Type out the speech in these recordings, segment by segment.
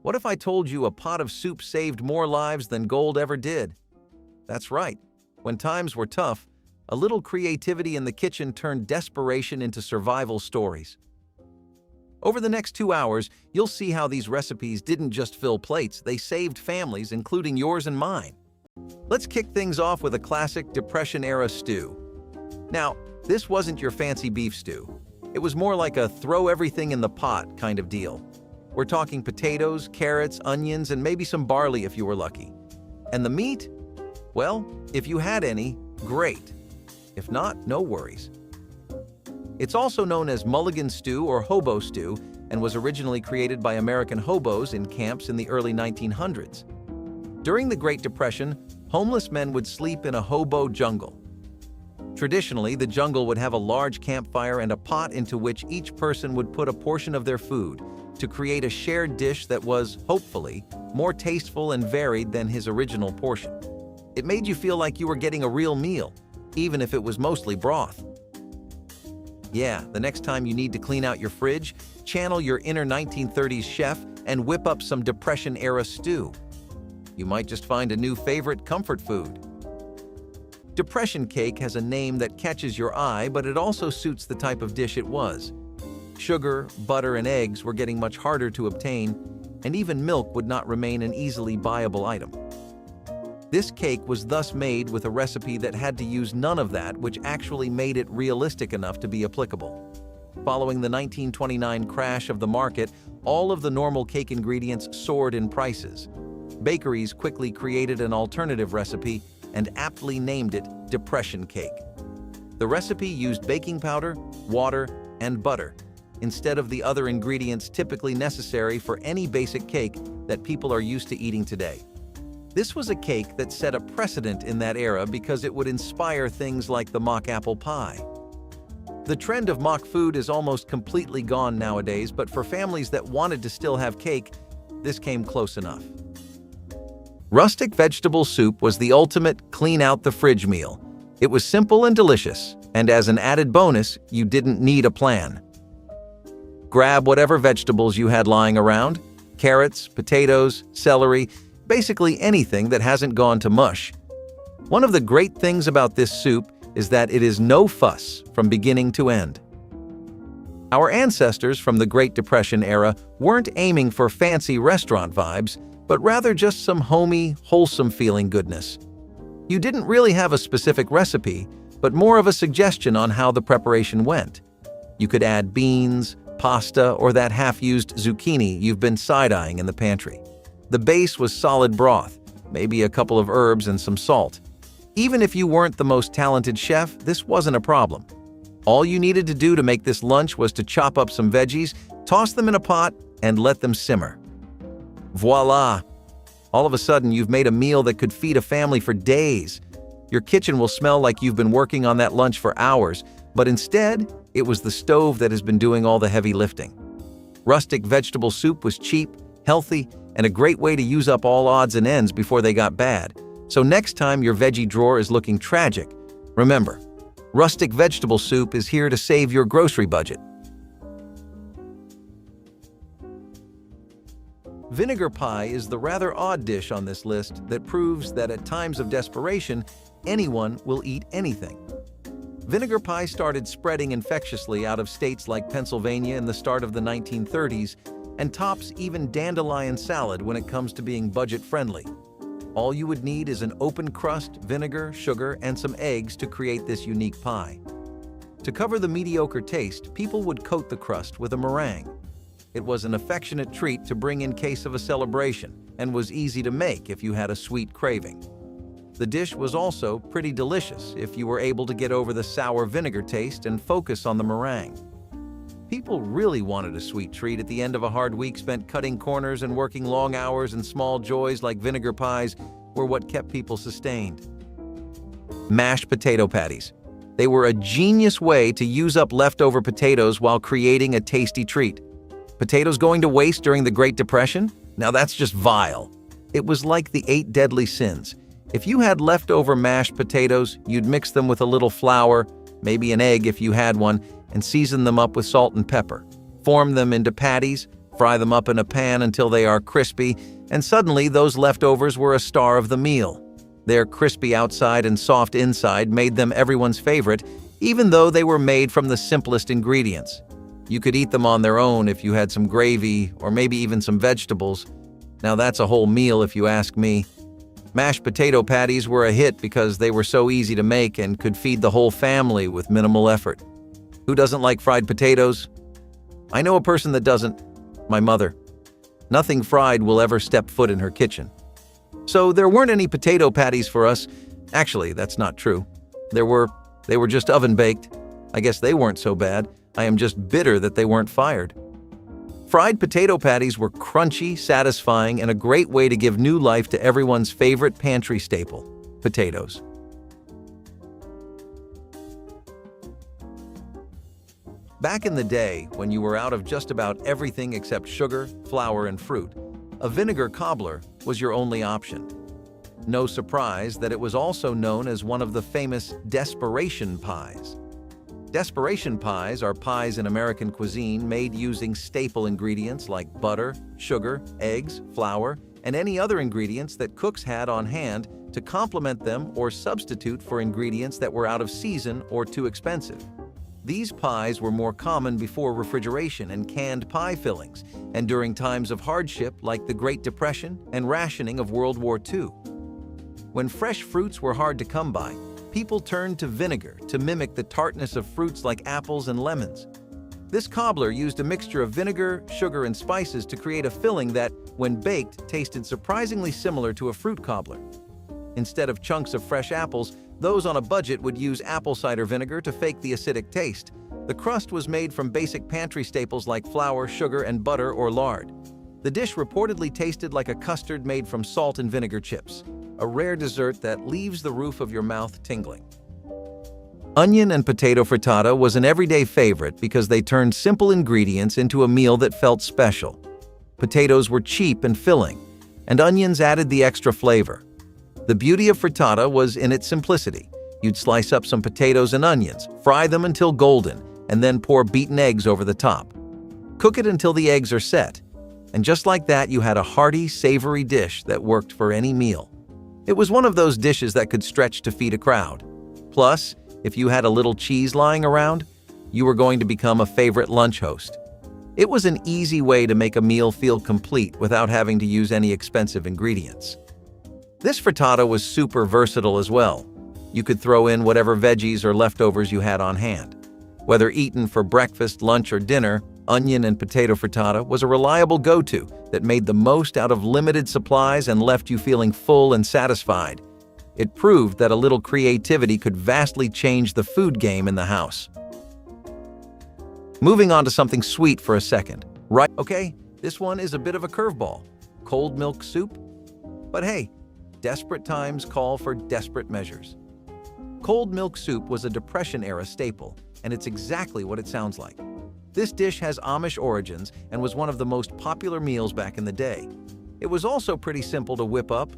What if I told you a pot of soup saved more lives than gold ever did? That's right. When times were tough, a little creativity in the kitchen turned desperation into survival stories. Over the next 2 hours, you'll see how these recipes didn't just fill plates, they saved families, including yours and mine. Let's kick things off with a classic Depression-era stew. Now, this wasn't your fancy beef stew. It was more like a throw-everything-in-the-pot kind of deal. We're talking potatoes, carrots, onions, and maybe some barley if you were lucky. And the meat? Well, if you had any, great. If not, no worries. It's also known as mulligan stew or hobo stew and was originally created by American hobos in camps in the early 1900s. During the Great Depression, homeless men would sleep in a hobo jungle. Traditionally, the jungle would have a large campfire and a pot into which each person would put a portion of their food to create a shared dish that was, hopefully, more tasteful and varied than his original portion. It made you feel like you were getting a real meal, even if it was mostly broth. Yeah, the next time you need to clean out your fridge, channel your inner 1930s chef and whip up some Depression-era stew. You might just find a new favorite comfort food. Depression cake has a name that catches your eye, but it also suits the type of dish it was. Sugar, butter, and eggs were getting much harder to obtain, and even milk would not remain an easily buyable item. This cake was thus made with a recipe that had to use none of that, which actually made it realistic enough to be applicable. Following the 1929 crash of the market, all of the normal cake ingredients soared in prices. Bakeries quickly created an alternative recipe and aptly named it Depression cake. The recipe used baking powder, water, and butter, instead of the other ingredients typically necessary for any basic cake that people are used to eating today. This was a cake that set a precedent in that era because it would inspire things like the mock apple pie. The trend of mock food is almost completely gone nowadays, but for families that wanted to still have cake, this came close enough. Rustic vegetable soup was the ultimate clean-out-the-fridge meal. It was simple and delicious, and as an added bonus, you didn't need a plan. Grab whatever vegetables you had lying around, carrots, potatoes, celery, basically anything that hasn't gone to mush. One of the great things about this soup is that it is no fuss from beginning to end. Our ancestors from the Great Depression era weren't aiming for fancy restaurant vibes, but rather just some homey, wholesome-feeling goodness. You didn't really have a specific recipe, but more of a suggestion on how the preparation went. You could add beans, pasta, or that half-used zucchini you've been side-eyeing in the pantry. The base was solid broth, maybe a couple of herbs and some salt. Even if you weren't the most talented chef, this wasn't a problem. All you needed to do to make this lunch was to chop up some veggies, toss them in a pot, and let them simmer. Voila! All of a sudden, you've made a meal that could feed a family for days. Your kitchen will smell like you've been working on that lunch for hours, but instead, it was the stove that has been doing all the heavy lifting. Rustic vegetable soup was cheap, healthy, and a great way to use up all odds and ends before they got bad. So next time your veggie drawer is looking tragic, remember, rustic vegetable soup is here to save your grocery budget. Vinegar pie is the rather odd dish on this list that proves that at times of desperation, anyone will eat anything. Vinegar pie started spreading infectiously out of states like Pennsylvania in the start of the 1930s, and tops even dandelion salad when it comes to being budget-friendly. All you would need is an open crust, vinegar, sugar, and some eggs to create this unique pie. To cover the mediocre taste, people would coat the crust with a meringue. It was an affectionate treat to bring in case of a celebration and was easy to make if you had a sweet craving. The dish was also pretty delicious if you were able to get over the sour vinegar taste and focus on the meringue. People really wanted a sweet treat at the end of a hard week spent cutting corners and working long hours, and small joys like vinegar pies were what kept people sustained. Mashed potato patties. They were a genius way to use up leftover potatoes while creating a tasty treat. Potatoes going to waste during the Great Depression? Now that's just vile. It was like the 8 deadly sins. If you had leftover mashed potatoes, you'd mix them with a little flour, maybe an egg if you had one, and season them up with salt and pepper. Form them into patties, Fry them up in a pan until they are crispy, and suddenly those leftovers were a star of the meal. Their crispy outside and soft inside made them everyone's favorite, even though they were made from the simplest ingredients. You could eat them on their own if you had some gravy or maybe even some vegetables. Now that's a whole meal if you ask me. Mashed potato patties were a hit because they were so easy to make and could feed the whole family with minimal effort. Who doesn't like fried potatoes? I know a person that doesn't. My mother. Nothing fried will ever step foot in her kitchen. So there weren't any potato patties for us. Actually, that's not true. They were just oven-baked. I guess they weren't so bad. I am just bitter that they weren't fired. Fried potato patties were crunchy, satisfying, and a great way to give new life to everyone's favorite pantry staple, potatoes. Back in the day, when you were out of just about everything except sugar, flour, and fruit, a vinegar cobbler was your only option. No surprise that it was also known as one of the famous desperation pies. Desperation pies are pies in American cuisine made using staple ingredients like butter, sugar, eggs, flour, and any other ingredients that cooks had on hand to complement them or substitute for ingredients that were out of season or too expensive. These pies were more common before refrigeration and canned pie fillings, and during times of hardship like the Great Depression and rationing of World War II. When fresh fruits were hard to come by, people turned to vinegar to mimic the tartness of fruits like apples and lemons. This cobbler used a mixture of vinegar, sugar, and spices to create a filling that, when baked, tasted surprisingly similar to a fruit cobbler. Instead of chunks of fresh apples, those on a budget would use apple cider vinegar to fake the acidic taste. The crust was made from basic pantry staples like flour, sugar, and butter or lard. The dish reportedly tasted like a custard made from salt and vinegar chips, a rare dessert that leaves the roof of your mouth tingling. Onion and potato frittata was an everyday favorite because they turned simple ingredients into a meal that felt special. Potatoes were cheap and filling, and onions added the extra flavor. The beauty of frittata was in its simplicity. You'd slice up some potatoes and onions, fry them until golden, and then pour beaten eggs over the top. Cook it until the eggs are set, and just like that, you had a hearty, savory dish that worked for any meal. It was one of those dishes that could stretch to feed a crowd. Plus, if you had a little cheese lying around, you were going to become a favorite lunch host. It was an easy way to make a meal feel complete without having to use any expensive ingredients. This frittata was super versatile as well. You could throw in whatever veggies or leftovers you had on hand. Whether eaten for breakfast, lunch, or dinner, onion and potato frittata was a reliable go-to that made the most out of limited supplies and left you feeling full and satisfied. It proved that a little creativity could vastly change the food game in the house. Moving on to something sweet for a second. Right, okay, this one is a bit of a curveball. Cold milk soup? But hey, desperate times call for desperate measures. Cold milk soup was a Depression-era staple, and it's exactly what it sounds like. This dish has Amish origins and was one of the most popular meals back in the day. It was also pretty simple to whip up.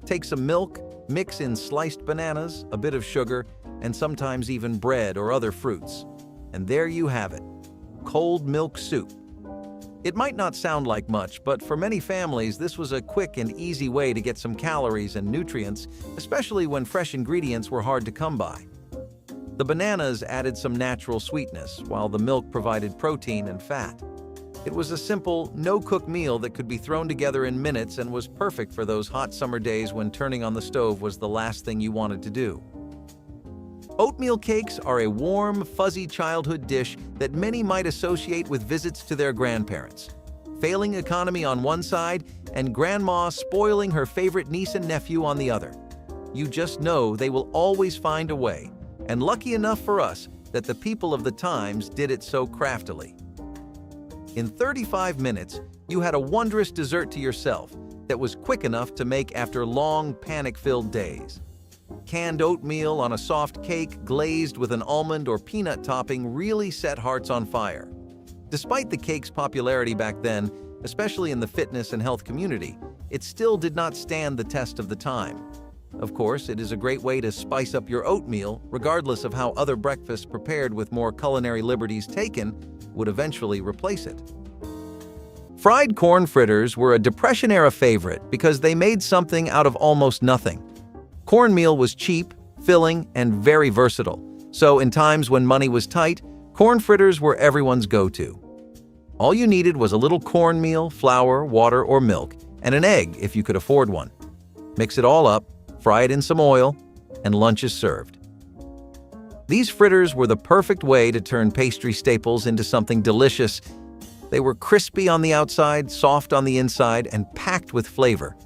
Take some milk, mix in sliced bananas, a bit of sugar, and sometimes even bread or other fruits. And there you have it, cold milk soup. It might not sound like much, but for many families, this was a quick and easy way to get some calories and nutrients, especially when fresh ingredients were hard to come by. The bananas added some natural sweetness, while the milk provided protein and fat. It was a simple, no-cook meal that could be thrown together in minutes and was perfect for those hot summer days when turning on the stove was the last thing you wanted to do. Oatmeal cakes are a warm, fuzzy childhood dish that many might associate with visits to their grandparents. Failing economy on one side and grandma spoiling her favorite niece and nephew on the other. You just know they will always find a way, and lucky enough for us that the people of the times did it so craftily. In 35 minutes, you had a wondrous dessert to yourself that was quick enough to make after long, panic-filled days. Canned oatmeal on a soft cake glazed with an almond or peanut topping really set hearts on fire. Despite the cake's popularity back then, especially in the fitness and health community, it still did not stand the test of the time. Of course, it is a great way to spice up your oatmeal, regardless of how other breakfasts prepared with more culinary liberties taken would eventually replace it. Fried corn fritters were a Depression-era favorite because they made something out of almost nothing. Cornmeal was cheap, filling, and very versatile, so in times when money was tight, corn fritters were everyone's go-to. All you needed was a little cornmeal, flour, water, or milk, and an egg if you could afford one. Mix it all up, fry it in some oil, and lunch is served. These fritters were the perfect way to turn pastry staples into something delicious. They were crispy on the outside, soft on the inside, and packed with flavor.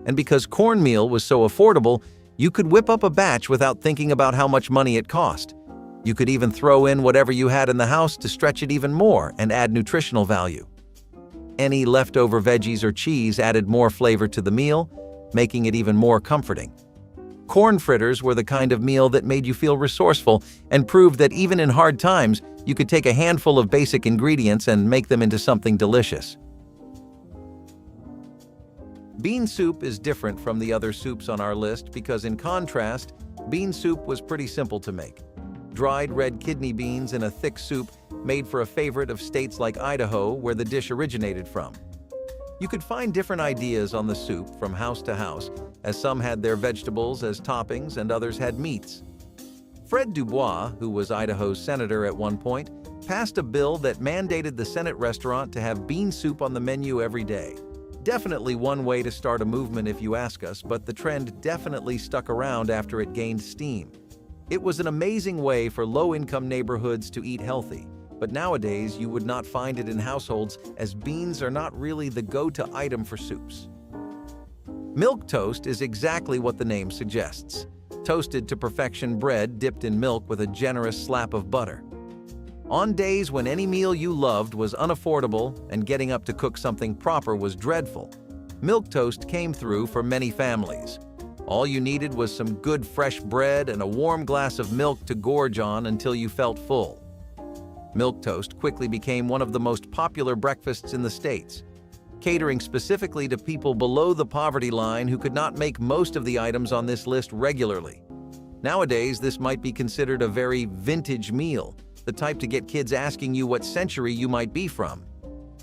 And because cornmeal was so affordable, you could whip up a batch without thinking about how much money it cost. You could even throw in whatever you had in the house to stretch it even more and add nutritional value. Any leftover veggies or cheese added more flavor to the meal, making it even more comforting. Corn fritters were the kind of meal that made you feel resourceful and proved that even in hard times, you could take a handful of basic ingredients and make them into something delicious. Bean soup is different from the other soups on our list because, in contrast, bean soup was pretty simple to make. Dried red kidney beans in a thick soup made for a favorite of states like Idaho, where the dish originated from. You could find different ideas on the soup from house to house, as some had their vegetables as toppings and others had meats. Fred Dubois, who was Idaho's senator at one point, passed a bill that mandated the Senate restaurant to have bean soup on the menu every day. Definitely one way to start a movement if you ask us, but the trend definitely stuck around after it gained steam. It was an amazing way for low-income neighborhoods to eat healthy, but nowadays you would not find it in households as beans are not really the go-to item for soups. Milk toast is exactly what the name suggests. Toasted to perfection bread dipped in milk with a generous slap of butter. On days when any meal you loved was unaffordable and getting up to cook something proper was dreadful, milk toast came through for many families. All you needed was some good fresh bread and a warm glass of milk to gorge on until you felt full. Milk toast quickly became one of the most popular breakfasts in the States, catering specifically to people below the poverty line who could not make most of the items on this list regularly. Nowadays, this might be considered a very vintage meal, the type to get kids asking you what century you might be from.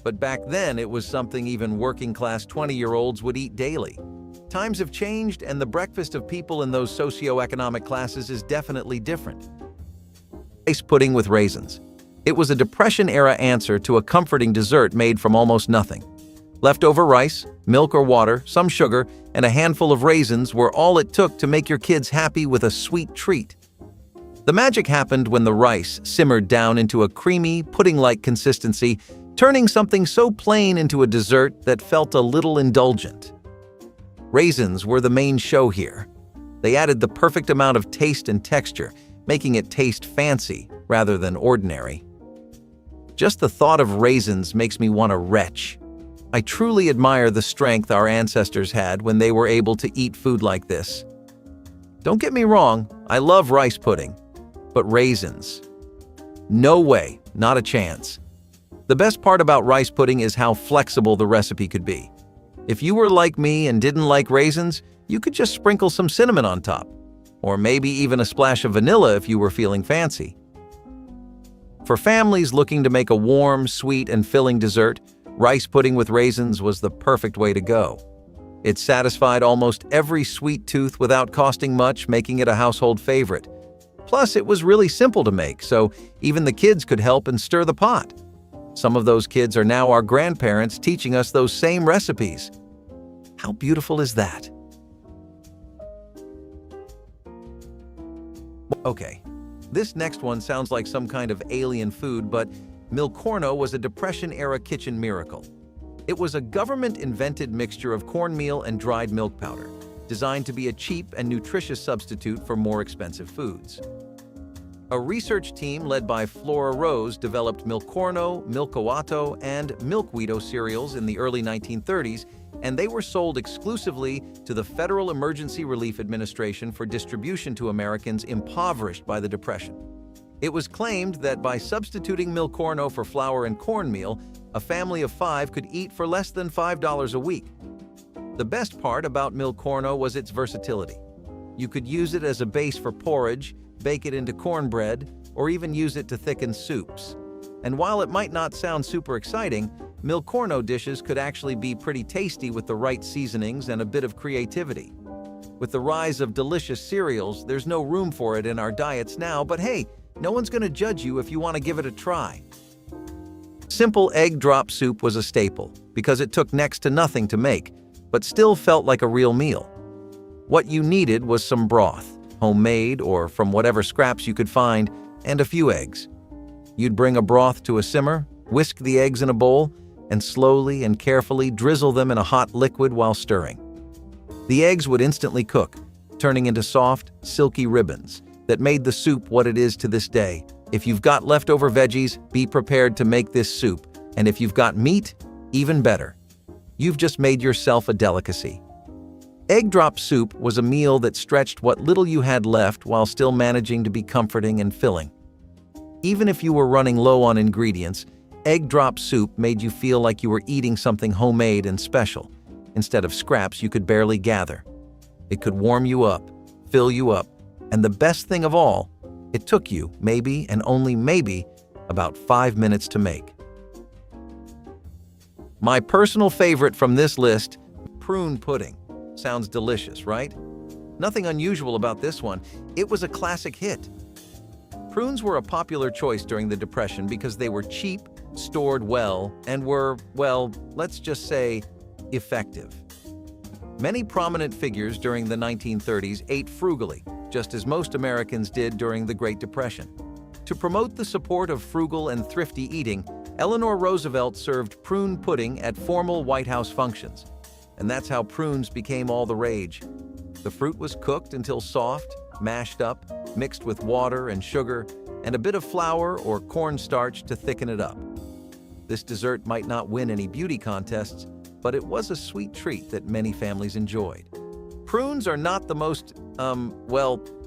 But back then, it was something even working-class 20-year-olds would eat daily. Times have changed, and the breakfast of people in those socioeconomic classes is definitely different. Rice pudding with raisins. It was a Depression-era answer to a comforting dessert made from almost nothing. Leftover rice, milk or water, some sugar, and a handful of raisins were all it took to make your kids happy with a sweet treat. The magic happened when the rice simmered down into a creamy, pudding-like consistency, turning something so plain into a dessert that felt a little indulgent. Raisins were the main show here. They added the perfect amount of taste and texture, making it taste fancy rather than ordinary. Just the thought of raisins makes me want to retch. I truly admire the strength our ancestors had when they were able to eat food like this. Don't get me wrong, I love rice pudding, but raisins? No way, not a chance. The best part about rice pudding is how flexible the recipe could be. If you were like me and didn't like raisins, you could just sprinkle some cinnamon on top, or maybe even a splash of vanilla if you were feeling fancy. For families looking to make a warm, sweet, and filling dessert, rice pudding with raisins was the perfect way to go. It satisfied almost every sweet tooth without costing much, making it a household favorite. Plus, it was really simple to make, so even the kids could help and stir the pot. Some of those kids are now our grandparents teaching us those same recipes. How beautiful is that? Okay, this next one sounds like some kind of alien food, but Milcorno was a Depression-era kitchen miracle. It was a government-invented mixture of cornmeal and dried milk powder, designed to be a cheap and nutritious substitute for more expensive foods. A research team led by Flora Rose developed Milcorno, Milkowato, and Milkweedo cereals in the early 1930s, and they were sold exclusively to the Federal Emergency Relief Administration for distribution to Americans impoverished by the Depression. It was claimed that by substituting Milcorno for flour and cornmeal, a family of 5 could eat for less than $5 a week. The best part about Milcorno was its versatility. You could use it as a base for porridge, bake it into cornbread, or even use it to thicken soups. And while it might not sound super exciting, Milcorno dishes could actually be pretty tasty with the right seasonings and a bit of creativity. With the rise of delicious cereals, there's no room for it in our diets now, but hey, no one's going to judge you if you want to give it a try. Simple egg drop soup was a staple because it took next to nothing to make, but still felt like a real meal. What you needed was some broth, homemade or from whatever scraps you could find, and a few eggs. You'd bring a broth to a simmer, whisk the eggs in a bowl, and slowly and carefully drizzle them in a hot liquid while stirring. The eggs would instantly cook, turning into soft, silky ribbons that made the soup what it is to this day. If you've got leftover veggies, be prepared to make this soup, and if you've got meat, even better. You've just made yourself a delicacy. Egg drop soup was a meal that stretched what little you had left while still managing to be comforting and filling. Even if you were running low on ingredients, egg drop soup made you feel like you were eating something homemade and special, instead of scraps you could barely gather. It could warm you up, fill you up, and the best thing of all, it took you, maybe and only maybe, about 5 minutes to make. My personal favorite from this list, prune pudding. Sounds delicious, right? Nothing unusual about this one. It was a classic hit. Prunes were a popular choice during the Depression because they were cheap, stored well, and were, well, let's just say, effective. Many prominent figures during the 1930s ate frugally, just as most Americans did during the Great Depression. To promote the support of frugal and thrifty eating, Eleanor Roosevelt served prune pudding at formal White House functions. And that's how prunes became all the rage. The fruit was cooked until soft, mashed up, mixed with water and sugar, and a bit of flour or cornstarch to thicken it up. This dessert might not win any beauty contests, but it was a sweet treat that many families enjoyed. Prunes are not the most,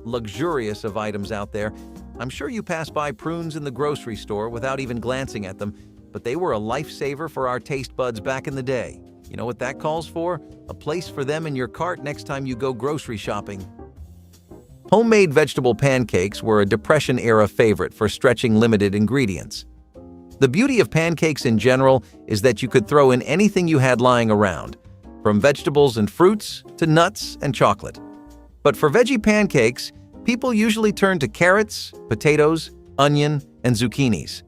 luxurious of items out there. I'm sure you pass by prunes in the grocery store without even glancing at them, but they were a lifesaver for our taste buds back in the day. You know what that calls for? A place for them in your cart next time you go grocery shopping. Homemade vegetable pancakes were a Depression-era favorite for stretching limited ingredients. The beauty of pancakes in general is that you could throw in anything you had lying around, from vegetables and fruits to nuts and chocolate. But for veggie pancakes, people usually turned to carrots, potatoes, onion, and zucchinis.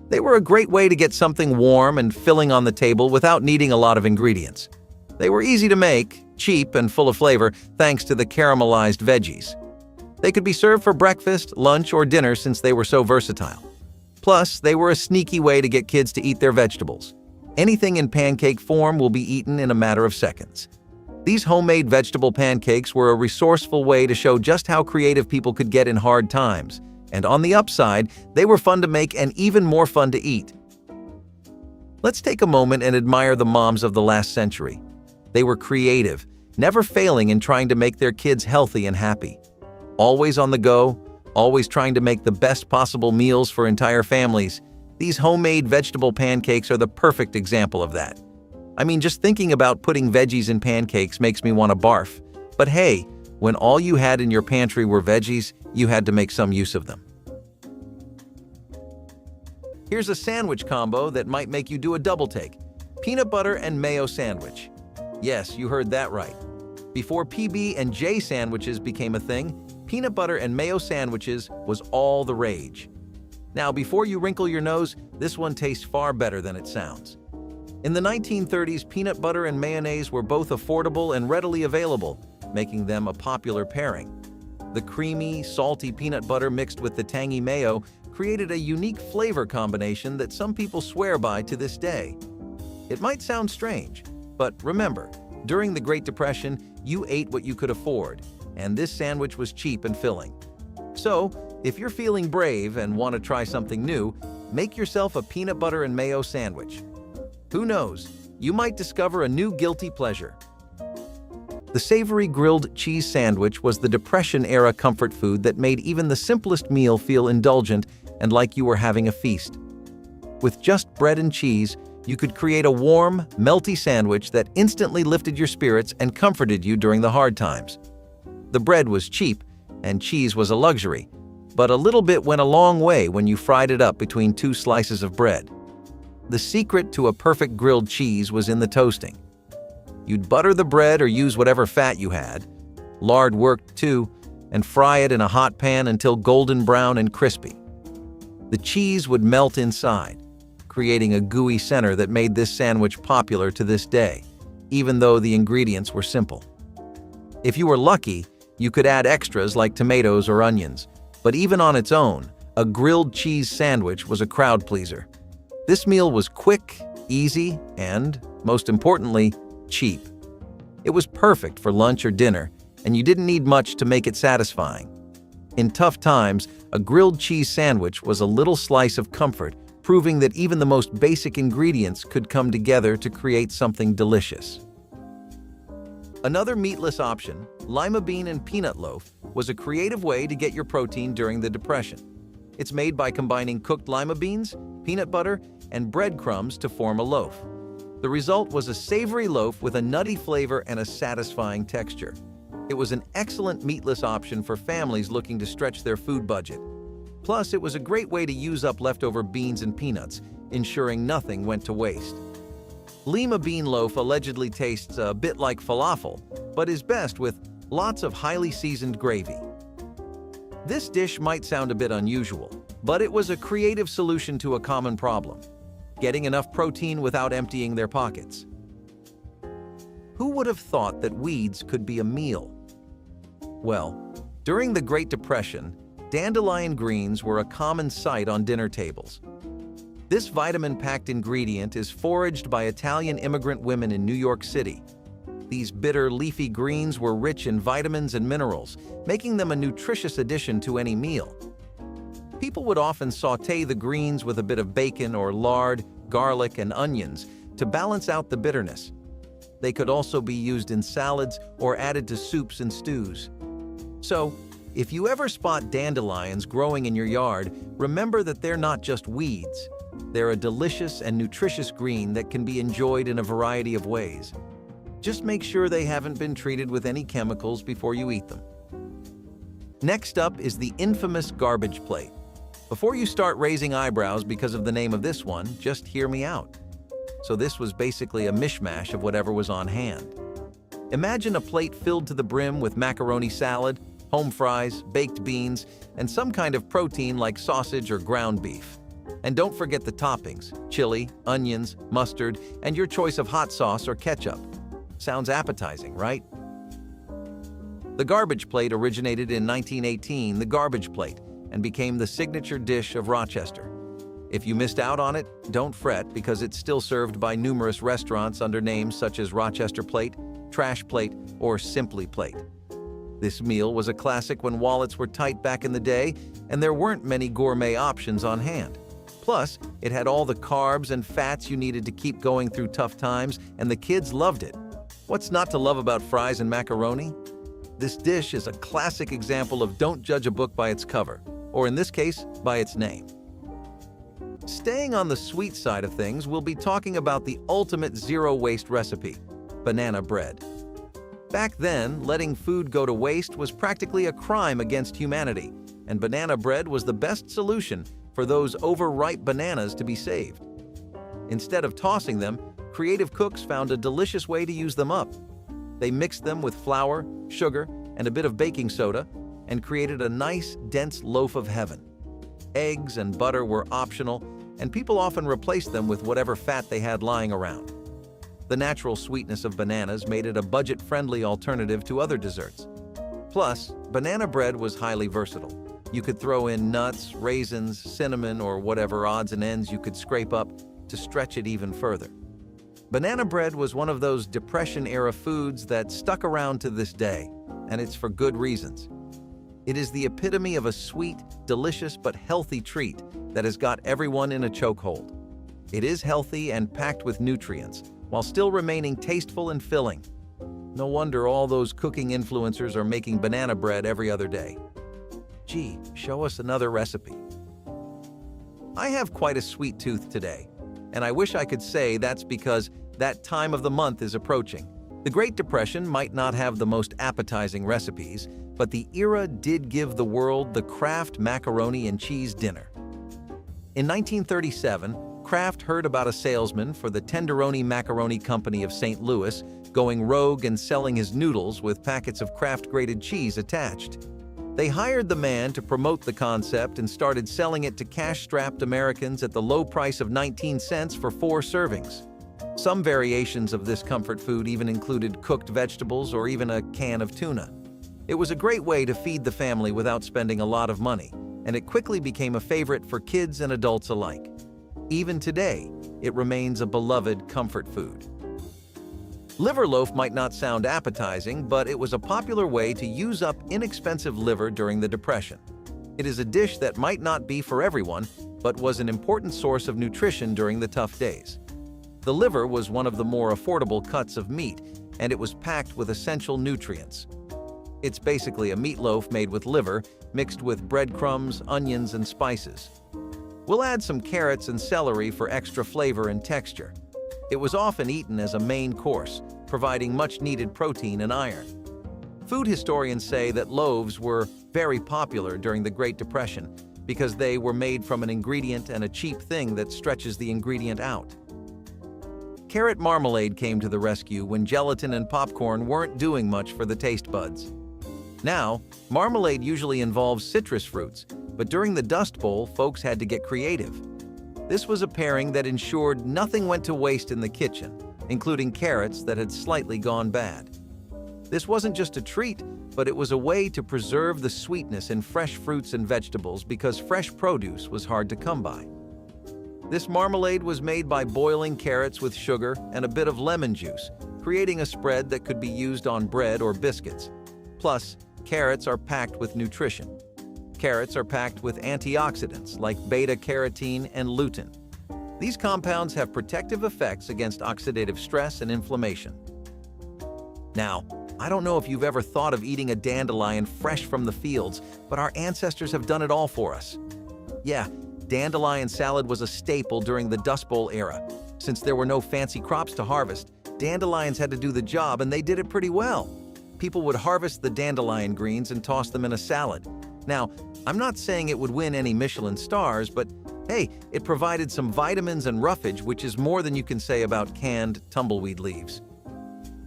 They were a great way to get something warm and filling on the table without needing a lot of ingredients. They were easy to make, cheap, and full of flavor thanks to the caramelized veggies. They could be served for breakfast, lunch, or dinner since they were so versatile. Plus, they were a sneaky way to get kids to eat their vegetables. Anything in pancake form will be eaten in a matter of seconds. These homemade vegetable pancakes were a resourceful way to show just how creative people could get in hard times. And on the upside, they were fun to make and even more fun to eat. Let's take a moment and admire the moms of the last century. They were creative, never failing in trying to make their kids healthy and happy. Always on the go, always trying to make the best possible meals for entire families. These homemade vegetable pancakes are the perfect example of that. I mean, just thinking about putting veggies in pancakes makes me want to barf. But hey, when all you had in your pantry were veggies, you had to make some use of them. Here's a sandwich combo that might make you do a double take. Peanut butter and mayo sandwich. Yes, you heard that right. Before PB&J sandwiches became a thing, peanut butter and mayo sandwiches was all the rage. Now, before you wrinkle your nose, this one tastes far better than it sounds. In the 1930s, peanut butter and mayonnaise were both affordable and readily available, making them a popular pairing. The creamy, salty peanut butter mixed with the tangy mayo created a unique flavor combination that some people swear by to this day. It might sound strange, but remember, during the Great Depression, you ate what you could afford, and this sandwich was cheap and filling. So, if you're feeling brave and want to try something new, make yourself a peanut butter and mayo sandwich. Who knows, you might discover a new guilty pleasure. The savory grilled cheese sandwich was the Depression-era comfort food that made even the simplest meal feel indulgent and like you were having a feast. With just bread and cheese, you could create a warm, melty sandwich that instantly lifted your spirits and comforted you during the hard times. The bread was cheap, and cheese was a luxury, but a little bit went a long way when you fried it up between two slices of bread. The secret to a perfect grilled cheese was in the toasting. You'd butter the bread or use whatever fat you had. Lard worked too, and fry it in a hot pan until golden brown and crispy. The cheese would melt inside, creating a gooey center that made this sandwich popular to this day, even though the ingredients were simple. If you were lucky, you could add extras like tomatoes or onions, but even on its own, a grilled cheese sandwich was a crowd pleaser. This meal was quick, easy, and, most importantly, cheap. It was perfect for lunch or dinner, and you didn't need much to make it satisfying. In tough times, a grilled cheese sandwich was a little slice of comfort, proving that even the most basic ingredients could come together to create something delicious. Another meatless option, lima bean and peanut loaf, was a creative way to get your protein during the Depression. It's made by combining cooked lima beans, peanut butter, and breadcrumbs to form a loaf. The result was a savory loaf with a nutty flavor and a satisfying texture. It was an excellent meatless option for families looking to stretch their food budget. Plus, it was a great way to use up leftover beans and peanuts, ensuring nothing went to waste. Lima bean loaf allegedly tastes a bit like falafel, but is best with lots of highly seasoned gravy. This dish might sound a bit unusual, but it was a creative solution to a common problem: getting enough protein without emptying their pockets. Who would have thought that weeds could be a meal? Well, during the Great Depression, dandelion greens were a common sight on dinner tables. This vitamin-packed ingredient is foraged by Italian immigrant women in New York City. These bitter, leafy greens were rich in vitamins and minerals, making them a nutritious addition to any meal. People would often sauté the greens with a bit of bacon or lard, garlic, and onions to balance out the bitterness. They could also be used in salads or added to soups and stews. So, if you ever spot dandelions growing in your yard, remember that they're not just weeds. They're a delicious and nutritious green that can be enjoyed in a variety of ways. Just make sure they haven't been treated with any chemicals before you eat them. Next up is the infamous garbage plate. Before you start raising eyebrows because of the name of this one, just hear me out. So this was basically a mishmash of whatever was on hand. Imagine a plate filled to the brim with macaroni salad, home fries, baked beans, and some kind of protein like sausage or ground beef. And don't forget the toppings: chili, onions, mustard, and your choice of hot sauce or ketchup. Sounds appetizing, right? The garbage plate originated in 1918, the garbage plate, and became the signature dish of Rochester. If you missed out on it, don't fret, because it's still served by numerous restaurants under names such as Rochester Plate, Trash Plate, or Simply Plate. This meal was a classic when wallets were tight back in the day and there weren't many gourmet options on hand. Plus, it had all the carbs and fats you needed to keep going through tough times, and the kids loved it. What's not to love about fries and macaroni? This dish is a classic example of don't judge a book by its cover, or in this case, by its name. Staying on the sweet side of things, we'll be talking about the ultimate zero-waste recipe: banana bread. Back then, letting food go to waste was practically a crime against humanity, and banana bread was the best solution for those overripe bananas to be saved. Instead of tossing them, creative cooks found a delicious way to use them up. They mixed them with flour, sugar, and a bit of baking soda, and created a nice, dense loaf of heaven. Eggs and butter were optional, and people often replaced them with whatever fat they had lying around. The natural sweetness of bananas made it a budget-friendly alternative to other desserts. Plus, banana bread was highly versatile. You could throw in nuts, raisins, cinnamon, or whatever odds and ends you could scrape up to stretch it even further. Banana bread was one of those Depression-era foods that stuck around to this day, and it's for good reasons. It is the epitome of a sweet, delicious, but healthy treat that has got everyone in a chokehold. It is healthy and packed with nutrients, while still remaining tasteful and filling. No wonder all those cooking influencers are making banana bread every other day. Gee, show us another recipe. I have quite a sweet tooth today, and I wish I could say that's because that time of the month is approaching. The Great Depression might not have the most appetizing recipes, but the era did give the world the Kraft macaroni and cheese dinner. In 1937, Kraft heard about a salesman for the Tenderoni Macaroni Company of St. Louis going rogue and selling his noodles with packets of Kraft grated cheese attached. They hired the man to promote the concept and started selling it to cash-strapped Americans at the low price of 19 cents for 4 servings. Some variations of this comfort food even included cooked vegetables or even a can of tuna. It was a great way to feed the family without spending a lot of money, and it quickly became a favorite for kids and adults alike. Even today, it remains a beloved comfort food. Liver loaf might not sound appetizing, but it was a popular way to use up inexpensive liver during the Depression. It is a dish that might not be for everyone, but was an important source of nutrition during the tough days. The liver was one of the more affordable cuts of meat, and it was packed with essential nutrients. It's basically a meatloaf made with liver, mixed with breadcrumbs, onions, and spices. We'll add some carrots and celery for extra flavor and texture. It was often eaten as a main course, providing much-needed protein and iron. Food historians say that loaves were very popular during the Great Depression because they were made from an ingredient and a cheap thing that stretches the ingredient out. Carrot marmalade came to the rescue when gelatin and popcorn weren't doing much for the taste buds. Now, marmalade usually involves citrus fruits, but during the Dust Bowl, folks had to get creative. This was a pairing that ensured nothing went to waste in the kitchen, including carrots that had slightly gone bad. This wasn't just a treat, but it was a way to preserve the sweetness in fresh fruits and vegetables because fresh produce was hard to come by. This marmalade was made by boiling carrots with sugar and a bit of lemon juice, creating a spread that could be used on bread or biscuits. Plus, carrots are packed with nutrition. Carrots are packed with antioxidants like beta-carotene and lutein. These compounds have protective effects against oxidative stress and inflammation. Now, I don't know if you've ever thought of eating a dandelion fresh from the fields, but our ancestors have done it all for us. Yeah, dandelion salad was a staple during the Dust Bowl era. Since there were no fancy crops to harvest, dandelions had to do the job, and they did it pretty well. People would harvest the dandelion greens and toss them in a salad. Now, I'm not saying it would win any Michelin stars, but hey, it provided some vitamins and roughage, which is more than you can say about canned tumbleweed leaves.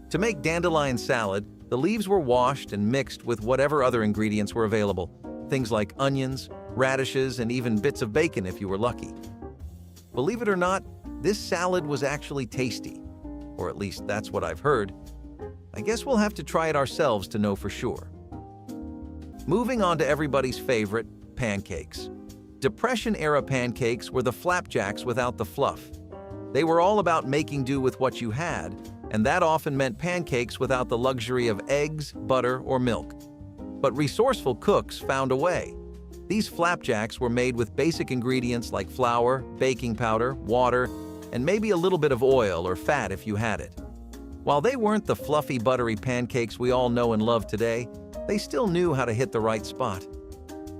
To make dandelion salad, the leaves were washed and mixed with whatever other ingredients were available, things like onions, radishes, and even bits of bacon if you were lucky. Believe it or not, this salad was actually tasty, or at least that's what I've heard. I guess we'll have to try it ourselves to know for sure. Moving on to everybody's favorite, pancakes. Depression-era pancakes were the flapjacks without the fluff. They were all about making do with what you had, and that often meant pancakes without the luxury of eggs, butter, or milk. But resourceful cooks found a way. These flapjacks were made with basic ingredients like flour, baking powder, water, and maybe a little bit of oil or fat if you had it. While they weren't the fluffy, buttery pancakes we all know and love today, they still knew how to hit the right spot.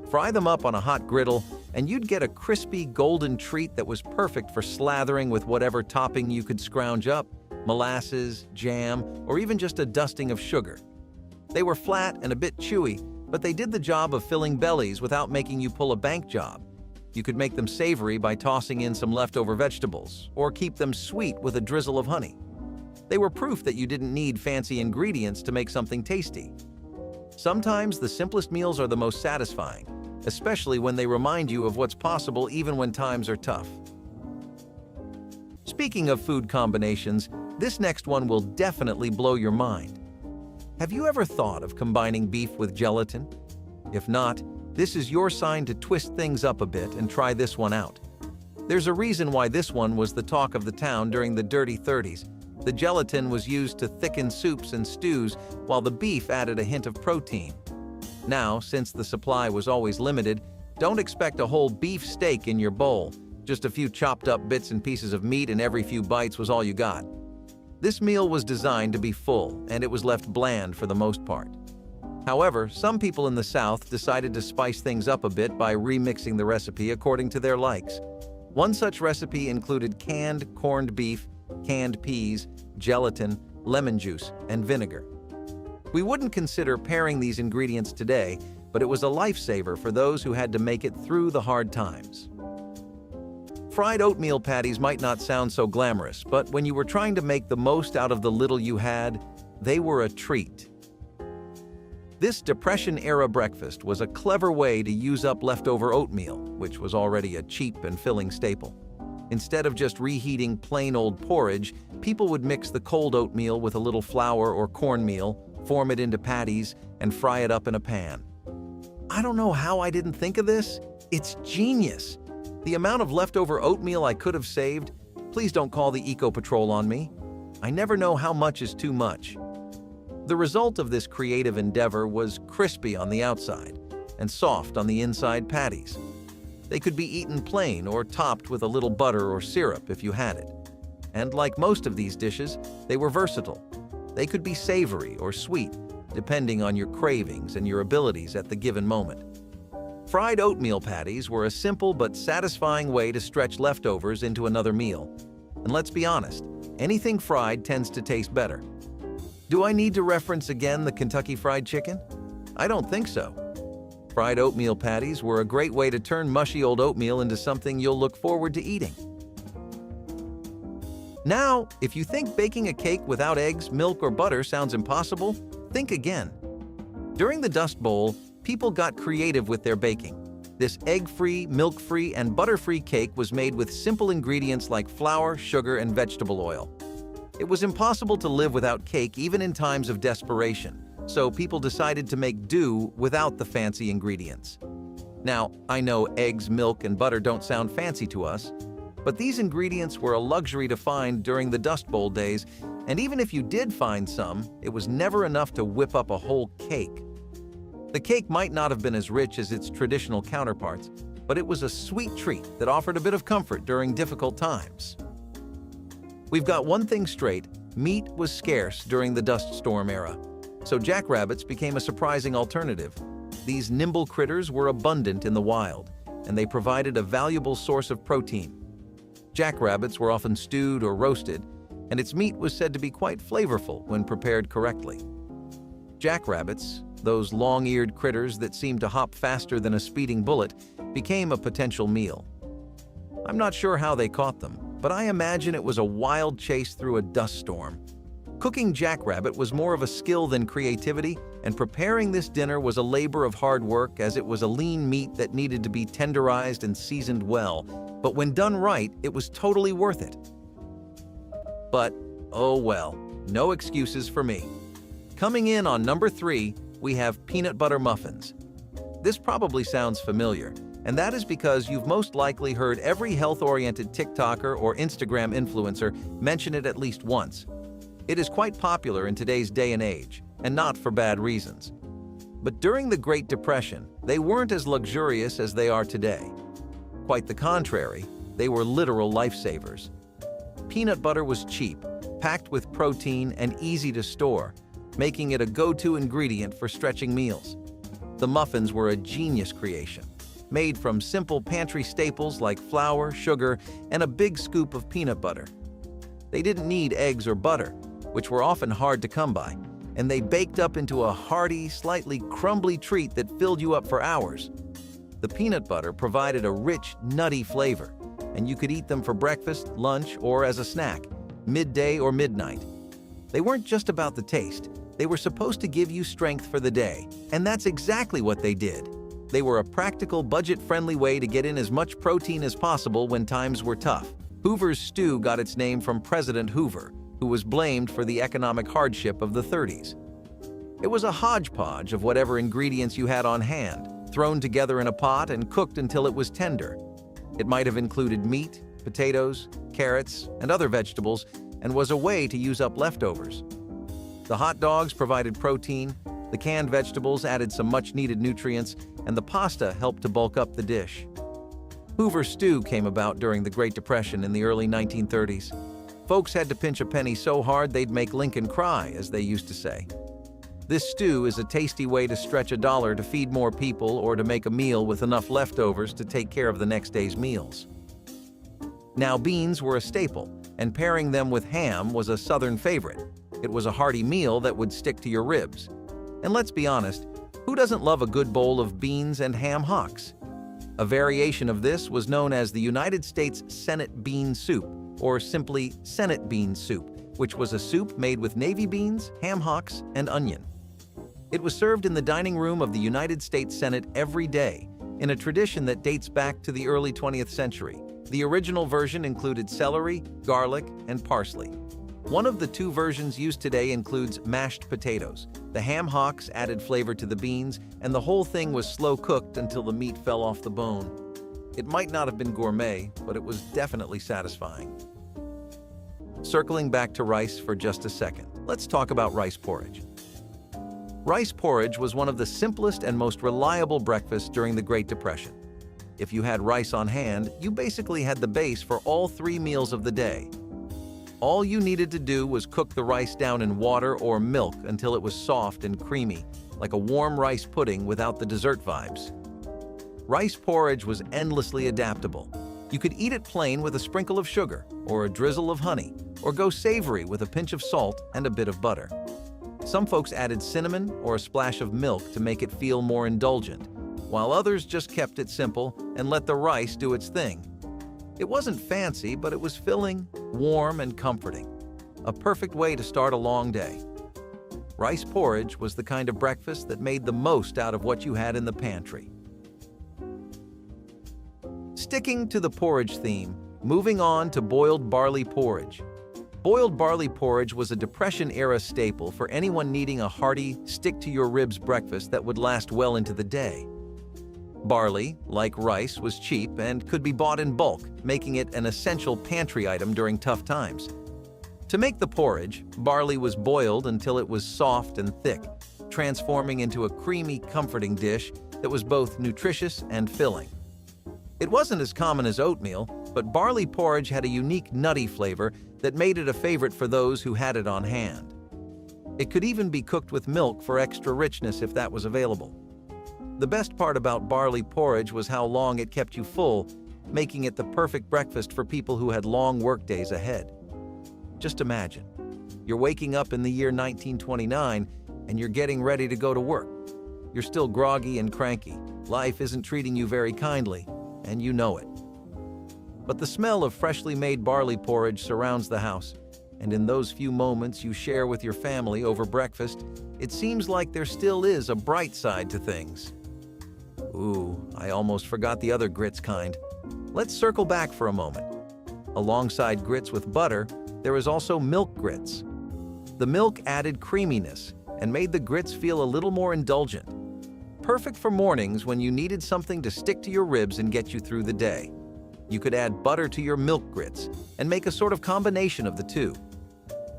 Fry them up on a hot griddle, and you'd get a crispy, golden treat that was perfect for slathering with whatever topping you could scrounge up, molasses, jam, or even just a dusting of sugar. They were flat and a bit chewy, but they did the job of filling bellies without making you pull a bank job. You could make them savory by tossing in some leftover vegetables, or keep them sweet with a drizzle of honey. They were proof that you didn't need fancy ingredients to make something tasty. Sometimes the simplest meals are the most satisfying, especially when they remind you of what's possible even when times are tough. Speaking of food combinations, this next one will definitely blow your mind. Have you ever thought of combining beef with gelatin? If not, this is your sign to twist things up a bit and try this one out. There's a reason why this one was the talk of the town during the Dirty 30s. The gelatin was used to thicken soups and stews, while the beef added a hint of protein. Now, since the supply was always limited, don't expect a whole beef steak in your bowl. Just a few chopped up bits and pieces of meat and every few bites was all you got. This meal was designed to be full, and it was left bland for the most part. However, some people in the South decided to spice things up a bit by remixing the recipe according to their likes. One such recipe included canned corned beef, canned peas, gelatin, lemon juice, and vinegar. We wouldn't consider pairing these ingredients today, but it was a lifesaver for those who had to make it through the hard times. Fried oatmeal patties might not sound so glamorous, but when you were trying to make the most out of the little you had, they were a treat. This Depression-era breakfast was a clever way to use up leftover oatmeal, which was already a cheap and filling staple. Instead of just reheating plain old porridge, people would mix the cold oatmeal with a little flour or cornmeal, form it into patties, and fry it up in a pan. I don't know how I didn't think of this. It's genius. The amount of leftover oatmeal I could have saved, please don't call the Eco Patrol on me. I never know how much is too much. The result of this creative endeavor was crispy on the outside and soft on the inside patties. They could be eaten plain or topped with a little butter or syrup if you had it. And like most of these dishes, they were versatile. They could be savory or sweet, depending on your cravings and your abilities at the given moment. Fried oatmeal patties were a simple but satisfying way to stretch leftovers into another meal. And let's be honest, anything fried tends to taste better. Do I need to reference again the Kentucky Fried Chicken? I don't think so. Fried oatmeal patties were a great way to turn mushy old oatmeal into something you'll look forward to eating. Now, if you think baking a cake without eggs, milk, or butter sounds impossible, think again. During the Dust Bowl, people got creative with their baking. This egg-free, milk-free, and butter-free cake was made with simple ingredients like flour, sugar, and vegetable oil. It was impossible to live without cake even in times of desperation, so people decided to make do without the fancy ingredients. Now, I know eggs, milk, and butter don't sound fancy to us, but these ingredients were a luxury to find during the Dust Bowl days, and even if you did find some, it was never enough to whip up a whole cake. The cake might not have been as rich as its traditional counterparts, but it was a sweet treat that offered a bit of comfort during difficult times. We've got one thing straight: meat was scarce during the dust storm era, so jackrabbits became a surprising alternative. These nimble critters were abundant in the wild, and they provided a valuable source of protein. Jackrabbits were often stewed or roasted, and its meat was said to be quite flavorful when prepared correctly. Jackrabbits, those long-eared critters that seemed to hop faster than a speeding bullet, became a potential meal. I'm not sure how they caught them, but I imagine it was a wild chase through a dust storm. Cooking jackrabbit was more of a skill than creativity, and preparing this dinner was a labor of hard work, as it was a lean meat that needed to be tenderized and seasoned well, but when done right, it was totally worth it. But, oh well, no excuses for me. Coming in on number 3, we have peanut butter muffins. This probably sounds familiar, and that is because you've most likely heard every health-oriented TikToker or Instagram influencer mention it at least once. It is quite popular in today's day and age, and not for bad reasons. But during the Great Depression, they weren't as luxurious as they are today. Quite the contrary, they were literal lifesavers. Peanut butter was cheap, packed with protein, and easy to store, making it a go-to ingredient for stretching meals. The muffins were a genius creation, made from simple pantry staples like flour, sugar, and a big scoop of peanut butter. They didn't need eggs or butter, which were often hard to come by, and they baked up into a hearty, slightly crumbly treat that filled you up for hours. The peanut butter provided a rich, nutty flavor, and you could eat them for breakfast, lunch, or as a snack, midday or midnight. They weren't just about the taste. They were supposed to give you strength for the day, and that's exactly what they did. They were a practical, budget-friendly way to get in as much protein as possible when times were tough. Hoover's stew got its name from President Hoover, who was blamed for the economic hardship of the 30s. It was a hodgepodge of whatever ingredients you had on hand, thrown together in a pot and cooked until it was tender. It might have included meat, potatoes, carrots, and other vegetables, and was a way to use up leftovers. The hot dogs provided protein, the canned vegetables added some much-needed nutrients, and the pasta helped to bulk up the dish. Hoover stew came about during the Great Depression in the early 1930s. Folks had to pinch a penny so hard they'd make Lincoln cry, as they used to say. This stew is a tasty way to stretch $1 to feed more people or to make a meal with enough leftovers to take care of the next day's meals. Now, beans were a staple, and pairing them with ham was a Southern favorite. It was a hearty meal that would stick to your ribs. And let's be honest, who doesn't love a good bowl of beans and ham hocks? A variation of this was known as the United States Senate bean soup, or simply Senate bean soup, which was a soup made with navy beans, ham hocks, and onion. It was served in the dining room of the United States Senate every day, in a tradition that dates back to the early 20th century. The original version included celery, garlic, and parsley. One of the two versions used today includes mashed potatoes. The ham hocks added flavor to the beans, and the whole thing was slow cooked until the meat fell off the bone. It might not have been gourmet, but it was definitely satisfying. Circling back to rice for just a second, let's talk about rice porridge. Rice porridge was one of the simplest and most reliable breakfasts during the Great Depression. If you had rice on hand, you basically had the base for all 3 meals of the day. All you needed to do was cook the rice down in water or milk until it was soft and creamy, like a warm rice pudding without the dessert vibes. Rice porridge was endlessly adaptable. You could eat it plain with a sprinkle of sugar or a drizzle of honey, or go savory with a pinch of salt and a bit of butter. Some folks added cinnamon or a splash of milk to make it feel more indulgent, while others just kept it simple and let the rice do its thing. It wasn't fancy, but it was filling, warm, and comforting. A perfect way to start a long day. Rice porridge was the kind of breakfast that made the most out of what you had in the pantry. Sticking to the porridge theme, moving on to boiled barley porridge. Boiled barley porridge was a Depression-era staple for anyone needing a hearty, stick-to-your-ribs breakfast that would last well into the day. Barley, like rice, was cheap and could be bought in bulk, making it an essential pantry item during tough times. To make the porridge, barley was boiled until it was soft and thick, transforming into a creamy, comforting dish that was both nutritious and filling. It wasn't as common as oatmeal, but barley porridge had a unique nutty flavor that made it a favorite for those who had it on hand. It could even be cooked with milk for extra richness if that was available. The best part about barley porridge was how long it kept you full, making it the perfect breakfast for people who had long workdays ahead. Just imagine, you're waking up in the year 1929 and you're getting ready to go to work. You're still groggy and cranky. Life isn't treating you very kindly, and you know it. But the smell of freshly made barley porridge surrounds the house, and in those few moments you share with your family over breakfast, it seems like there still is a bright side to things. Ooh, I almost forgot the other grits kind. Let's circle back for a moment. Alongside grits with butter, there is also milk grits. The milk added creaminess and made the grits feel a little more indulgent. Perfect for mornings when you needed something to stick to your ribs and get you through the day. You could add butter to your milk grits and make a sort of combination of the two.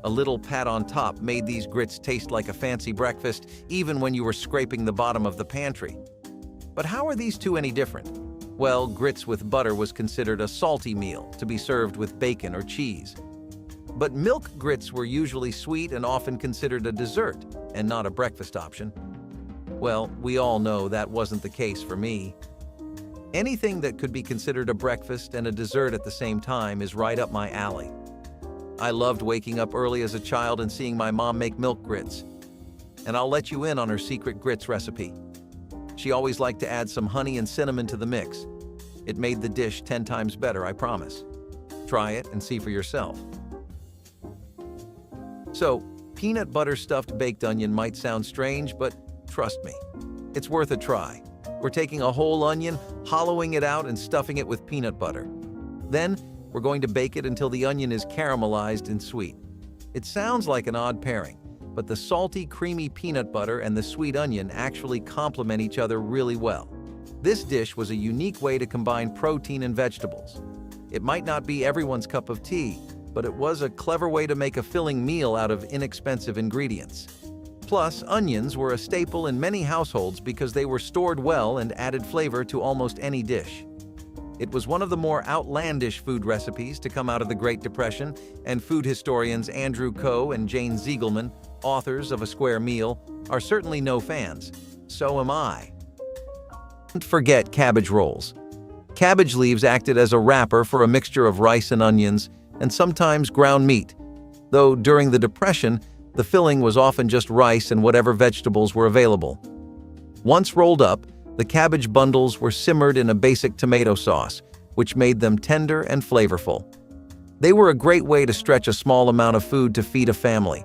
A little pat on top made these grits taste like a fancy breakfast, even when you were scraping the bottom of the pantry. But how are these two any different? Well, grits with butter was considered a salty meal to be served with bacon or cheese. But milk grits were usually sweet and often considered a dessert and not a breakfast option. Well, we all know that wasn't the case for me. Anything that could be considered a breakfast and a dessert at the same time is right up my alley. I loved waking up early as a child and seeing my mom make milk grits. And I'll let you in on her secret grits recipe. She always liked to add some honey and cinnamon to the mix. It made the dish 10 times better, I promise. Try it and see for yourself. So, peanut butter stuffed baked onion might sound strange, but trust me, it's worth a try. We're taking a whole onion, hollowing it out and stuffing it with peanut butter. Then, we're going to bake it until the onion is caramelized and sweet. It sounds like an odd pairing, but the salty, creamy peanut butter and the sweet onion actually complement each other really well. This dish was a unique way to combine protein and vegetables. It might not be everyone's cup of tea, but it was a clever way to make a filling meal out of inexpensive ingredients. Plus, onions were a staple in many households because they were stored well and added flavor to almost any dish. It was one of the more outlandish food recipes to come out of the Great Depression, and food historians Andrew Coe and Jane Ziegelman, authors of A Square Meal, are certainly no fans. So am I. Don't forget cabbage rolls. Cabbage leaves acted as a wrapper for a mixture of rice and onions, and sometimes ground meat, though during the Depression, the filling was often just rice and whatever vegetables were available. Once rolled up, The cabbage bundles were simmered in a basic tomato sauce, which made them tender and flavorful. They were a great way to stretch a small amount of food to feed a family.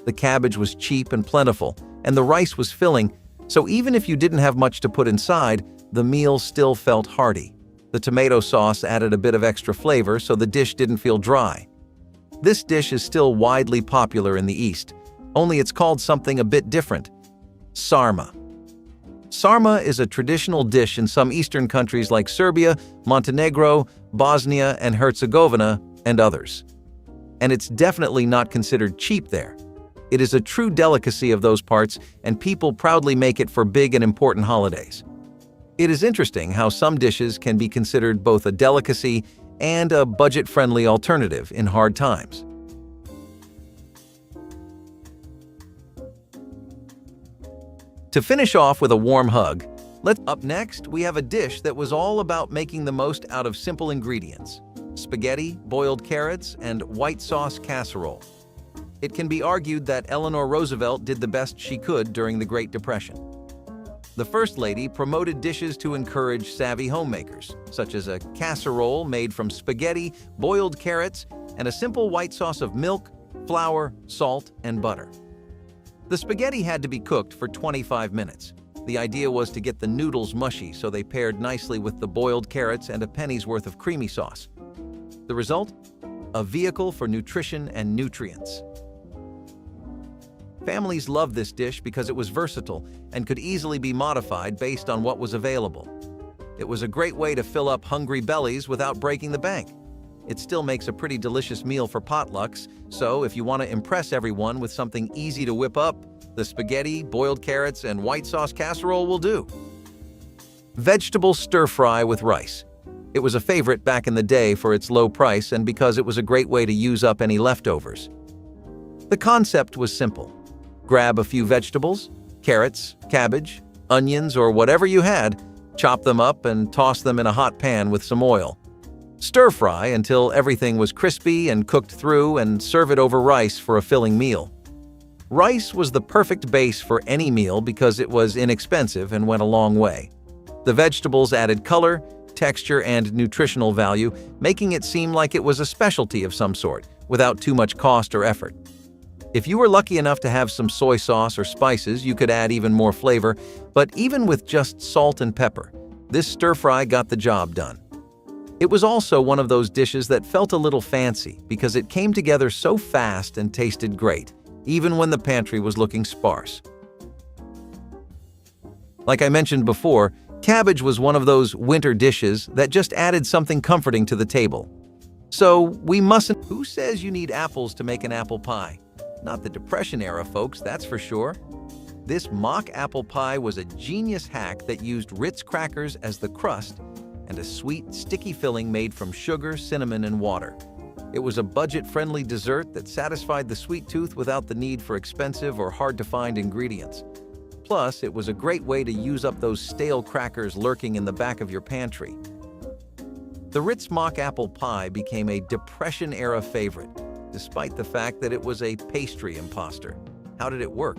The cabbage was cheap and plentiful, and the rice was filling, so even if you didn't have much to put inside, the meal still felt hearty. The tomato sauce added a bit of extra flavor so the dish didn't feel dry. This dish is still widely popular in the East, only it's called something a bit different: sarma. Sarma is a traditional dish in some Eastern countries like Serbia, Montenegro, Bosnia and Herzegovina, and others. And it's definitely not considered cheap there. It is a true delicacy of those parts, and people proudly make it for big and important holidays. It is interesting how some dishes can be considered both a delicacy and a budget-friendly alternative in hard times. To finish off with a warm hug, up next, we have a dish that was all about making the most out of simple ingredients: spaghetti, boiled carrots, and white sauce casserole. It can be argued that Eleanor Roosevelt did the best she could during the Great Depression. The First Lady promoted dishes to encourage savvy homemakers, such as a casserole made from spaghetti, boiled carrots, and a simple white sauce of milk, flour, salt, and butter. The spaghetti had to be cooked for 25 minutes. The idea was to get the noodles mushy so they paired nicely with the boiled carrots and a penny's worth of creamy sauce. The result? A vehicle for nutrition and nutrients. Families loved this dish because it was versatile and could easily be modified based on what was available. It was a great way to fill up hungry bellies without breaking the bank. It still makes a pretty delicious meal for potlucks, so if you want to impress everyone with something easy to whip up, the spaghetti, boiled carrots, and white sauce casserole will do. Vegetable stir-fry with rice. It was a favorite back in the day for its low price and because it was a great way to use up any leftovers. The concept was simple. Grab a few vegetables, carrots, cabbage, onions, or whatever you had, chop them up and toss them in a hot pan with some oil. Stir-fry until everything was crispy and cooked through, and serve it over rice for a filling meal. Rice was the perfect base for any meal because it was inexpensive and went a long way. The vegetables added color, texture, and nutritional value, making it seem like it was a specialty of some sort, without too much cost or effort. If you were lucky enough to have some soy sauce or spices, you could add even more flavor, but even with just salt and pepper, this stir-fry got the job done. It was also one of those dishes that felt a little fancy because it came together so fast and tasted great, even when the pantry was looking sparse. Like I mentioned before, cabbage was one of those winter dishes that just added something comforting to the table. So we mustn't— Who says you need apples to make an apple pie? Not the Depression era, folks, that's for sure. This mock apple pie was a genius hack that used Ritz crackers as the crust and a sweet, sticky filling made from sugar, cinnamon, and water. It was a budget-friendly dessert that satisfied the sweet tooth without the need for expensive or hard-to-find ingredients. Plus, it was a great way to use up those stale crackers lurking in the back of your pantry. The Ritz mock apple pie became a Depression-era favorite, despite the fact that it was a pastry imposter. How did it work?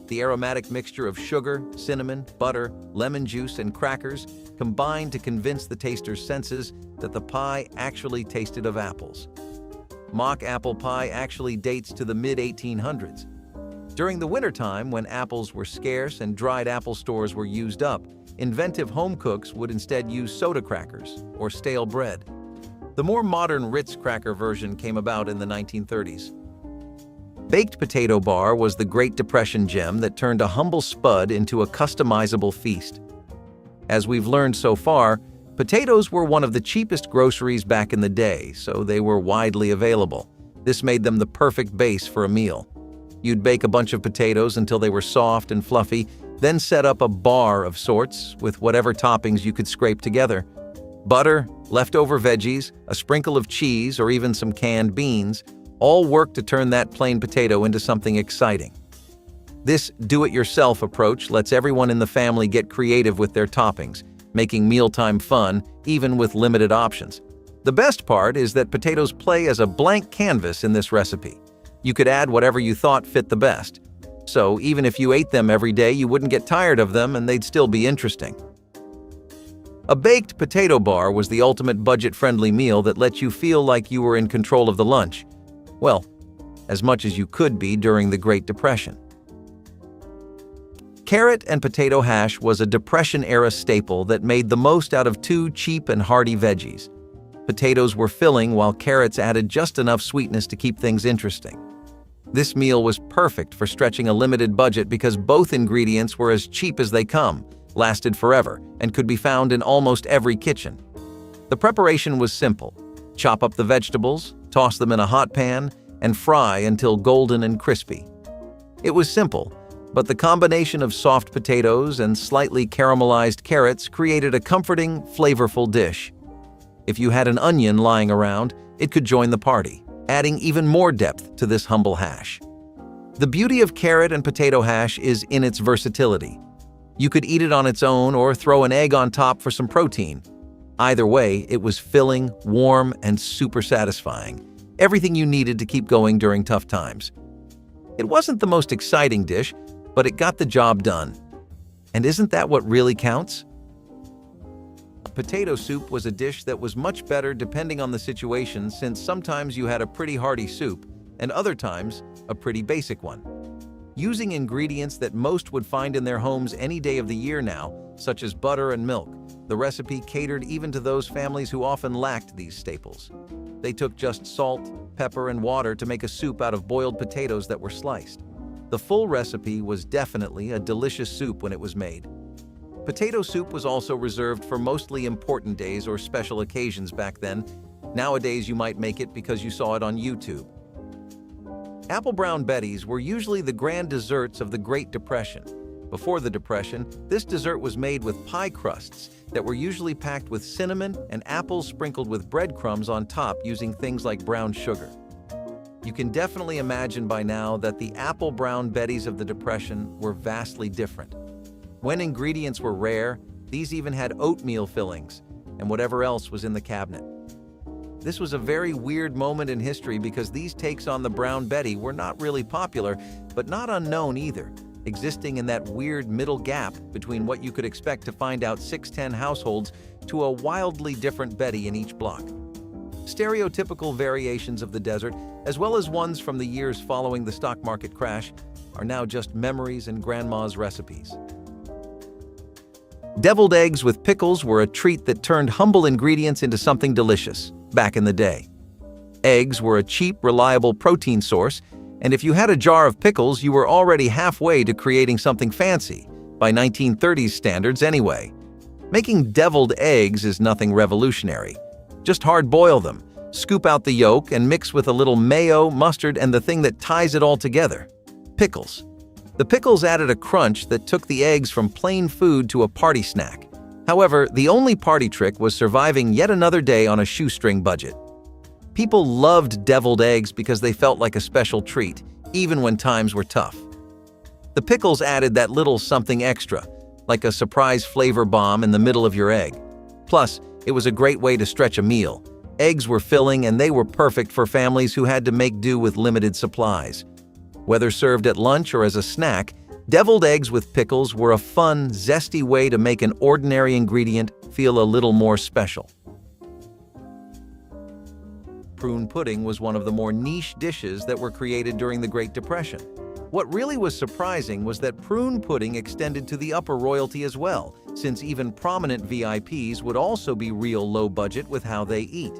The aromatic mixture of sugar, cinnamon, butter, lemon juice, and crackers combined to convince the taster's senses that the pie actually tasted of apples. Mock apple pie actually dates to the mid-1800s. During the wintertime, when apples were scarce and dried apple stores were used up, inventive home cooks would instead use soda crackers or stale bread. The more modern Ritz cracker version came about in the 1930s. Baked potato bar was the Great Depression gem that turned a humble spud into a customizable feast. As we've learned so far, potatoes were one of the cheapest groceries back in the day, so they were widely available. This made them the perfect base for a meal. You'd bake a bunch of potatoes until they were soft and fluffy, then set up a bar of sorts with whatever toppings you could scrape together. Butter, leftover veggies, a sprinkle of cheese, or even some canned beans all work to turn that plain potato into something exciting. This do-it-yourself approach lets everyone in the family get creative with their toppings, making mealtime fun, even with limited options. The best part is that potatoes play as a blank canvas in this recipe. You could add whatever you thought fit the best. So even if you ate them every day, you wouldn't get tired of them and they'd still be interesting. A baked potato bar was the ultimate budget-friendly meal that let you feel like you were in control of the lunch. Well, as much as you could be during the Great Depression. Carrot and potato hash was a Depression-era staple that made the most out of two cheap and hearty veggies. Potatoes were filling while carrots added just enough sweetness to keep things interesting. This meal was perfect for stretching a limited budget because both ingredients were as cheap as they come, lasted forever, and could be found in almost every kitchen. The preparation was simple. Chop up the vegetables, toss them in a hot pan, and fry until golden and crispy. It was simple, but the combination of soft potatoes and slightly caramelized carrots created a comforting, flavorful dish. If you had an onion lying around, it could join the party, adding even more depth to this humble hash. The beauty of carrot and potato hash is in its versatility. You could eat it on its own or throw an egg on top for some protein. Either way, it was filling, warm, and super satisfying. Everything you needed to keep going during tough times. It wasn't the most exciting dish, but it got the job done. And isn't that what really counts? Potato soup was a dish that was much better depending on the situation, since sometimes you had a pretty hearty soup, and other times, a pretty basic one. Using ingredients that most would find in their homes any day of the year now, such as butter and milk, the recipe catered even to those families who often lacked these staples. They took just salt, pepper, and water to make a soup out of boiled potatoes that were sliced. The full recipe was definitely a delicious soup when it was made. Potato soup was also reserved for mostly important days or special occasions back then. Nowadays, you might make it because you saw it on YouTube. Apple Brown Betties were usually the grand desserts of the Great Depression. Before the Depression, this dessert was made with pie crusts that were usually packed with cinnamon and apples sprinkled with breadcrumbs on top using things like brown sugar. You can definitely imagine by now that the Apple Brown Betties of the Depression were vastly different. When ingredients were rare, these even had oatmeal fillings and whatever else was in the cabinet. This was a very weird moment in history because these takes on the Brown Betty were not really popular, but not unknown either, existing in that weird middle gap between what you could expect to find out 610 households to a wildly different Betty in each block. Stereotypical variations of the desert, as well as ones from the years following the stock market crash, are now just memories and grandma's recipes. Deviled eggs with pickles were a treat that turned humble ingredients into something delicious back in the day. Eggs were a cheap, reliable protein source, and if you had a jar of pickles, you were already halfway to creating something fancy, by 1930s standards anyway. Making deviled eggs is nothing revolutionary. Just hard-boil them, scoop out the yolk, and mix with a little mayo, mustard, and the thing that ties it all together: pickles. The pickles added a crunch that took the eggs from plain food to a party snack. However, the only party trick was surviving yet another day on a shoestring budget. People loved deviled eggs because they felt like a special treat, even when times were tough. The pickles added that little something extra, like a surprise flavor bomb in the middle of your egg. Plus, it was a great way to stretch a meal. Eggs were filling, and they were perfect for families who had to make do with limited supplies. Whether served at lunch or as a snack, deviled eggs with pickles were a fun, zesty way to make an ordinary ingredient feel a little more special. Prune pudding was one of the more niche dishes that were created during the Great Depression. What really was surprising was that prune pudding extended to the upper royalty as well, since even prominent VIPs would also be real low budget with how they eat.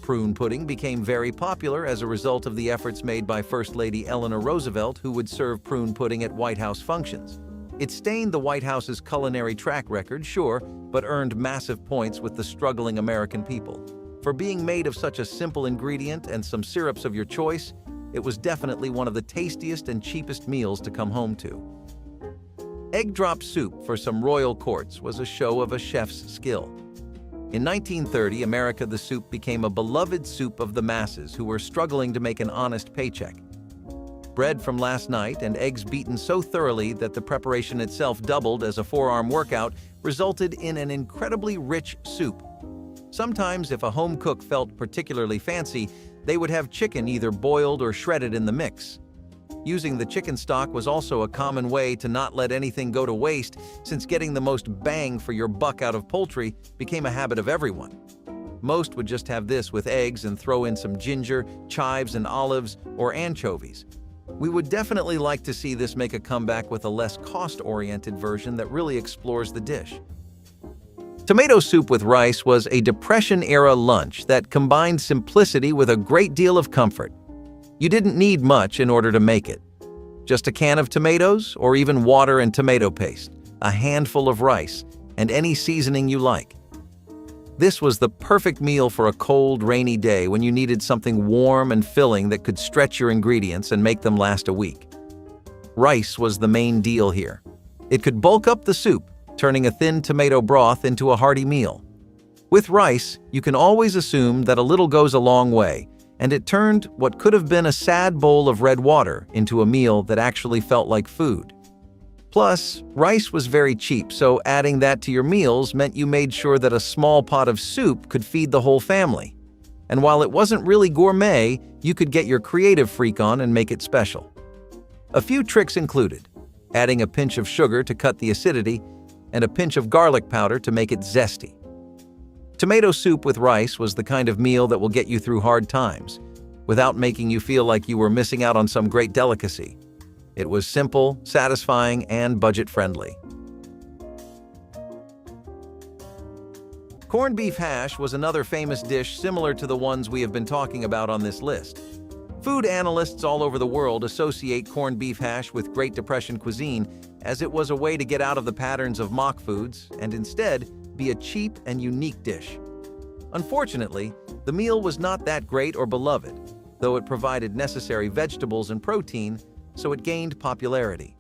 Prune pudding became very popular as a result of the efforts made by First Lady Eleanor Roosevelt, who would serve prune pudding at White House functions. It stained the White House's culinary track record, sure, but earned massive points with the struggling American people. For being made of such a simple ingredient and some syrups of your choice, it was definitely one of the tastiest and cheapest meals to come home to. Egg drop soup for some royal courts was a show of a chef's skill. In 1930, America the soup became a beloved soup of the masses who were struggling to make an honest paycheck. Bread from last night and eggs beaten so thoroughly that the preparation itself doubled as a forearm workout resulted in an incredibly rich soup. Sometimes, if a home cook felt particularly fancy, they would have chicken either boiled or shredded in the mix. Using the chicken stock was also a common way to not let anything go to waste, since getting the most bang for your buck out of poultry became a habit of everyone. Most would just have this with eggs and throw in some ginger, chives and olives, or anchovies. We would definitely like to see this make a comeback with a less cost-oriented version that really explores the dish. Tomato soup with rice was a Depression-era lunch that combined simplicity with a great deal of comfort. You didn't need much in order to make it. Just a can of tomatoes, or even water and tomato paste, a handful of rice, and any seasoning you like. This was the perfect meal for a cold, rainy day when you needed something warm and filling that could stretch your ingredients and make them last a week. Rice was the main deal here. It could bulk up the soup, turning a thin tomato broth into a hearty meal. With rice, you can always assume that a little goes a long way, and it turned what could have been a sad bowl of red water into a meal that actually felt like food. Plus, rice was very cheap, so adding that to your meals meant you made sure that a small pot of soup could feed the whole family. And while it wasn't really gourmet, you could get your creative freak on and make it special. A few tricks included adding a pinch of sugar to cut the acidity and a pinch of garlic powder to make it zesty. Tomato soup with rice was the kind of meal that will get you through hard times, without making you feel like you were missing out on some great delicacy. It was simple, satisfying, and budget-friendly. Corned beef hash was another famous dish similar to the ones we have been talking about on this list. Food analysts all over the world associate corned beef hash with Great Depression cuisine, as it was a way to get out of the patterns of mock foods and instead be a cheap and unique dish. Unfortunately, the meal was not that great or beloved, though it provided necessary vegetables and protein, so it gained popularity.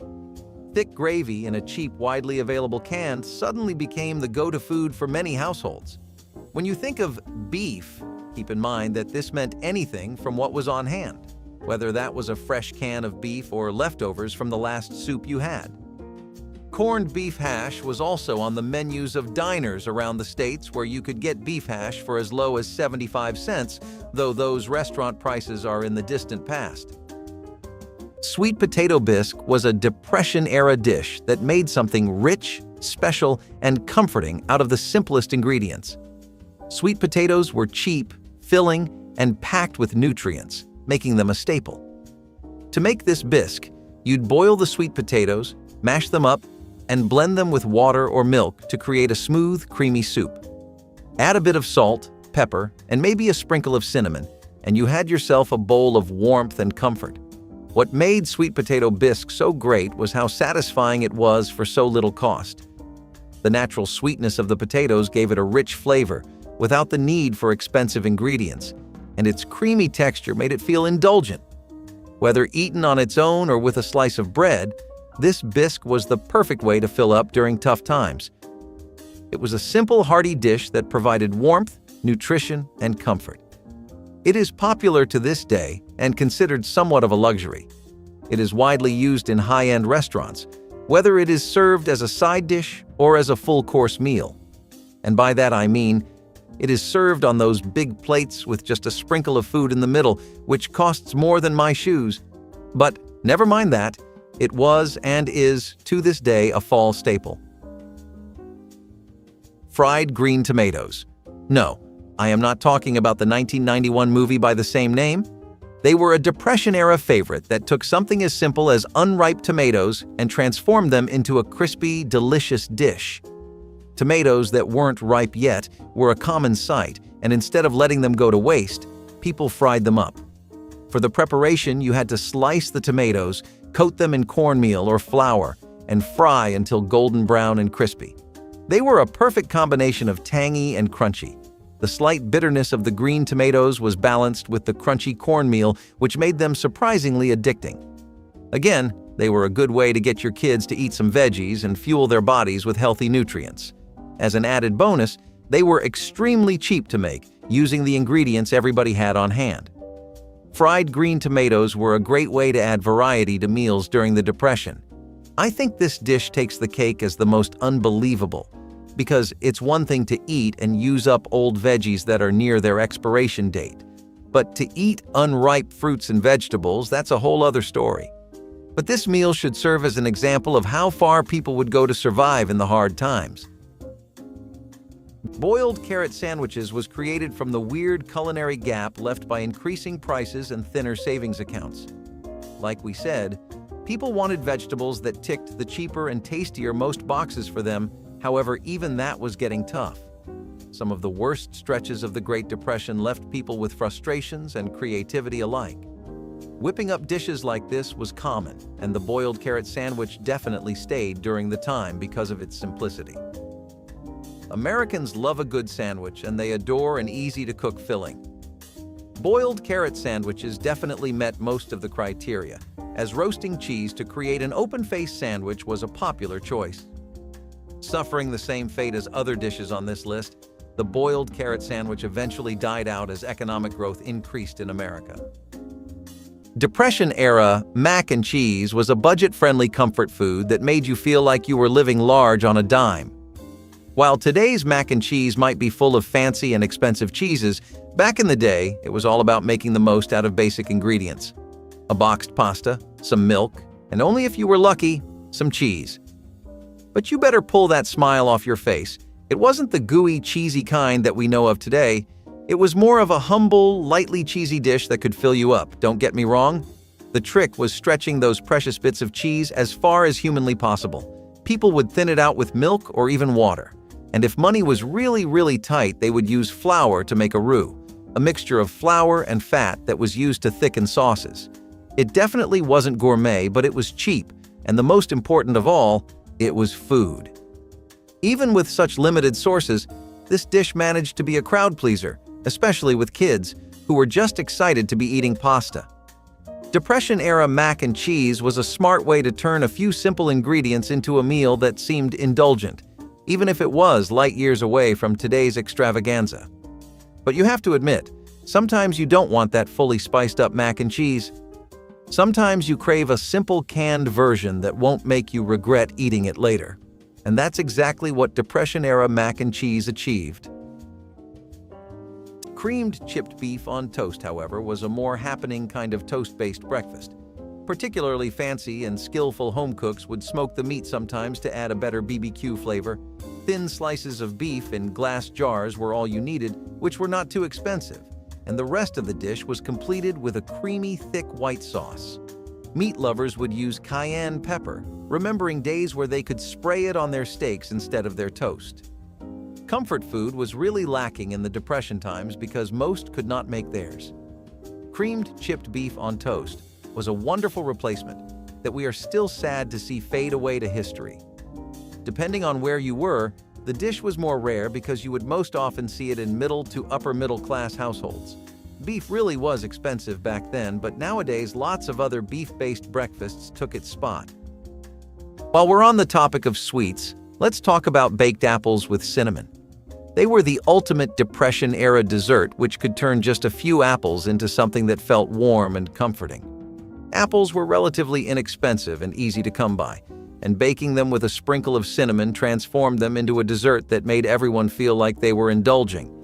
Thick gravy in a cheap, widely available can suddenly became the go-to food for many households. When you think of beef, keep in mind that this meant anything from what was on hand, whether that was a fresh can of beef or leftovers from the last soup you had. Corned beef hash was also on the menus of diners around the states, where you could get beef hash for as low as 75 cents, though those restaurant prices are in the distant past. Sweet potato bisque was a Depression-era dish that made something rich, special, and comforting out of the simplest ingredients. Sweet potatoes were cheap, filling, and packed with nutrients, making them a staple. To make this bisque, you'd boil the sweet potatoes, mash them up, and blend them with water or milk to create a smooth, creamy soup. Add a bit of salt, pepper, and maybe a sprinkle of cinnamon, and you had yourself a bowl of warmth and comfort. What made sweet potato bisque so great was how satisfying it was for so little cost. The natural sweetness of the potatoes gave it a rich flavor without the need for expensive ingredients, and its creamy texture made it feel indulgent. Whether eaten on its own or with a slice of bread, this bisque was the perfect way to fill up during tough times. It was a simple, hearty dish that provided warmth, nutrition, and comfort. It is popular to this day and considered somewhat of a luxury. It is widely used in high-end restaurants, whether it is served as a side dish or as a full-course meal. And by that I mean, it is served on those big plates with just a sprinkle of food in the middle, which costs more than my shoes. But never mind that, it was and is, to this day, a fall staple. Fried green tomatoes. No, I am not talking about the 1991 movie by the same name. They were a Depression-era favorite that took something as simple as unripe tomatoes and transformed them into a crispy, delicious dish. Tomatoes that weren't ripe yet were a common sight, and instead of letting them go to waste, people fried them up. For the preparation, you had to slice the tomatoes, coat them in cornmeal or flour, and fry until golden brown and crispy. They were a perfect combination of tangy and crunchy. The slight bitterness of the green tomatoes was balanced with the crunchy cornmeal, which made them surprisingly addicting. Again, they were a good way to get your kids to eat some veggies and fuel their bodies with healthy nutrients. As an added bonus, they were extremely cheap to make, using the ingredients everybody had on hand. Fried green tomatoes were a great way to add variety to meals during the Depression. I think this dish takes the cake as the most unbelievable, because it's one thing to eat and use up old veggies that are near their expiration date. But to eat unripe fruits and vegetables, that's a whole other story. But this meal should serve as an example of how far people would go to survive in the hard times. Boiled carrot sandwiches was created from the weird culinary gap left by increasing prices and thinner savings accounts. Like we said, people wanted vegetables that ticked the cheaper and tastier most boxes for them. However, even that was getting tough. Some of the worst stretches of the Great Depression left people with frustrations and creativity alike. Whipping up dishes like this was common, and the boiled carrot sandwich definitely stayed during the time because of its simplicity. Americans love a good sandwich, and they adore an easy-to-cook filling. Boiled carrot sandwiches definitely met most of the criteria, as roasting cheese to create an open-faced sandwich was a popular choice. Suffering the same fate as other dishes on this list, the boiled carrot sandwich eventually died out as economic growth increased in America. Depression-era mac and cheese was a budget-friendly comfort food that made you feel like you were living large on a dime. While today's mac and cheese might be full of fancy and expensive cheeses, back in the day, it was all about making the most out of basic ingredients. A boxed pasta, some milk, and only if you were lucky, some cheese. But you better pull that smile off your face. It wasn't the gooey, cheesy kind that we know of today. It was more of a humble, lightly cheesy dish that could fill you up, don't get me wrong. The trick was stretching those precious bits of cheese as far as humanly possible. People would thin it out with milk or even water. And if money was really, really tight, they would use flour to make a roux, a mixture of flour and fat that was used to thicken sauces. It definitely wasn't gourmet, but it was cheap, and the most important of all, it was food. Even with such limited sources, this dish managed to be a crowd pleaser, especially with kids, who were just excited to be eating pasta. Depression-era mac and cheese was a smart way to turn a few simple ingredients into a meal that seemed indulgent, even if it was light years away from today's extravaganza. But you have to admit, sometimes you don't want that fully spiced up mac and cheese. Sometimes you crave a simple canned version that won't make you regret eating it later. And that's exactly what Depression-era mac and cheese achieved. Creamed chipped beef on toast, however, was a more happening kind of toast-based breakfast. Particularly fancy and skillful home cooks would smoke the meat sometimes to add a better BBQ flavor. Thin slices of beef in glass jars were all you needed, which were not too expensive, and the rest of the dish was completed with a creamy, thick white sauce. Meat lovers would use cayenne pepper, remembering days where they could spray it on their steaks instead of their toast. Comfort food was really lacking in the Depression times because most could not make theirs. Creamed chipped beef on toast was a wonderful replacement that we are still sad to see fade away to history. Depending on where you were, the dish was more rare because you would most often see it in middle to upper middle class households. Beef really was expensive back then, but nowadays lots of other beef-based breakfasts took its spot. While we're on the topic of sweets, let's talk about baked apples with cinnamon. They were the ultimate Depression-era dessert, which could turn just a few apples into something that felt warm and comforting. Apples were relatively inexpensive and easy to come by, and baking them with a sprinkle of cinnamon transformed them into a dessert that made everyone feel like they were indulging.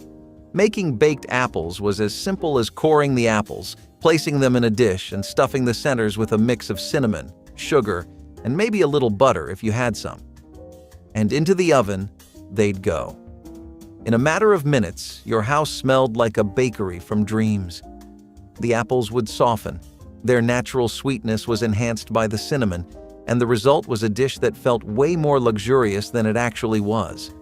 Making baked apples was as simple as coring the apples, placing them in a dish, and stuffing the centers with a mix of cinnamon, sugar, and maybe a little butter if you had some. And into the oven they'd go. In a matter of minutes, your house smelled like a bakery from dreams. The apples would soften. Their natural sweetness was enhanced by the cinnamon, and the result was a dish that felt way more luxurious than it actually was.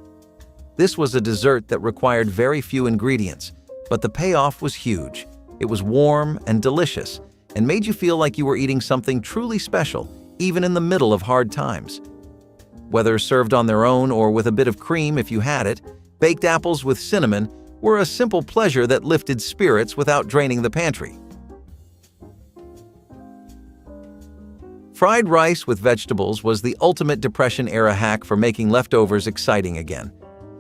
This was a dessert that required very few ingredients, but the payoff was huge. It was warm and delicious, and made you feel like you were eating something truly special, even in the middle of hard times. Whether served on their own or with a bit of cream if you had it, baked apples with cinnamon were a simple pleasure that lifted spirits without draining the pantry. Fried rice with vegetables was the ultimate Depression-era hack for making leftovers exciting again.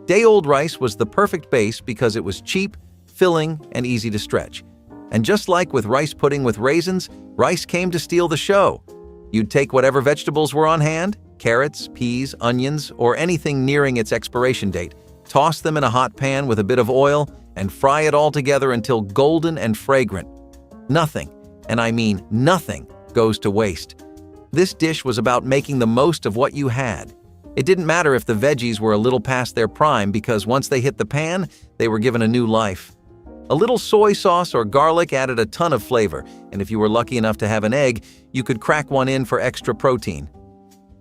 Day-old rice was the perfect base because it was cheap, filling, and easy to stretch. And just like with rice pudding with raisins, rice came to steal the show. You'd take whatever vegetables were on hand, carrots, peas, onions, or anything nearing its expiration date, toss them in a hot pan with a bit of oil, and fry it all together until golden and fragrant. Nothing, and I mean nothing, goes to waste. This dish was about making the most of what you had. It didn't matter if the veggies were a little past their prime because once they hit the pan, they were given a new life. A little soy sauce or garlic added a ton of flavor, and if you were lucky enough to have an egg, you could crack one in for extra protein.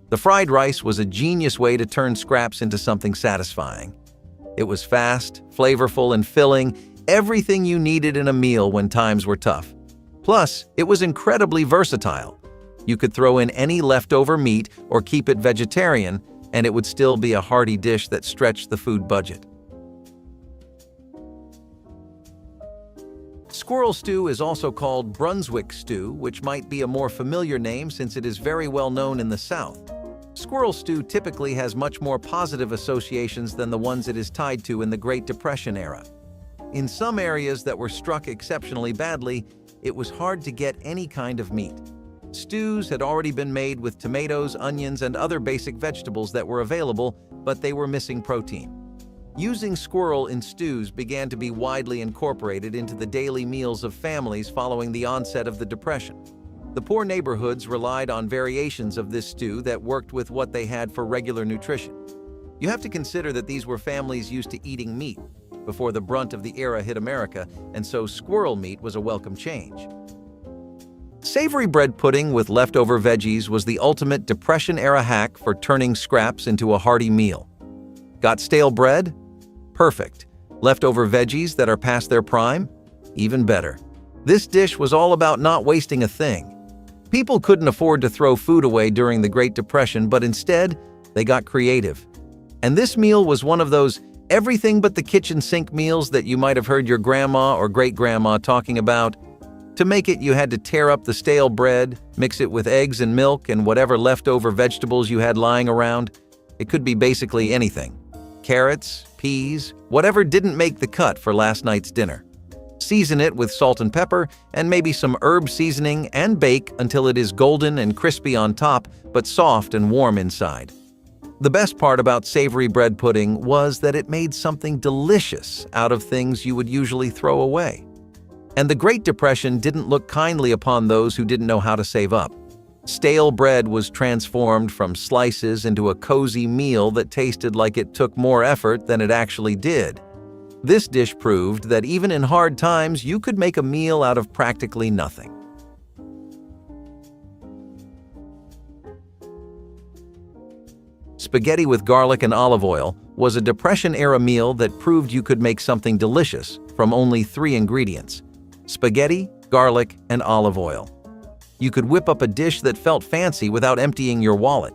The fried rice was a genius way to turn scraps into something satisfying. It was fast, flavorful, and filling, everything you needed in a meal when times were tough. Plus, it was incredibly versatile. You could throw in any leftover meat or keep it vegetarian, and it would still be a hearty dish that stretched the food budget. Squirrel stew is also called Brunswick stew, which might be a more familiar name since it is very well known in the South. Squirrel stew typically has much more positive associations than the ones it is tied to in the Great Depression era. In some areas that were struck exceptionally badly, it was hard to get any kind of meat. Stews had already been made with tomatoes, onions, and other basic vegetables that were available, but they were missing protein. Using squirrel in stews began to be widely incorporated into the daily meals of families following the onset of the Depression. The poor neighborhoods relied on variations of this stew that worked with what they had for regular nutrition. You have to consider that these were families used to eating meat before the brunt of the era hit America, and so squirrel meat was a welcome change. Savory bread pudding with leftover veggies was the ultimate Depression-era hack for turning scraps into a hearty meal. Got stale bread? Perfect. Leftover veggies that are past their prime? Even better. This dish was all about not wasting a thing. People couldn't afford to throw food away during the Great Depression, but instead, they got creative. And this meal was one of those everything but the kitchen sink meals that you might have heard your grandma or great-grandma talking about. To make it, you had to tear up the stale bread, mix it with eggs and milk and whatever leftover vegetables you had lying around. It could be basically anything. Carrots, peas, whatever didn't make the cut for last night's dinner. Season it with salt and pepper and maybe some herb seasoning and bake until it is golden and crispy on top, but soft and warm inside. The best part about savory bread pudding was that it made something delicious out of things you would usually throw away. And the Great Depression didn't look kindly upon those who didn't know how to save up. Stale bread was transformed from slices into a cozy meal that tasted like it took more effort than it actually did. This dish proved that even in hard times, you could make a meal out of practically nothing. Spaghetti with garlic and olive oil was a Depression-era meal that proved you could make something delicious from only 3 ingredients: spaghetti, garlic, and olive oil. You could whip up a dish that felt fancy without emptying your wallet.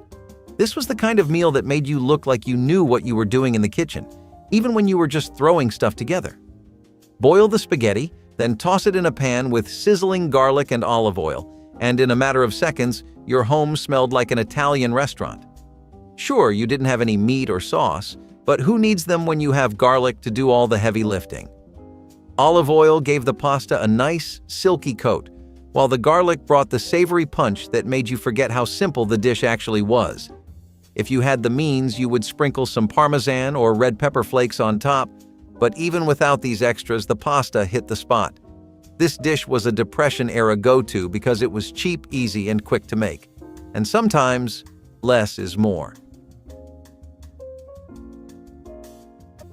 This was the kind of meal that made you look like you knew what you were doing in the kitchen, even when you were just throwing stuff together. Boil the spaghetti, then toss it in a pan with sizzling garlic and olive oil, and in a matter of seconds, your home smelled like an Italian restaurant. Sure, you didn't have any meat or sauce, but who needs them when you have garlic to do all the heavy lifting? Olive oil gave the pasta a nice, silky coat, while the garlic brought the savory punch that made you forget how simple the dish actually was. If you had the means, you would sprinkle some Parmesan or red pepper flakes on top, but even without these extras, the pasta hit the spot. This dish was a Depression-era go-to because it was cheap, easy, and quick to make. And sometimes, less is more.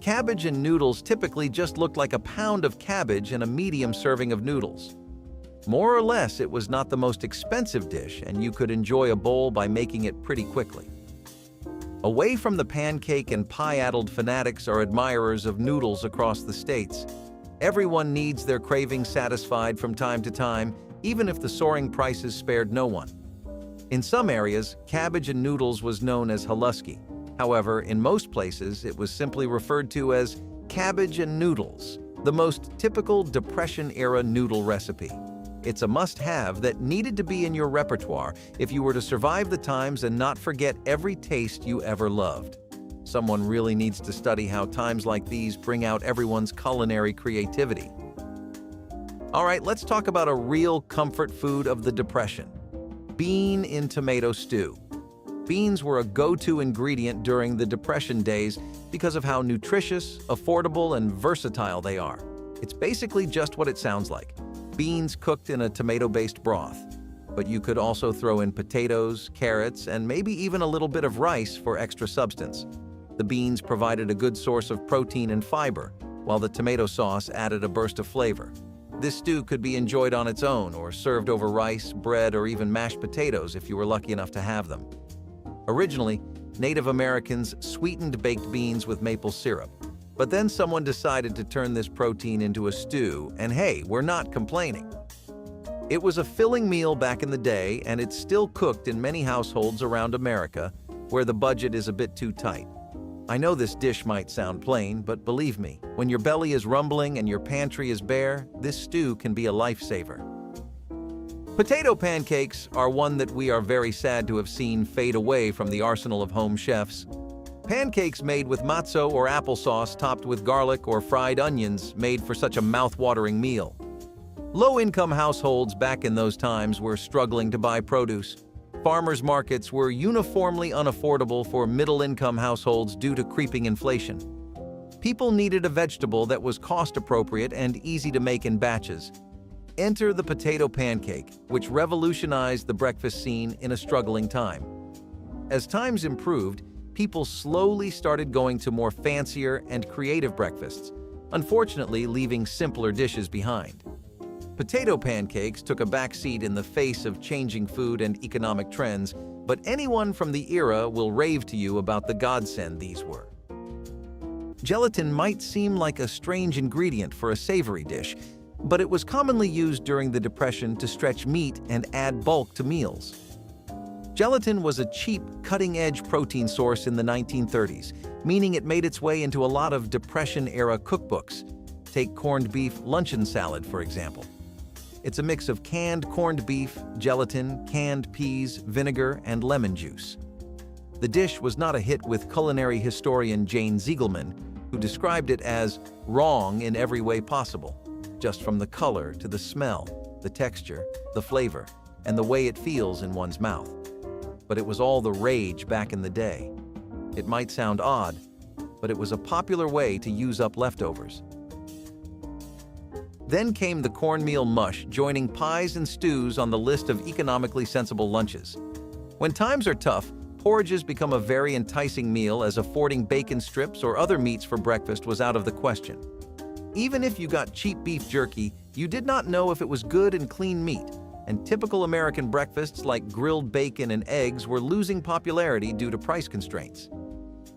Cabbage and noodles typically just looked like a pound of cabbage and a medium serving of noodles. More or less, it was not the most expensive dish, and you could enjoy a bowl by making it pretty quickly. Away from the pancake and pie-addled fanatics or admirers of noodles across the states, everyone needs their cravings satisfied from time to time, even if the soaring prices spared no one. In some areas, cabbage and noodles was known as haluski. However, in most places, it was simply referred to as cabbage and noodles, the most typical Depression-era noodle recipe. It's a must-have that needed to be in your repertoire if you were to survive the times and not forget every taste you ever loved. Someone really needs to study how times like these bring out everyone's culinary creativity. All right, let's talk about a real comfort food of the Depression: bean in tomato stew. Beans were a go-to ingredient during the Depression days because of how nutritious, affordable, and versatile they are. It's basically just what it sounds like: beans cooked in a tomato-based broth. but you could also throw in potatoes, carrots, and maybe even a little bit of rice for extra substance. The beans provided a good source of protein and fiber, while the tomato sauce added a burst of flavor. This stew could be enjoyed on its own or served over rice, bread, or even mashed potatoes if you were lucky enough to have them. Originally, Native Americans sweetened baked beans with maple syrup, but then someone decided to turn this protein into a stew, and hey, we're not complaining. It was a filling meal back in the day, and it's still cooked in many households around America where the budget is a bit too tight. I know this dish might sound plain, but believe me, when your belly is rumbling and your pantry is bare, this stew can be a lifesaver. Potato pancakes are one that we are very sad to have seen fade away from the arsenal of home chefs. Pancakes made with matzo or applesauce topped with garlic or fried onions made for such a mouth-watering meal. Low-income households back in those times were struggling to buy produce. Farmers' markets were uniformly unaffordable for middle-income households due to creeping inflation. People needed a vegetable that was cost-appropriate and easy to make in batches. Enter the potato pancake, which revolutionized the breakfast scene in a struggling time. As times improved, people slowly started going to more fancier and creative breakfasts, unfortunately leaving simpler dishes behind. Potato pancakes took a backseat in the face of changing food and economic trends, but anyone from the era will rave to you about the godsend these were. Gelatin might seem like a strange ingredient for a savory dish, but it was commonly used during the Depression to stretch meat and add bulk to meals. Gelatin was a cheap, cutting-edge protein source in the 1930s, meaning it made its way into a lot of Depression-era cookbooks. Take corned beef luncheon salad, for example. It's a mix of canned corned beef, gelatin, canned peas, vinegar, and lemon juice. The dish was not a hit with culinary historian Jane Ziegelman, who described it as wrong in every way possible, just from the color to the smell, the texture, the flavor, and the way it feels in one's mouth. But it was all the rage back in the day. It might sound odd, but it was a popular way to use up leftovers. Then came the cornmeal mush, joining pies and stews on the list of economically sensible lunches. When times are tough, porridges become a very enticing meal, as affording bacon strips or other meats for breakfast was out of the question. Even if you got cheap beef jerky, you did not know if it was good and clean meat, and typical American breakfasts like grilled bacon and eggs were losing popularity due to price constraints.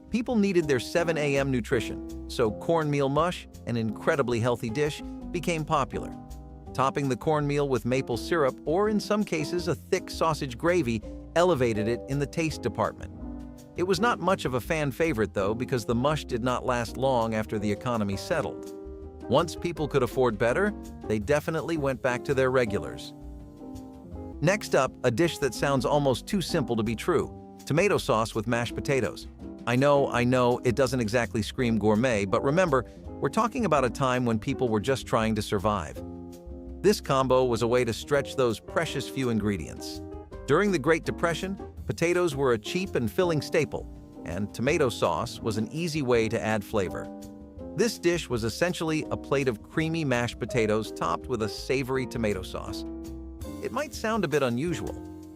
People needed their 7 a.m. nutrition, so cornmeal mush, an incredibly healthy dish, became popular. Topping the cornmeal with maple syrup, or in some cases a thick sausage gravy, elevated it in the taste department. It was not much of a fan favorite though, because the mush did not last long after the economy settled. Once people could afford better, they definitely went back to their regulars. Next up, a dish that sounds almost too simple to be true: tomato sauce with mashed potatoes. I know, it doesn't exactly scream gourmet, but remember, we're talking about a time when people were just trying to survive. This combo was a way to stretch those precious few ingredients. During the Great Depression, potatoes were a cheap and filling staple, and tomato sauce was an easy way to add flavor. This dish was essentially a plate of creamy mashed potatoes topped with a savory tomato sauce. It might sound a bit unusual,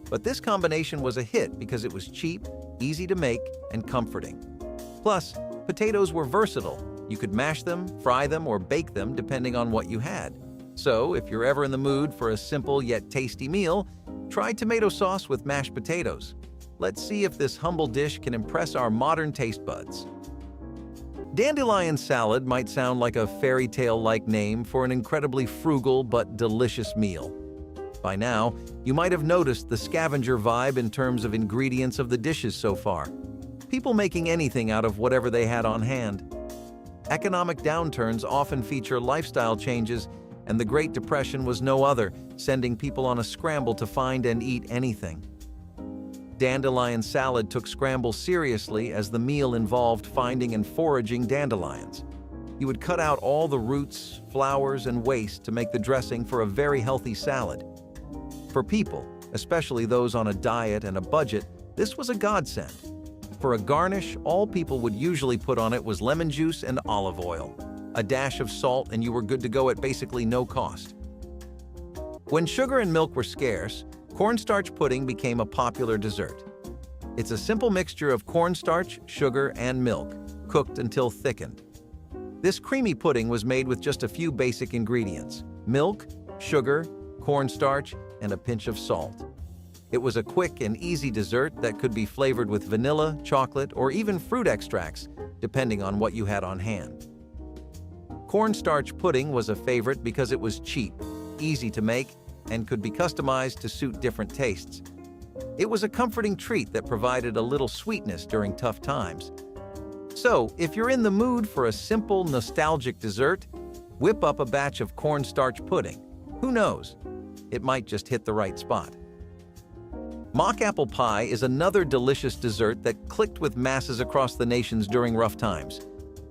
but this combination was a hit because it was cheap, easy to make, and comforting. Plus, potatoes were versatile. You could mash them, fry them, or bake them depending on what you had. So, if you're ever in the mood for a simple yet tasty meal, try tomato sauce with mashed potatoes. Let's see if this humble dish can impress our modern taste buds. Dandelion salad might sound like a fairy tale-like name for an incredibly frugal but delicious meal. By now, you might have noticed the scavenger vibe in terms of ingredients of the dishes so far. People making anything out of whatever they had on hand. Economic downturns often feature lifestyle changes, and the Great Depression was no other, sending people on a scramble to find and eat anything. Dandelion salad took scramble seriously, as the meal involved finding and foraging dandelions. You would cut out all the roots, flowers, and waste to make the dressing for a very healthy salad. For people, especially those on a diet and a budget, this was a godsend. For a garnish, all people would usually put on it was lemon juice and olive oil, a dash of salt, and you were good to go at basically no cost. When sugar and milk were scarce, Cornstarch pudding became a popular dessert. It's a simple mixture of cornstarch, sugar, and milk, cooked until thickened. This creamy pudding was made with just a few basic ingredients: milk, sugar, cornstarch, and a pinch of salt. It was a quick and easy dessert that could be flavored with vanilla, chocolate, or even fruit extracts, depending on what you had on hand. Cornstarch pudding was a favorite because it was cheap, easy to make, and could be customized to suit different tastes. It was a comforting treat that provided a little sweetness during tough times. So, if you're in the mood for a simple, nostalgic dessert, whip up a batch of cornstarch pudding. Who knows? It might just hit the right spot. Mock apple pie is another delicious dessert that clicked with masses across the nations during rough times.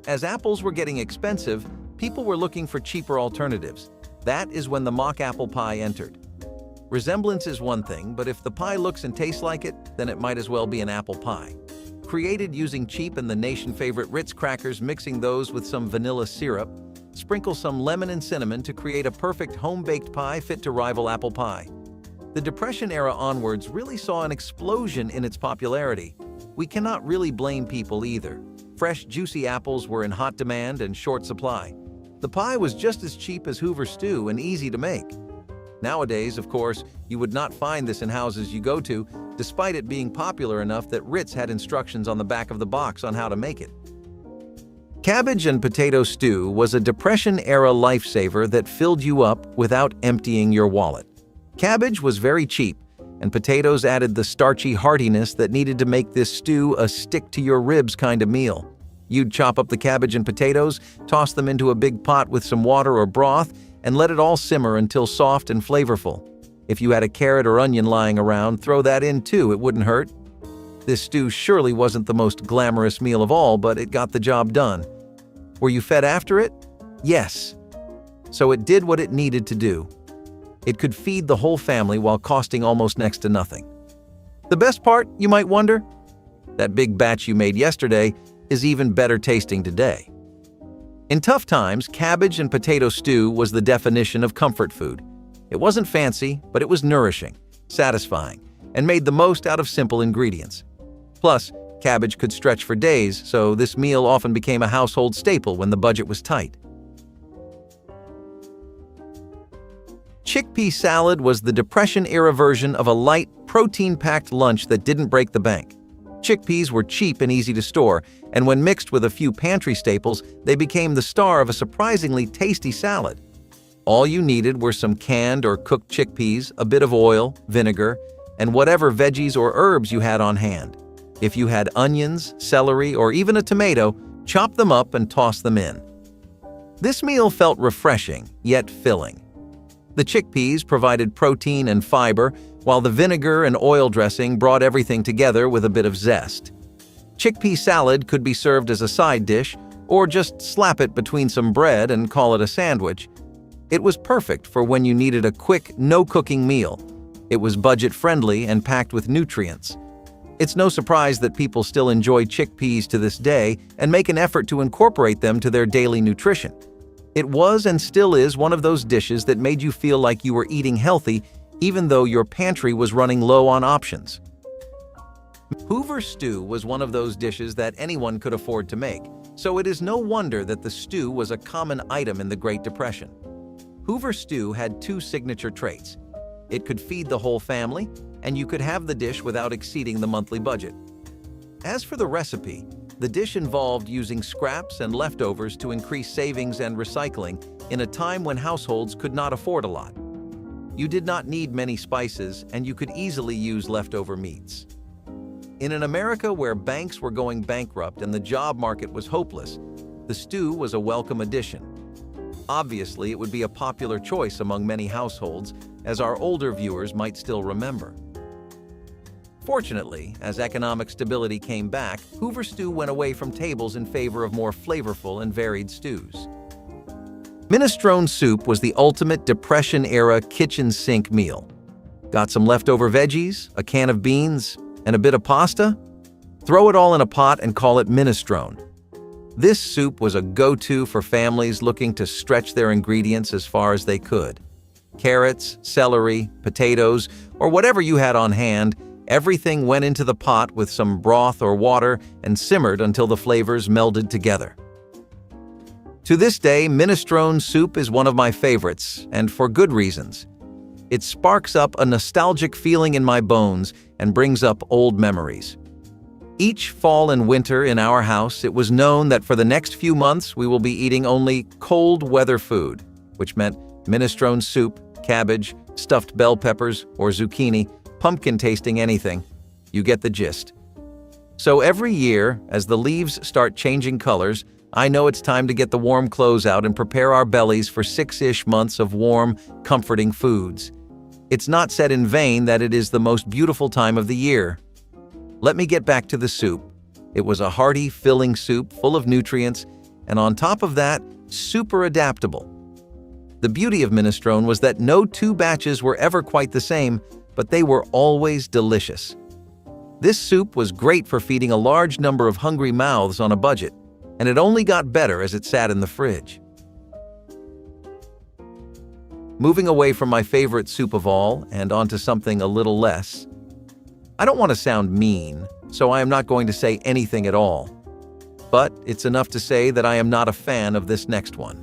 As apples were getting expensive, people were looking for cheaper alternatives. That is when the mock apple pie entered. Resemblance is one thing, but if the pie looks and tastes like it, then it might as well be an apple pie. Created using cheap and the nation favorite Ritz crackers, mixing those with some vanilla syrup, sprinkle some lemon and cinnamon to create a perfect home-baked pie fit to rival apple pie. The Depression era onwards really saw an explosion in its popularity. We cannot really blame people either. Fresh, juicy apples were in hot demand and short supply. The pie was just as cheap as Hoover stew and easy to make. Nowadays, of course, you would not find this in houses you go to, despite it being popular enough that Ritz had instructions on the back of the box on how to make it. Cabbage and potato stew was a Depression-era lifesaver that filled you up without emptying your wallet. Cabbage was very cheap, and potatoes added the starchy heartiness that needed to make this stew a stick-to-your-ribs kind of meal. You'd chop up the cabbage and potatoes, toss them into a big pot with some water or broth, and let it all simmer until soft and flavorful. If you had a carrot or onion lying around, throw that in too, it wouldn't hurt. This stew surely wasn't the most glamorous meal of all, but it got the job done. Were you fed after it? Yes. So it did what it needed to do. It could feed the whole family while costing almost next to nothing. The best part, you might wonder? That big batch you made yesterday is even better tasting today. In tough times, cabbage and potato stew was the definition of comfort food. It wasn't fancy, but it was nourishing, satisfying, and made the most out of simple ingredients. Plus, cabbage could stretch for days, so this meal often became a household staple when the budget was tight. Chickpea salad was the Depression-era version of a light, protein-packed lunch that didn't break the bank. Chickpeas were cheap and easy to store, and when mixed with a few pantry staples, they became the star of a surprisingly tasty salad. All you needed were some canned or cooked chickpeas, a bit of oil, vinegar, and whatever veggies or herbs you had on hand. If you had onions, celery, or even a tomato, chop them up and toss them in. This meal felt refreshing, yet filling. The chickpeas provided protein and fiber, while the vinegar and oil dressing brought everything together with a bit of zest. Chickpea salad could be served as a side dish, or just slap it between some bread and call it a sandwich. It was perfect for when you needed a quick, no-cooking meal. It was budget-friendly and packed with nutrients. It's no surprise that people still enjoy chickpeas to this day and make an effort to incorporate them to their daily nutrition. It was and still is one of those dishes that made you feel like you were eating healthy, even though your pantry was running low on options. Hoover stew was one of those dishes that anyone could afford to make, so it is no wonder that the stew was a common item in the Great Depression. Hoover stew had two signature traits. It could feed the whole family, and you could have the dish without exceeding the monthly budget. As for the recipe, the dish involved using scraps and leftovers to increase savings and recycling in a time when households could not afford a lot. You did not need many spices, and you could easily use leftover meats. In an America where banks were going bankrupt and the job market was hopeless, the stew was a welcome addition. Obviously, it would be a popular choice among many households, as our older viewers might still remember. Fortunately, as economic stability came back, Hoover stew went away from tables in favor of more flavorful and varied stews. Minestrone soup was the ultimate Depression-era kitchen sink meal. Got some leftover veggies, a can of beans, and a bit of pasta? Throw it all in a pot and call it minestrone. This soup was a go-to for families looking to stretch their ingredients as far as they could. Carrots, celery, potatoes, or whatever you had on hand, everything went into the pot with some broth or water and simmered until the flavors melded together. To this day, minestrone soup is one of my favorites, and for good reasons. It sparks up a nostalgic feeling in my bones and brings up old memories. Each fall and winter in our house, it was known that for the next few months we will be eating only cold weather food, which meant minestrone soup, cabbage, stuffed bell peppers or zucchini, pumpkin-tasting anything. You get the gist. So every year, as the leaves start changing colors, I know it's time to get the warm clothes out and prepare our bellies for 6-ish months of warm, comforting foods. It's not said in vain that it is the most beautiful time of the year. Let me get back to the soup. It was a hearty, filling soup full of nutrients, and on top of that, super adaptable. The beauty of minestrone was that no two batches were ever quite the same, but they were always delicious. This soup was great for feeding a large number of hungry mouths on a budget, and it only got better as it sat in the fridge. Moving away from my favorite soup of all and onto something a little less. I don't want to sound mean, so I am not going to say anything at all. But it's enough to say that I am not a fan of this next one.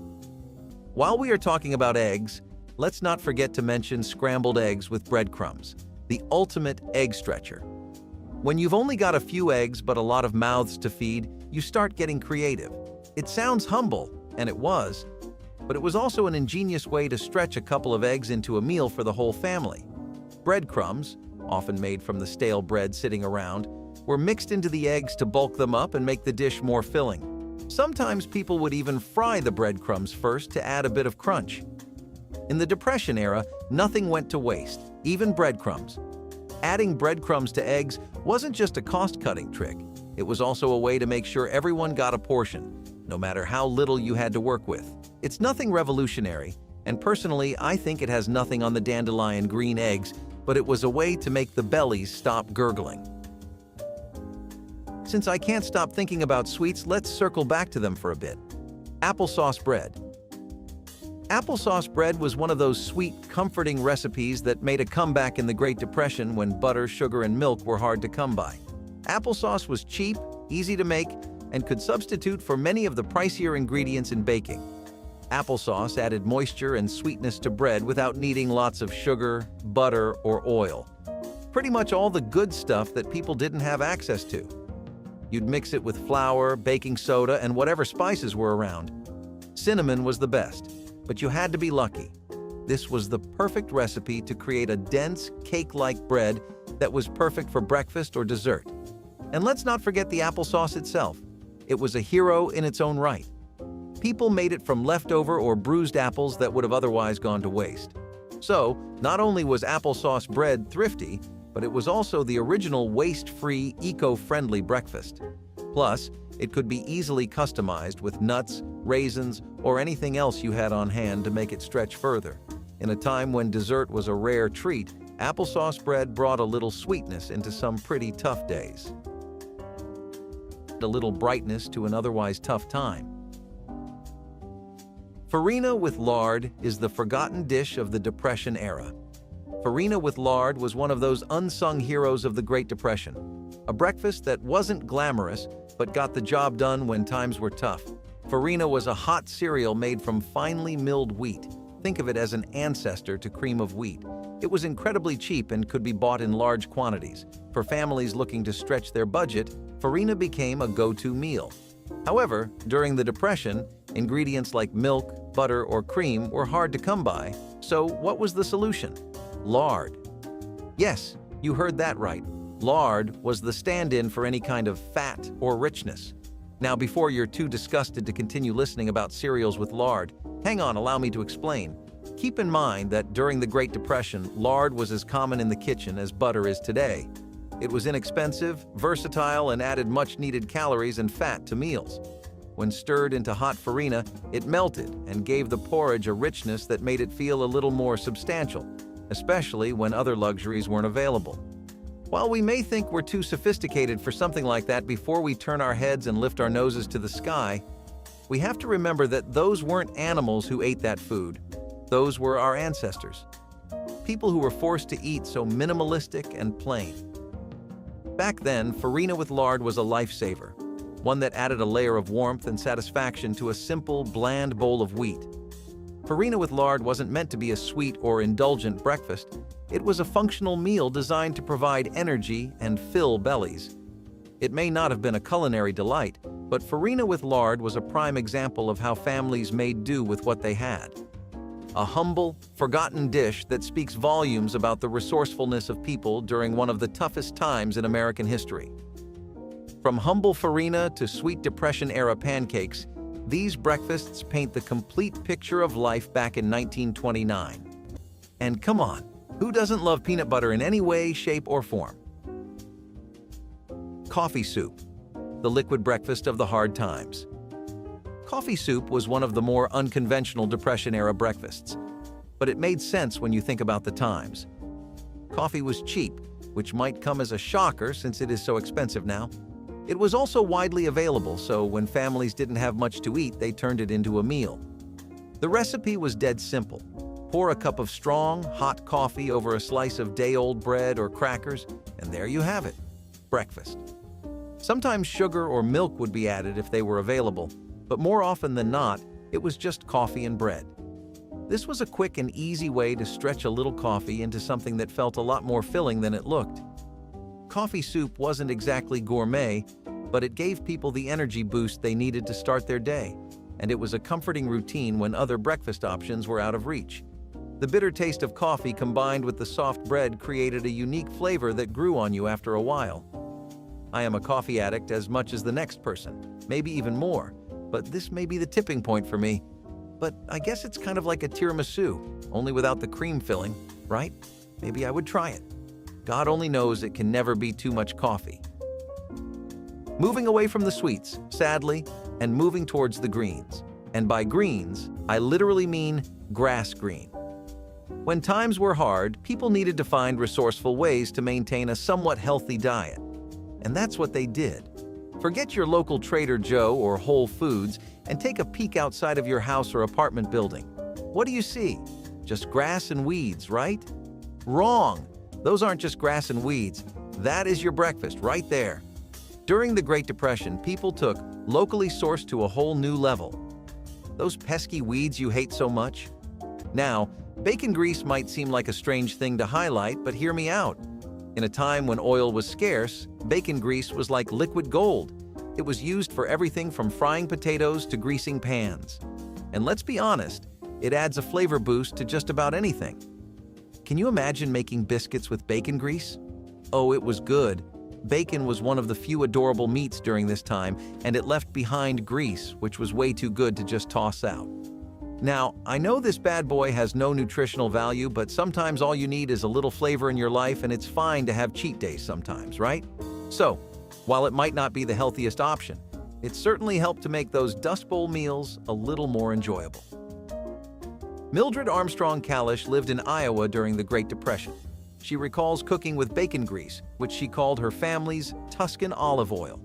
While we are talking about eggs, let's not forget to mention scrambled eggs with breadcrumbs, the ultimate egg stretcher. When you've only got a few eggs but a lot of mouths to feed, you start getting creative. It sounds humble, and it was, but it was also an ingenious way to stretch a couple of eggs into a meal for the whole family. Breadcrumbs, often made from the stale bread sitting around, were mixed into the eggs to bulk them up and make the dish more filling. Sometimes people would even fry the breadcrumbs first to add a bit of crunch. In the Depression era, nothing went to waste, even breadcrumbs. Adding breadcrumbs to eggs wasn't just a cost-cutting trick. It was also a way to make sure everyone got a portion, no matter how little you had to work with. It's nothing revolutionary, and personally, I think it has nothing on the dandelion green eggs, but it was a way to make the bellies stop gurgling. Since I can't stop thinking about sweets, let's circle back to them for a bit. Applesauce bread. Applesauce bread was one of those sweet, comforting recipes that made a comeback in the Great Depression when butter, sugar, and milk were hard to come by. Applesauce was cheap, easy to make, and could substitute for many of the pricier ingredients in baking. Applesauce added moisture and sweetness to bread without needing lots of sugar, butter, or oil. Pretty much all the good stuff that people didn't have access to. You'd mix it with flour, baking soda, and whatever spices were around. Cinnamon was the best, but you had to be lucky. This was the perfect recipe to create a dense, cake-like bread that was perfect for breakfast or dessert. And let's not forget the applesauce itself. It was a hero in its own right. People made it from leftover or bruised apples that would have otherwise gone to waste. So, not only was applesauce bread thrifty, but it was also the original waste-free, eco-friendly breakfast. Plus, it could be easily customized with nuts, raisins, or anything else you had on hand to make it stretch further. In a time when dessert was a rare treat, applesauce bread brought a little sweetness into some pretty tough days. A little brightness to an otherwise tough time. Farina with lard is the forgotten dish of the Depression era. Farina with lard was one of those unsung heroes of the Great Depression, a breakfast that wasn't glamorous but got the job done when times were tough. Farina was a hot cereal made from finely milled wheat. Think of it as an ancestor to cream of wheat. It was incredibly cheap and could be bought in large quantities. For families looking to stretch their budget, farina became a go-to meal. However, during the Depression, ingredients like milk, butter, or cream were hard to come by. So what was the solution? Lard. Yes, you heard that right. Lard was the stand-in for any kind of fat or richness. Now, before you're too disgusted to continue listening about cereals with lard, hang on, allow me to explain. Keep in mind that during the Great Depression, lard was as common in the kitchen as butter is today. It was inexpensive, versatile, and added much-needed calories and fat to meals. When stirred into hot farina, it melted and gave the porridge a richness that made it feel a little more substantial, especially when other luxuries weren't available. While we may think we're too sophisticated for something like that before we turn our heads and lift our noses to the sky, we have to remember that those weren't animals who ate that food. Those were our ancestors. People who were forced to eat so minimalistic and plain. Back then, farina with lard was a lifesaver, one that added a layer of warmth and satisfaction to a simple, bland bowl of wheat. Farina with lard wasn't meant to be a sweet or indulgent breakfast. It was a functional meal designed to provide energy and fill bellies. It may not have been a culinary delight, but farina with lard was a prime example of how families made do with what they had. A humble, forgotten dish that speaks volumes about the resourcefulness of people during one of the toughest times in American history. From humble farina to sweet Depression-era pancakes, these breakfasts paint the complete picture of life back in 1929. And come on, who doesn't love peanut butter in any way, shape, or form? Coffee soup, the liquid breakfast of the hard times. Coffee soup was one of the more unconventional Depression-era breakfasts, but it made sense when you think about the times. Coffee was cheap, which might come as a shocker since it is so expensive now. It was also widely available, so when families didn't have much to eat, they turned it into a meal. The recipe was dead simple. Pour a cup of strong, hot coffee over a slice of day-old bread or crackers, and there you have it, breakfast. Sometimes sugar or milk would be added if they were available, but more often than not, it was just coffee and bread. This was a quick and easy way to stretch a little coffee into something that felt a lot more filling than it looked. Coffee soup wasn't exactly gourmet, but it gave people the energy boost they needed to start their day, and it was a comforting routine when other breakfast options were out of reach. The bitter taste of coffee combined with the soft bread created a unique flavor that grew on you after a while. I am a coffee addict as much as the next person, maybe even more, but this may be the tipping point for me. But I guess it's kind of like a tiramisu, only without the cream filling, right? Maybe I would try it. God only knows it can never be too much coffee. Moving away from the sweets, sadly, and moving towards the greens. And by greens, I literally mean grass green. When times were hard, people needed to find resourceful ways to maintain a somewhat healthy diet. And that's what they did. Forget your local Trader Joe or Whole Foods and take a peek outside of your house or apartment building. What do you see? Just grass and weeds, right? Wrong! Those aren't just grass and weeds. That is your breakfast right there. During the Great Depression, people took locally sourced to a whole new level. Those pesky weeds you hate so much? Now, bacon grease might seem like a strange thing to highlight, but hear me out. In a time when oil was scarce, bacon grease was like liquid gold. It was used for everything from frying potatoes to greasing pans. And let's be honest, it adds a flavor boost to just about anything. Can you imagine making biscuits with bacon grease? Oh, it was good. Bacon was one of the few adorable meats during this time, and it left behind grease, which was way too good to just toss out. Now, I know this bad boy has no nutritional value, but sometimes all you need is a little flavor in your life, and it's fine to have cheat days sometimes, right? So, while it might not be the healthiest option, it certainly helped to make those Dust Bowl meals a little more enjoyable. Mildred Armstrong Kalish lived in Iowa during the Great Depression. She recalls cooking with bacon grease, which she called her family's Tuscan olive oil.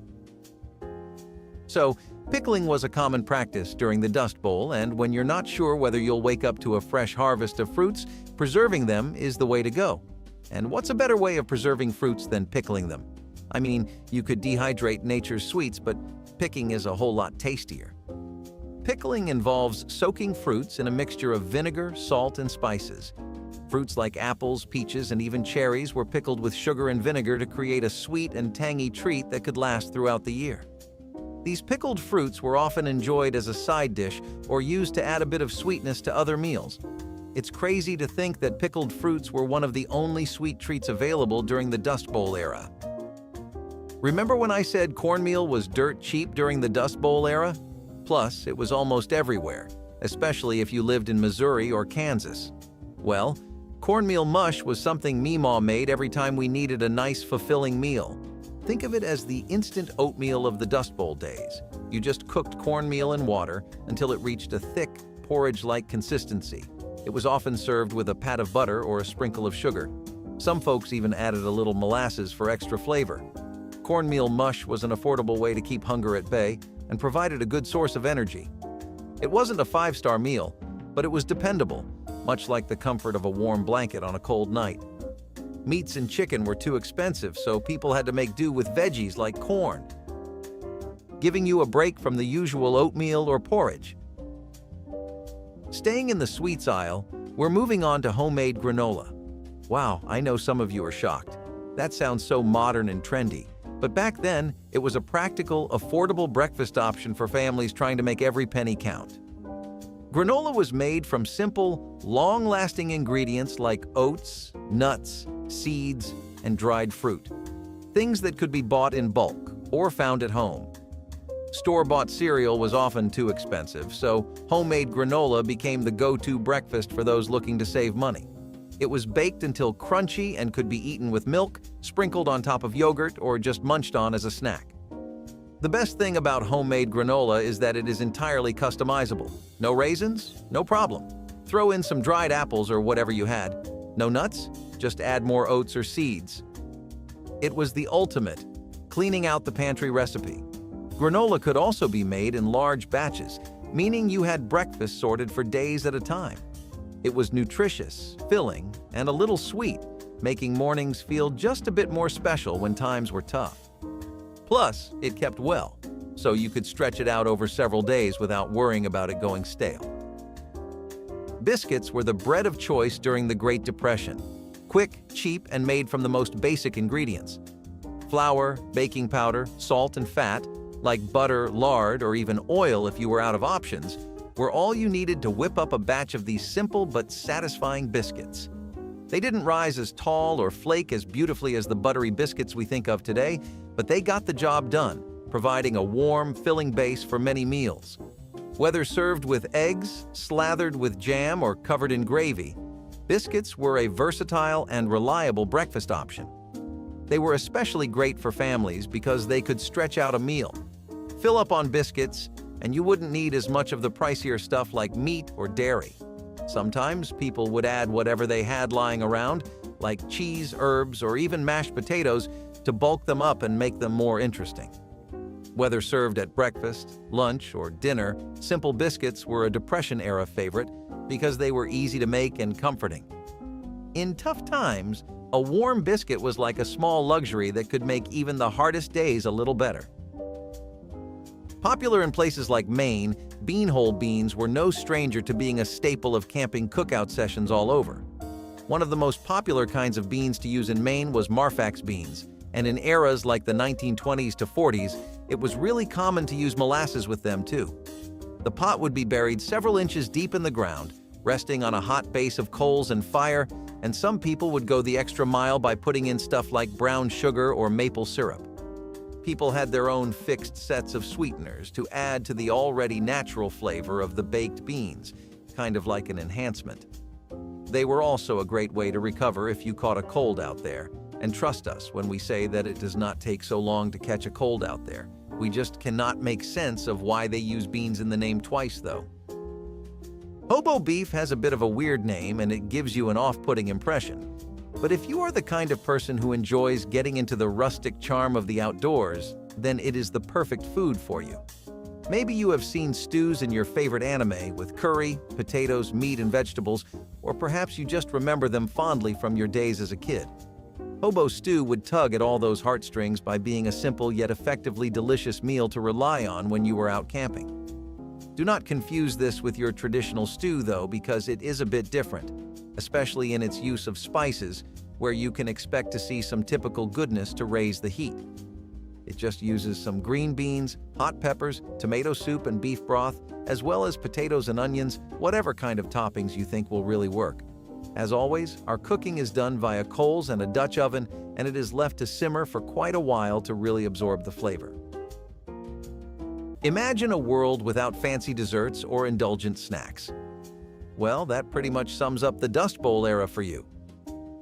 So, pickling was a common practice during the Dust Bowl, and when you're not sure whether you'll wake up to a fresh harvest of fruits, preserving them is the way to go. And what's a better way of preserving fruits than pickling them? I mean, you could dehydrate nature's sweets, but picking is a whole lot tastier. Pickling involves soaking fruits in a mixture of vinegar, salt, and spices. Fruits like apples, peaches, and even cherries were pickled with sugar and vinegar to create a sweet and tangy treat that could last throughout the year. These pickled fruits were often enjoyed as a side dish or used to add a bit of sweetness to other meals. It's crazy to think that pickled fruits were one of the only sweet treats available during the Dust Bowl era. Remember when I said cornmeal was dirt cheap during the Dust Bowl era? Plus, it was almost everywhere, especially if you lived in Missouri or Kansas. Well, cornmeal mush was something Meemaw made every time we needed a nice, fulfilling meal. Think of it as the instant oatmeal of the Dust Bowl days. You just cooked cornmeal in water until it reached a thick, porridge-like consistency. It was often served with a pat of butter or a sprinkle of sugar. Some folks even added a little molasses for extra flavor. Cornmeal mush was an affordable way to keep hunger at bay and provided a good source of energy. It wasn't a five-star meal, but it was dependable. much like the comfort of a warm blanket on a cold night. Meats and chicken were too expensive, so people had to make do with veggies like corn, giving you a break from the usual oatmeal or porridge. Staying in the sweets aisle, we're moving on to homemade granola. Wow, I know some of you are shocked. That sounds so modern and trendy. But back then, it was a practical, affordable breakfast option for families trying to make every penny count. Granola was made from simple, long-lasting ingredients like oats, nuts, seeds, and dried fruit. Things that could be bought in bulk or found at home. Store-bought cereal was often too expensive, so homemade granola became the go-to breakfast for those looking to save money. It was baked until crunchy and could be eaten with milk, sprinkled on top of yogurt, or just munched on as a snack. The best thing about homemade granola is that it is entirely customizable. No raisins? No problem. Throw in some dried apples or whatever you had. No nuts? Just add more oats or seeds. It was the ultimate cleaning out the pantry recipe. Granola could also be made in large batches, meaning you had breakfast sorted for days at a time. It was nutritious, filling, and a little sweet, making mornings feel just a bit more special when times were tough. Plus, it kept well, so you could stretch it out over several days without worrying about it going stale. Biscuits were the bread of choice during the Great Depression. Quick, cheap, and made from the most basic ingredients. Flour, baking powder, salt, and fat, like butter, lard, or even oil if you were out of options, were all you needed to whip up a batch of these simple but satisfying biscuits. They didn't rise as tall or flake as beautifully as the buttery biscuits we think of today, but they got the job done, providing a warm, filling base for many meals. Whether served with eggs, slathered with jam, or covered in gravy, biscuits were a versatile and reliable breakfast option. They were especially great for families because they could stretch out a meal. Fill up on biscuits, and you wouldn't need as much of the pricier stuff like meat or dairy. Sometimes people would add whatever they had lying around, like cheese, herbs, or even mashed potatoes, to bulk them up and make them more interesting. Whether served at breakfast, lunch, or dinner, simple biscuits were a Depression-era favorite because they were easy to make and comforting. In tough times, a warm biscuit was like a small luxury that could make even the hardest days a little better. Popular in places like Maine, bean-hole beans were no stranger to being a staple of camping cookout sessions all over. One of the most popular kinds of beans to use in Maine was Marfax beans, and in eras like the 1920s to 40s, it was really common to use molasses with them too. The pot would be buried several inches deep in the ground, resting on a hot base of coals and fire, and some people would go the extra mile by putting in stuff like brown sugar or maple syrup. People had their own fixed sets of sweeteners to add to the already natural flavor of the baked beans, kind of like an enhancement. They were also a great way to recover if you caught a cold out there. And trust us when we say that it does not take so long to catch a cold out there. We just cannot make sense of why they use beans in the name twice, though. Hobo beef has a bit of a weird name and it gives you an off-putting impression. But if you are the kind of person who enjoys getting into the rustic charm of the outdoors, then it is the perfect food for you. Maybe you have seen stews in your favorite anime with curry, potatoes, meat, and vegetables, or perhaps you just remember them fondly from your days as a kid. Hobo stew would tug at all those heartstrings by being a simple yet effectively delicious meal to rely on when you were out camping. Do not confuse this with your traditional stew, though, because it is a bit different, especially in its use of spices, where you can expect to see some typical goodness to raise the heat. It just uses some green beans, hot peppers, tomato soup, and beef broth, as well as potatoes and onions, whatever kind of toppings you think will really work. As always, our cooking is done via coals and a Dutch oven, and it is left to simmer for quite a while to really absorb the flavor. Imagine a world without fancy desserts or indulgent snacks. Well, that pretty much sums up the Dust Bowl era for you.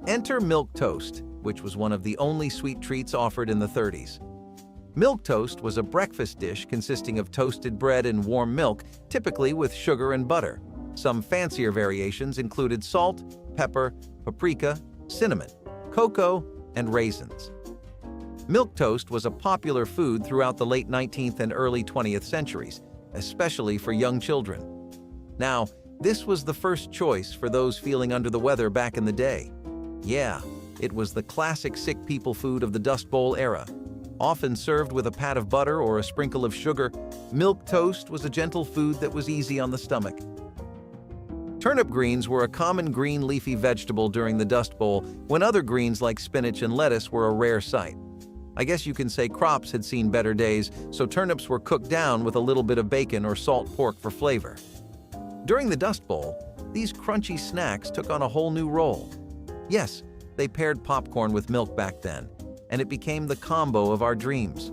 Enter milk toast, which was one of the only sweet treats offered in the 30s. Milk toast was a breakfast dish consisting of toasted bread and warm milk, typically with sugar and butter. Some fancier variations included salt, pepper, paprika, cinnamon, cocoa, and raisins. Milk toast was a popular food throughout the late 19th and early 20th centuries, especially for young children. Now, This was the first choice for those feeling under the weather back in the day. Yeah, it was the classic sick people food of the Dust Bowl era. Often served with a pat of butter or a sprinkle of sugar, milk toast was a gentle food that was easy on the stomach. Turnip greens were a common green leafy vegetable during the Dust Bowl, when other greens like spinach and lettuce were a rare sight. I guess you can say crops had seen better days, so turnips were cooked down with a little bit of bacon or salt pork for flavor. During the Dust Bowl, these crunchy snacks took on a whole new role. Yes, they paired popcorn with milk back then, and it became the combo of our dreams.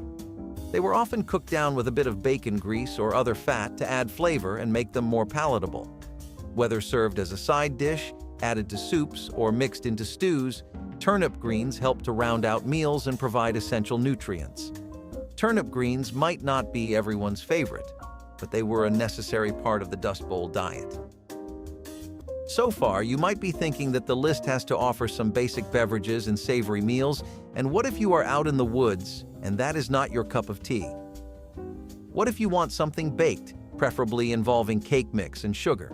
They were often cooked down with a bit of bacon grease or other fat to add flavor and make them more palatable. Whether served as a side dish, added to soups, or mixed into stews, turnip greens help to round out meals and provide essential nutrients. Turnip greens might not be everyone's favorite, but they were a necessary part of the Dust Bowl diet. So far, you might be thinking that the list has to offer some basic beverages and savory meals, and what if you are out in the woods and that is not your cup of tea? What if you want something baked, preferably involving cake mix and sugar?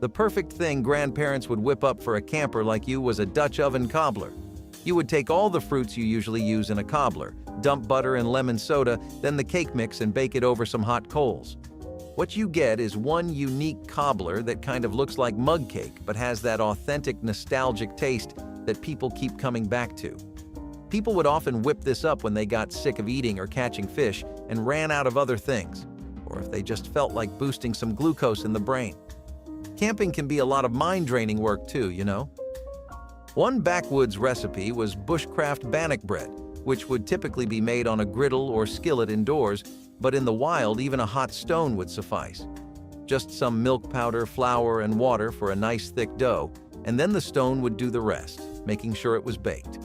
The perfect thing grandparents would whip up for a camper like you was a Dutch oven cobbler. You would take all the fruits you usually use in a cobbler, dump butter and lemon soda, then the cake mix and bake it over some hot coals. What you get is one unique cobbler that kind of looks like mug cake but has that authentic nostalgic taste that people keep coming back to. People would often whip this up when they got sick of eating or catching fish and ran out of other things, or if they just felt like boosting some glucose in the brain. Camping can be a lot of mind-draining work too, you know? One backwoods recipe was bushcraft bannock bread, which would typically be made on a griddle or skillet indoors, but in the wild, even a hot stone would suffice. Just some milk powder, flour, and water for a nice thick dough, and then the stone would do the rest, making sure it was baked.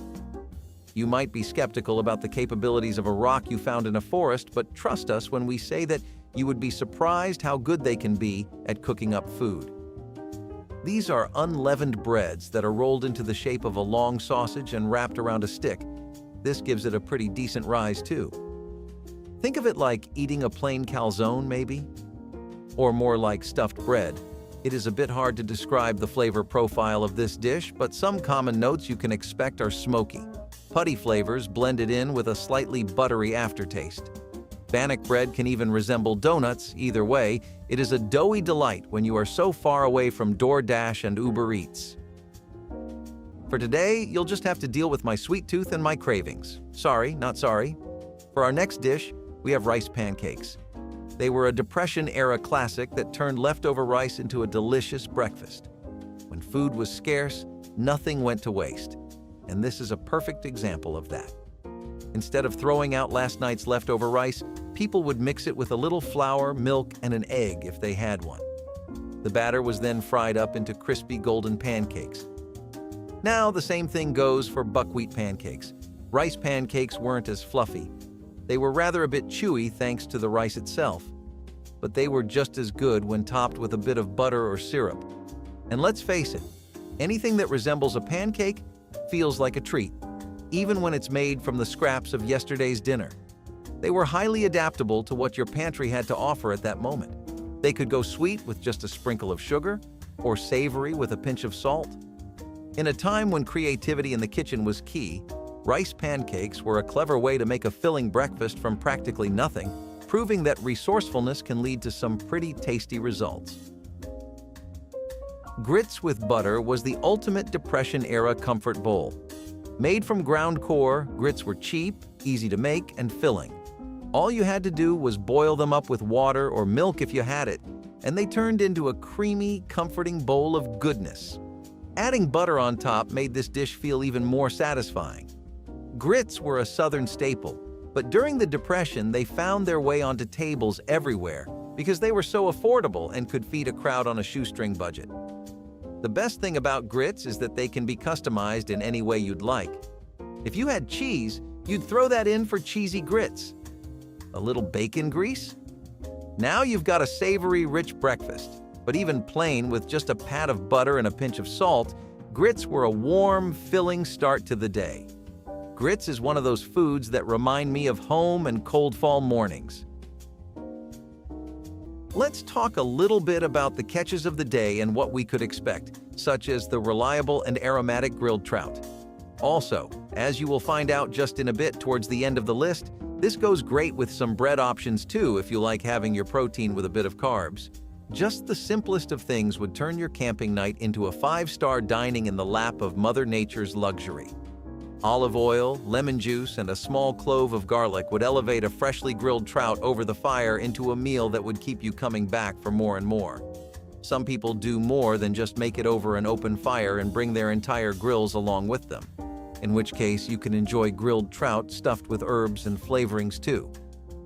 You might be skeptical about the capabilities of a rock you found in a forest, but trust us when we say that you would be surprised how good they can be at cooking up food. These are unleavened breads that are rolled into the shape of a long sausage and wrapped around a stick. This gives it a pretty decent rise too. Think of it like eating a plain calzone, maybe? Or more like stuffed bread. It is a bit hard to describe the flavor profile of this dish, but some common notes you can expect are smoky, putty flavors blended in with a slightly buttery aftertaste. Bannock bread can even resemble donuts. Either way, it is a doughy delight when you are so far away from DoorDash and Uber Eats. For today, you'll just have to deal with my sweet tooth and my cravings. Sorry, not sorry. For our next dish, we have rice pancakes. They were a Depression-era classic that turned leftover rice into a delicious breakfast. When food was scarce, nothing went to waste. And this is a perfect example of that. Instead of throwing out last night's leftover rice, people would mix it with a little flour, milk, and an egg if they had one. The batter was then fried up into crispy golden pancakes. Now the same thing goes for buckwheat pancakes. Rice pancakes weren't as fluffy. They were rather a bit chewy thanks to the rice itself. But they were just as good when topped with a bit of butter or syrup. And let's face it, anything that resembles a pancake feels like a treat, even when it's made from the scraps of yesterday's dinner. They were highly adaptable to what your pantry had to offer at that moment. They could go sweet with just a sprinkle of sugar, or savory with a pinch of salt. In a time when creativity in the kitchen was key, rice pancakes were a clever way to make a filling breakfast from practically nothing, proving that resourcefulness can lead to some pretty tasty results. Grits with butter was the ultimate Depression-era comfort bowl. Made from ground core, grits were cheap, easy to make, and filling. All you had to do was boil them up with water or milk if you had it, and they turned into a creamy, comforting bowl of goodness. Adding butter on top made this dish feel even more satisfying. Grits were a Southern staple, but during the Depression they found their way onto tables everywhere because they were so affordable and could feed a crowd on a shoestring budget. The best thing about grits is that they can be customized in any way you'd like. If you had cheese, you'd throw that in for cheesy grits. A little bacon grease? Now you've got a savory, rich breakfast. But even plain, with just a pat of butter and a pinch of salt, grits were a warm, filling start to the day. Grits is one of those foods that remind me of home and cold fall mornings. Let's talk a little bit about the catches of the day and what we could expect, such as the reliable and aromatic grilled trout. Also, as you will find out just in a bit towards the end of the list, this goes great with some bread options too if you like having your protein with a bit of carbs. Just the simplest of things would turn your camping night into a 5-star dining in the lap of Mother Nature's luxury. Olive oil, lemon juice, and a small clove of garlic would elevate a freshly grilled trout over the fire into a meal that would keep you coming back for more and more. Some people do more than just make it over an open fire and bring their entire grills along with them, in which case you can enjoy grilled trout stuffed with herbs and flavorings too.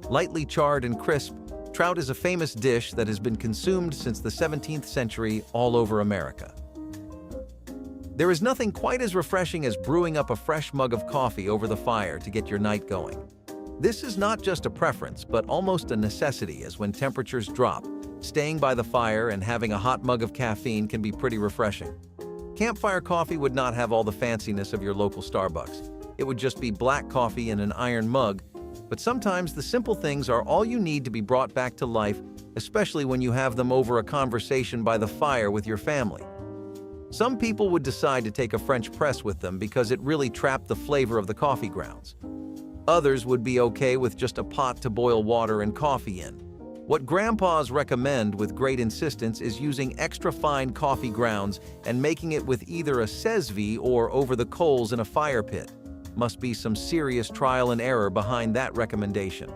Lightly charred and crisp, trout is a famous dish that has been consumed since the 17th century all over America. There is nothing quite as refreshing as brewing up a fresh mug of coffee over the fire to get your night going. This is not just a preference, but almost a necessity, as when temperatures drop, staying by the fire and having a hot mug of caffeine can be pretty refreshing. Campfire coffee would not have all the fanciness of your local Starbucks. It would just be black coffee in an iron mug, but sometimes the simple things are all you need to be brought back to life, especially when you have them over a conversation by the fire with your family. Some people would decide to take a French press with them because it really trapped the flavor of the coffee grounds. Others would be okay with just a pot to boil water and coffee in. What grandpas recommend with great insistence is using extra fine coffee grounds and making it with either a seisoves or over the coals in a fire pit. Must be some serious trial and error behind that recommendation.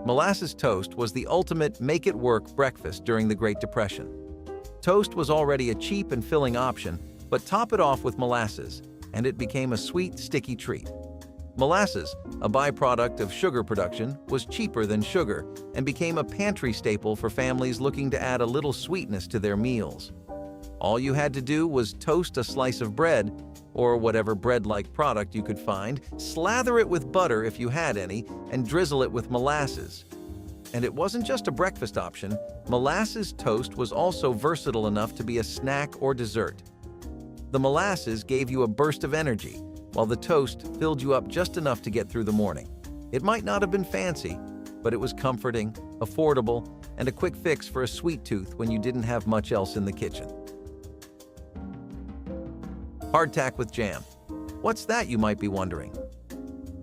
Molasses toast was the ultimate make-it-work breakfast during the Great Depression. Toast was already a cheap and filling option, but top it off with molasses, and it became a sweet, sticky treat. Molasses, a byproduct of sugar production, was cheaper than sugar and became a pantry staple for families looking to add a little sweetness to their meals. All you had to do was toast a slice of bread, or whatever bread-like product you could find, slather it with butter if you had any, and drizzle it with molasses. And it wasn't just a breakfast option, molasses toast was also versatile enough to be a snack or dessert. The molasses gave you a burst of energy, while the toast filled you up just enough to get through the morning. It might not have been fancy, but it was comforting, affordable, and a quick fix for a sweet tooth when you didn't have much else in the kitchen. Hardtack with jam. What's that, you might be wondering?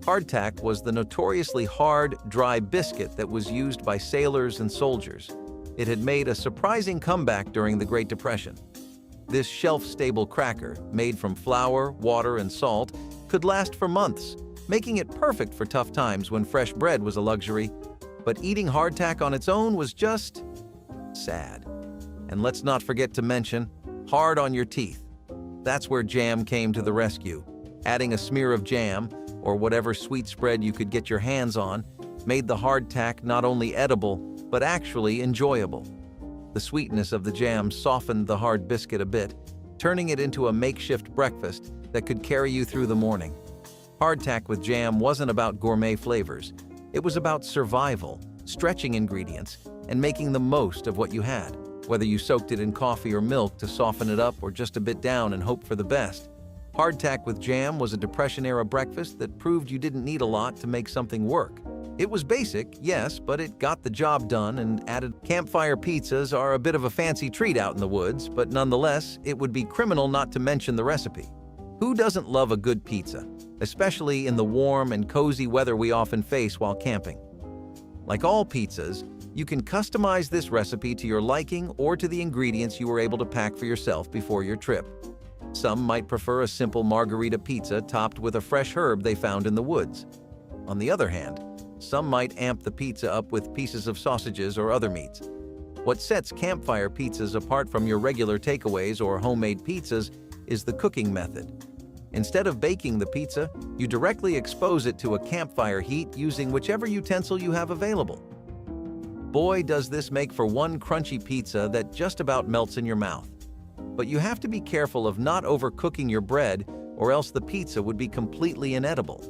Hardtack was the notoriously hard, dry biscuit that was used by sailors and soldiers. It had made a surprising comeback during the Great Depression. This shelf-stable cracker, made from flour, water, and salt, could last for months, making it perfect for tough times when fresh bread was a luxury. But eating hardtack on its own was just sad. And let's not forget to mention, hard on your teeth. That's where jam came to the rescue. Adding a smear of jam, or whatever sweet spread you could get your hands on, made the hardtack not only edible, but actually enjoyable. The sweetness of the jam softened the hard biscuit a bit, turning it into a makeshift breakfast that could carry you through the morning. Hardtack with jam wasn't about gourmet flavors. It was about survival, stretching ingredients, and making the most of what you had, whether you soaked it in coffee or milk to soften it up or just a bit down and hope for the best. Hardtack with jam was a Depression-era breakfast that proved you didn't need a lot to make something work. It was basic, yes, but it got the job done and added. Campfire pizzas are a bit of a fancy treat out in the woods, but nonetheless, it would be criminal not to mention the recipe. Who doesn't love a good pizza, especially in the warm and cozy weather we often face while camping? Like all pizzas, you can customize this recipe to your liking or to the ingredients you were able to pack for yourself before your trip. Some might prefer a simple margarita pizza topped with a fresh herb they found in the woods. On the other hand, some might amp the pizza up with pieces of sausages or other meats. What sets campfire pizzas apart from your regular takeaways or homemade pizzas is the cooking method. Instead of baking the pizza, you directly expose it to a campfire heat using whichever utensil you have available. Boy, does this make for one crunchy pizza that just about melts in your mouth. But you have to be careful of not overcooking your bread, or else the pizza would be completely inedible.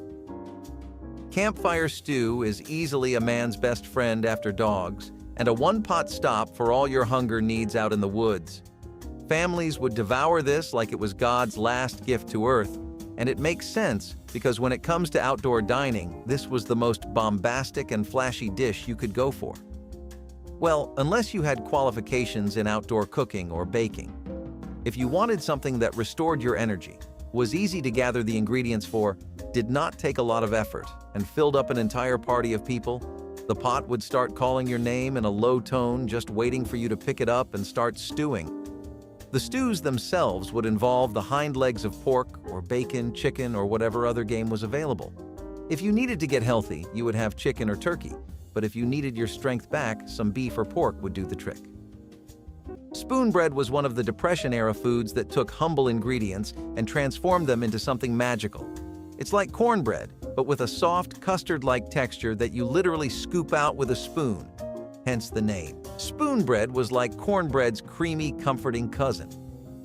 Campfire stew is easily a man's best friend after dogs, and a one-pot stop for all your hunger needs out in the woods. Families would devour this like it was God's last gift to Earth, and it makes sense because when it comes to outdoor dining, this was the most bombastic and flashy dish you could go for. Well, unless you had qualifications in outdoor cooking or baking. If you wanted something that restored your energy, was easy to gather the ingredients for, did not take a lot of effort, and filled up an entire party of people, the pot would start calling your name in a low tone, just waiting for you to pick it up and start stewing. The stews themselves would involve the hind legs of pork or bacon, chicken, or whatever other game was available. If you needed to get healthy, you would have chicken or turkey, but if you needed your strength back, some beef or pork would do the trick. Spoon bread was one of the Depression-era foods that took humble ingredients and transformed them into something magical. It's like cornbread, but with a soft, custard-like texture that you literally scoop out with a spoon, hence the name. Spoon bread was like cornbread's creamy, comforting cousin.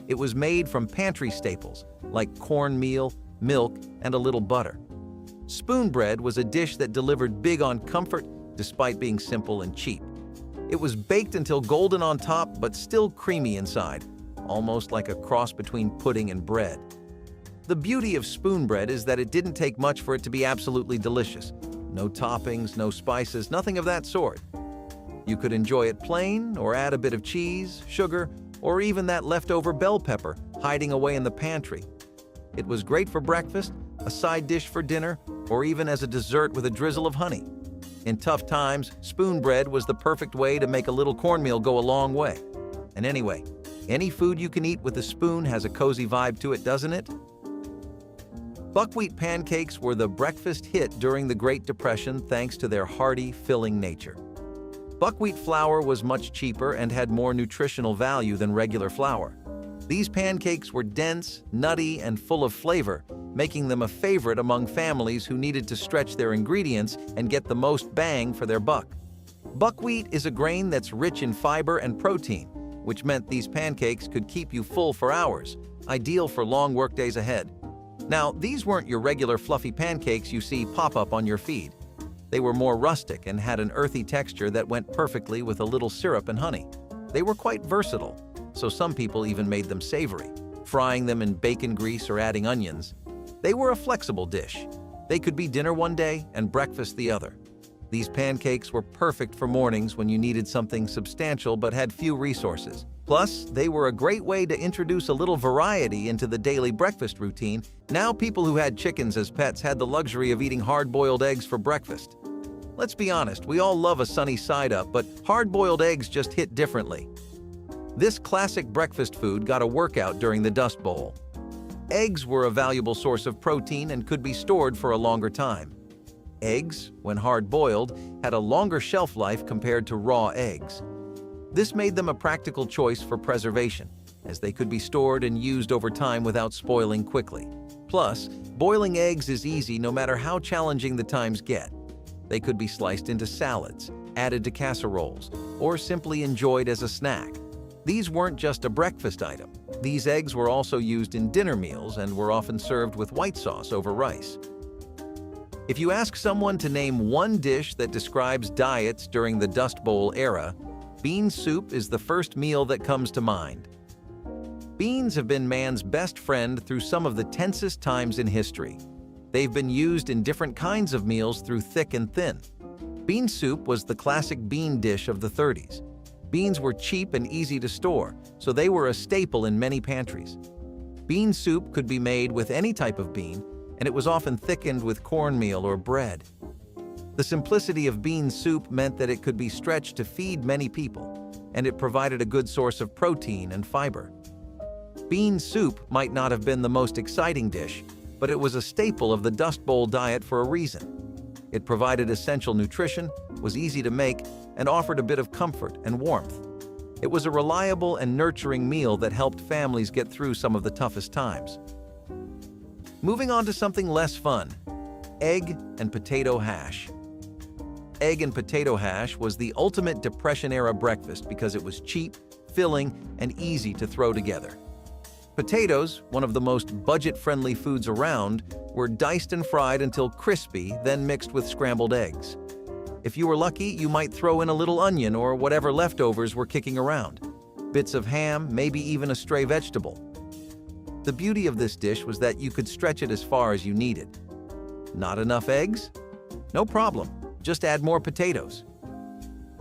It was made from pantry staples, like cornmeal, milk, and a little butter. Spoon bread was a dish that delivered big on comfort despite being simple and cheap. It was baked until golden on top but still creamy inside, almost like a cross between pudding and bread. The beauty of spoon bread is that it didn't take much for it to be absolutely delicious. No toppings, no spices, nothing of that sort. You could enjoy it plain or add a bit of cheese, sugar, or even that leftover bell pepper hiding away in the pantry. It was great for breakfast, a side dish for dinner, or even as a dessert with a drizzle of honey. In tough times, spoon bread was the perfect way to make a little cornmeal go a long way. And anyway, any food you can eat with a spoon has a cozy vibe to it, doesn't it? Buckwheat pancakes were the breakfast hit during the Great Depression thanks to their hearty, filling nature. Buckwheat flour was much cheaper and had more nutritional value than regular flour. These pancakes were dense, nutty, and full of flavor, making them a favorite among families who needed to stretch their ingredients and get the most bang for their buck. Buckwheat is a grain that's rich in fiber and protein, which meant these pancakes could keep you full for hours, ideal for long workdays ahead. Now, these weren't your regular fluffy pancakes you see pop up on your feed. They were more rustic and had an earthy texture that went perfectly with a little syrup and honey. They were quite versatile, so some people even made them savory, frying them in bacon grease or adding onions. They were a flexible dish. They could be dinner one day and breakfast the other. These pancakes were perfect for mornings when you needed something substantial but had few resources. Plus, they were a great way to introduce a little variety into the daily breakfast routine. Now people who had chickens as pets had the luxury of eating hard-boiled eggs for breakfast. Let's be honest, we all love a sunny side-up, but hard-boiled eggs just hit differently. This classic breakfast food got a workout during the Dust Bowl. Eggs were a valuable source of protein and could be stored for a longer time. Eggs, when hard-boiled, had a longer shelf life compared to raw eggs. This made them a practical choice for preservation, as they could be stored and used over time without spoiling quickly. Plus, boiling eggs is easy no matter how challenging the times get. They could be sliced into salads, added to casseroles, or simply enjoyed as a snack. These weren't just a breakfast item. These eggs were also used in dinner meals and were often served with white sauce over rice. If you ask someone to name one dish that describes diets during the Dust Bowl era, bean soup is the first meal that comes to mind. Beans have been man's best friend through some of the tensest times in history. They've been used in different kinds of meals through thick and thin. Bean soup was the classic bean dish of the 30s. Beans were cheap and easy to store, so they were a staple in many pantries. Bean soup could be made with any type of bean, and it was often thickened with cornmeal or bread. The simplicity of bean soup meant that it could be stretched to feed many people, and it provided a good source of protein and fiber. Bean soup might not have been the most exciting dish, but it was a staple of the Dust Bowl diet for a reason. It provided essential nutrition, was easy to make, and offered a bit of comfort and warmth. It was a reliable and nurturing meal that helped families get through some of the toughest times. Moving on to something less fun, egg and potato hash. Egg and potato hash was the ultimate Depression-era breakfast because it was cheap, filling, and easy to throw together. Potatoes, one of the most budget-friendly foods around, were diced and fried until crispy, then mixed with scrambled eggs. If you were lucky, you might throw in a little onion or whatever leftovers were kicking around. Bits of ham, maybe even a stray vegetable. The beauty of this dish was that you could stretch it as far as you needed. Not enough eggs? No problem, just add more potatoes.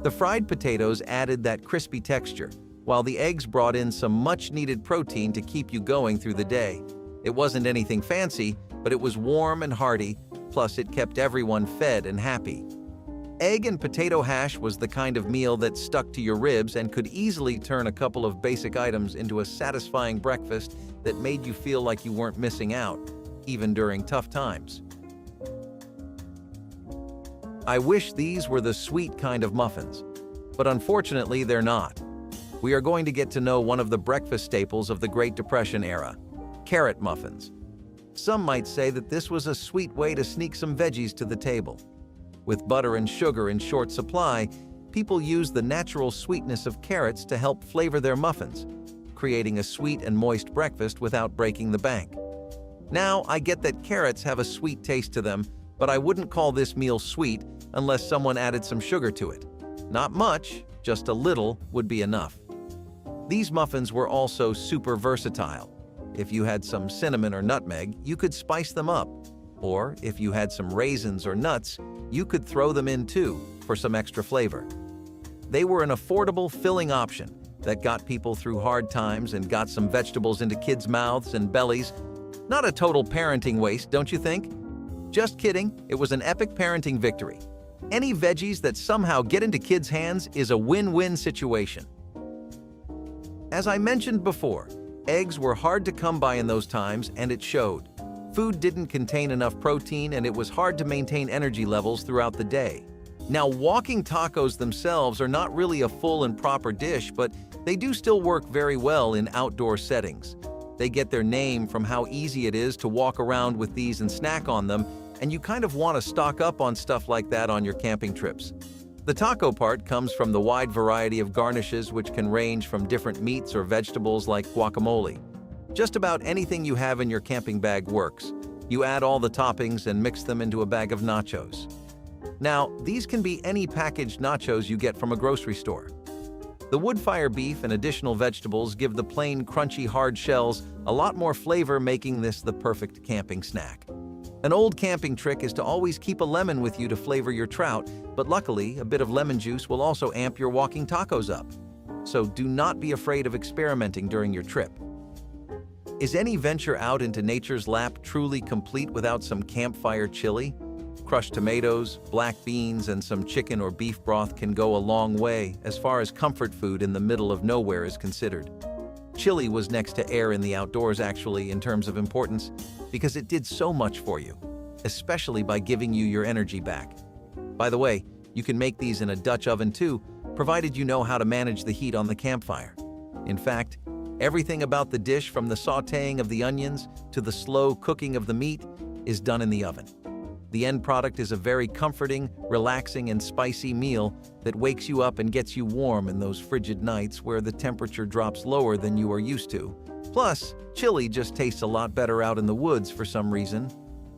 The fried potatoes added that crispy texture, while the eggs brought in some much-needed protein to keep you going through the day. It wasn't anything fancy, but it was warm and hearty, plus it kept everyone fed and happy. Egg and potato hash was the kind of meal that stuck to your ribs and could easily turn a couple of basic items into a satisfying breakfast that made you feel like you weren't missing out, even during tough times. I wish these were the sweet kind of muffins, but unfortunately they're not. We are going to get to know one of the breakfast staples of the Great Depression era, carrot muffins. Some might say that this was a sweet way to sneak some veggies to the table. With butter and sugar in short supply, people used the natural sweetness of carrots to help flavor their muffins, creating a sweet and moist breakfast without breaking the bank. Now, I get that carrots have a sweet taste to them, but I wouldn't call this meal sweet unless someone added some sugar to it. Not much, just a little would be enough. These muffins were also super versatile. If you had some cinnamon or nutmeg, you could spice them up. Or if you had some raisins or nuts, you could throw them in too for some extra flavor. They were an affordable, filling option that got people through hard times and got some vegetables into kids' mouths and bellies. Not a total parenting waste, don't you think? Just kidding, it was an epic parenting victory. Any veggies that somehow get into kids' hands is a win-win situation. As I mentioned before, eggs were hard to come by in those times, and it showed. Food didn't contain enough protein, and it was hard to maintain energy levels throughout the day. Now, walking tacos themselves are not really a full and proper dish, but they do still work very well in outdoor settings. They get their name from how easy it is to walk around with these and snack on them, and you kind of want to stock up on stuff like that on your camping trips. The taco part comes from the wide variety of garnishes, which can range from different meats or vegetables like guacamole. Just about anything you have in your camping bag works. You add all the toppings and mix them into a bag of nachos. Now, these can be any packaged nachos you get from a grocery store. The wood-fire beef and additional vegetables give the plain, crunchy, hard shells a lot more flavor, making this the perfect camping snack. An old camping trick is to always keep a lemon with you to flavor your trout, but luckily, a bit of lemon juice will also amp your walking tacos up. So do not be afraid of experimenting during your trip. Is any venture out into nature's lap truly complete without some campfire chili? Crushed tomatoes, black beans, and some chicken or beef broth can go a long way as far as comfort food in the middle of nowhere is considered. Chili was next to air in the outdoors actually in terms of importance because it did so much for you, especially by giving you your energy back. By the way, you can make these in a Dutch oven too, provided you know how to manage the heat on the campfire. In fact, everything about the dish, from the sautéing of the onions to the slow cooking of the meat, is done in the oven. The end product is a very comforting, relaxing, and spicy meal that wakes you up and gets you warm in those frigid nights where the temperature drops lower than you are used to. Plus, chili just tastes a lot better out in the woods for some reason.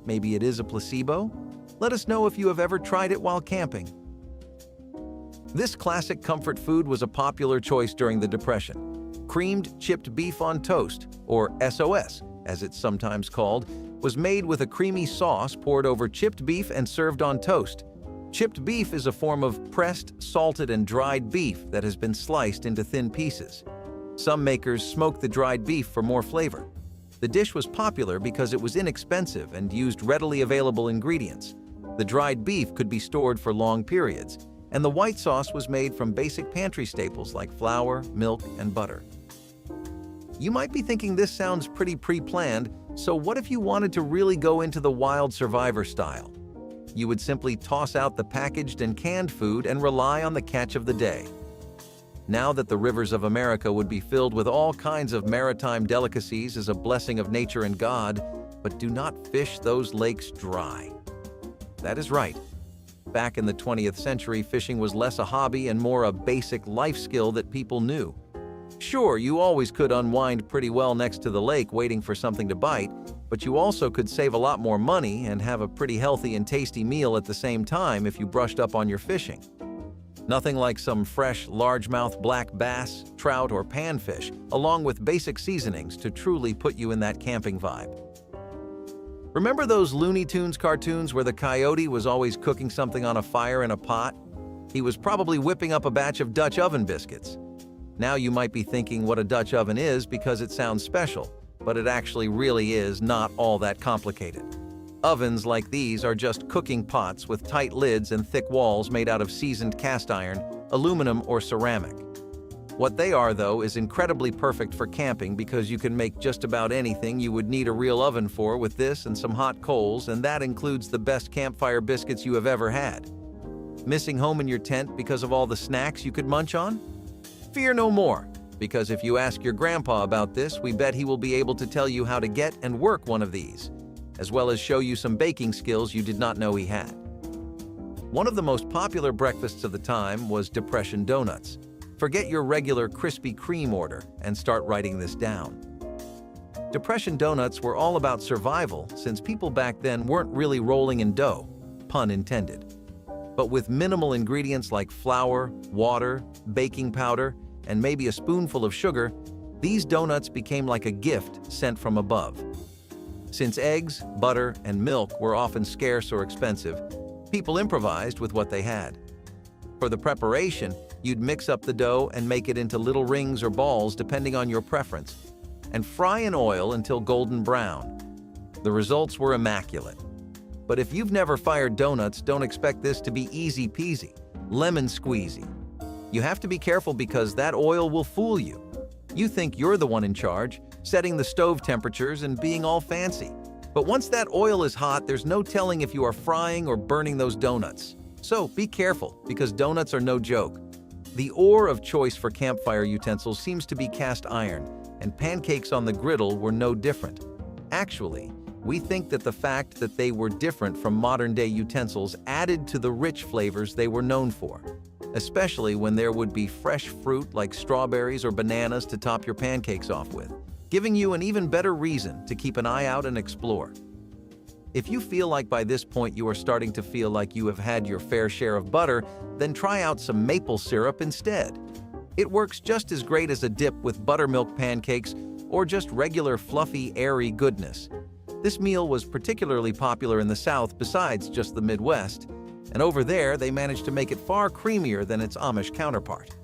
Maybe it is a placebo? Let us know if you have ever tried it while camping. This classic comfort food was a popular choice during the Depression. Creamed chipped beef on toast, or SOS, as it's sometimes called, was made with a creamy sauce poured over chipped beef and served on toast. Chipped beef is a form of pressed, salted, and dried beef that has been sliced into thin pieces. Some makers smoke the dried beef for more flavor. The dish was popular because it was inexpensive and used readily available ingredients. The dried beef could be stored for long periods, and the white sauce was made from basic pantry staples like flour, milk, and butter. You might be thinking this sounds pretty pre-planned, so what if you wanted to really go into the wild survivor style? You would simply toss out the packaged and canned food and rely on the catch of the day. Now that the rivers of America would be filled with all kinds of maritime delicacies as a blessing of nature and God, but do not fish those lakes dry. That is right. Back in the 20th century, fishing was less a hobby and more a basic life skill that people knew. Sure, you always could unwind pretty well next to the lake waiting for something to bite, but you also could save a lot more money and have a pretty healthy and tasty meal at the same time if you brushed up on your fishing. Nothing like some fresh, largemouth black bass, trout, or panfish, along with basic seasonings to truly put you in that camping vibe. Remember those Looney Tunes cartoons where the coyote was always cooking something on a fire in a pot? He was probably whipping up a batch of Dutch oven biscuits. Now you might be thinking what a Dutch oven is because it sounds special, but it actually really is not all that complicated. Ovens like these are just cooking pots with tight lids and thick walls made out of seasoned cast iron, aluminum, or ceramic. What they are, though, is incredibly perfect for camping because you can make just about anything you would need a real oven for with this and some hot coals, and that includes the best campfire biscuits you have ever had. Missing home in your tent because of all the snacks you could munch on? Fear no more, because if you ask your grandpa about this, we bet he will be able to tell you how to get and work one of these, as well as show you some baking skills you did not know he had. One of the most popular breakfasts of the time was Depression Donuts. Forget your regular Krispy Kreme order and start writing this down. Depression Donuts were all about survival since people back then weren't really rolling in dough, pun intended. But with minimal ingredients like flour, water, baking powder, and maybe a spoonful of sugar, these donuts became like a gift sent from above. Since eggs, butter, and milk were often scarce or expensive, people improvised with what they had. For the preparation, you'd mix up the dough and make it into little rings or balls depending on your preference, and fry in oil until golden brown. The results were immaculate. But if you've never fired donuts, don't expect this to be easy peasy, lemon squeezy. You have to be careful because that oil will fool you. You think you're the one in charge, setting the stove temperatures and being all fancy. But once that oil is hot, there's no telling if you are frying or burning those donuts. So be careful, because donuts are no joke. The ore of choice for campfire utensils seems to be cast iron, and pancakes on the griddle were no different. Actually, we think that the fact that they were different from modern-day utensils added to the rich flavors they were known for, especially when there would be fresh fruit like strawberries or bananas to top your pancakes off with, giving you an even better reason to keep an eye out and explore. If you feel like by this point you are starting to feel like you have had your fair share of butter, then try out some maple syrup instead. It works just as great as a dip with buttermilk pancakes or just regular fluffy, airy goodness. This meal was particularly popular in the South besides just the Midwest, and over there they managed to make it far creamier than its Amish counterpart.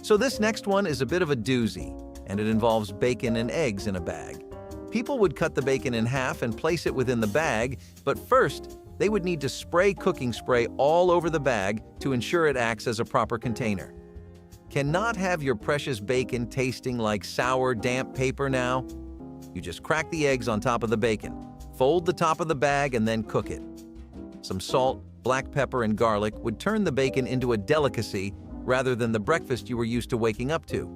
So this next one is a bit of a doozy, and it involves bacon and eggs in a bag. People would cut the bacon in half and place it within the bag, but first, they would need to spray cooking spray all over the bag to ensure it acts as a proper container. Cannot have your precious bacon tasting like sour, damp paper now? You just crack the eggs on top of the bacon, fold the top of the bag, and then cook it. Some salt, black pepper, and garlic would turn the bacon into a delicacy rather than the breakfast you were used to waking up to.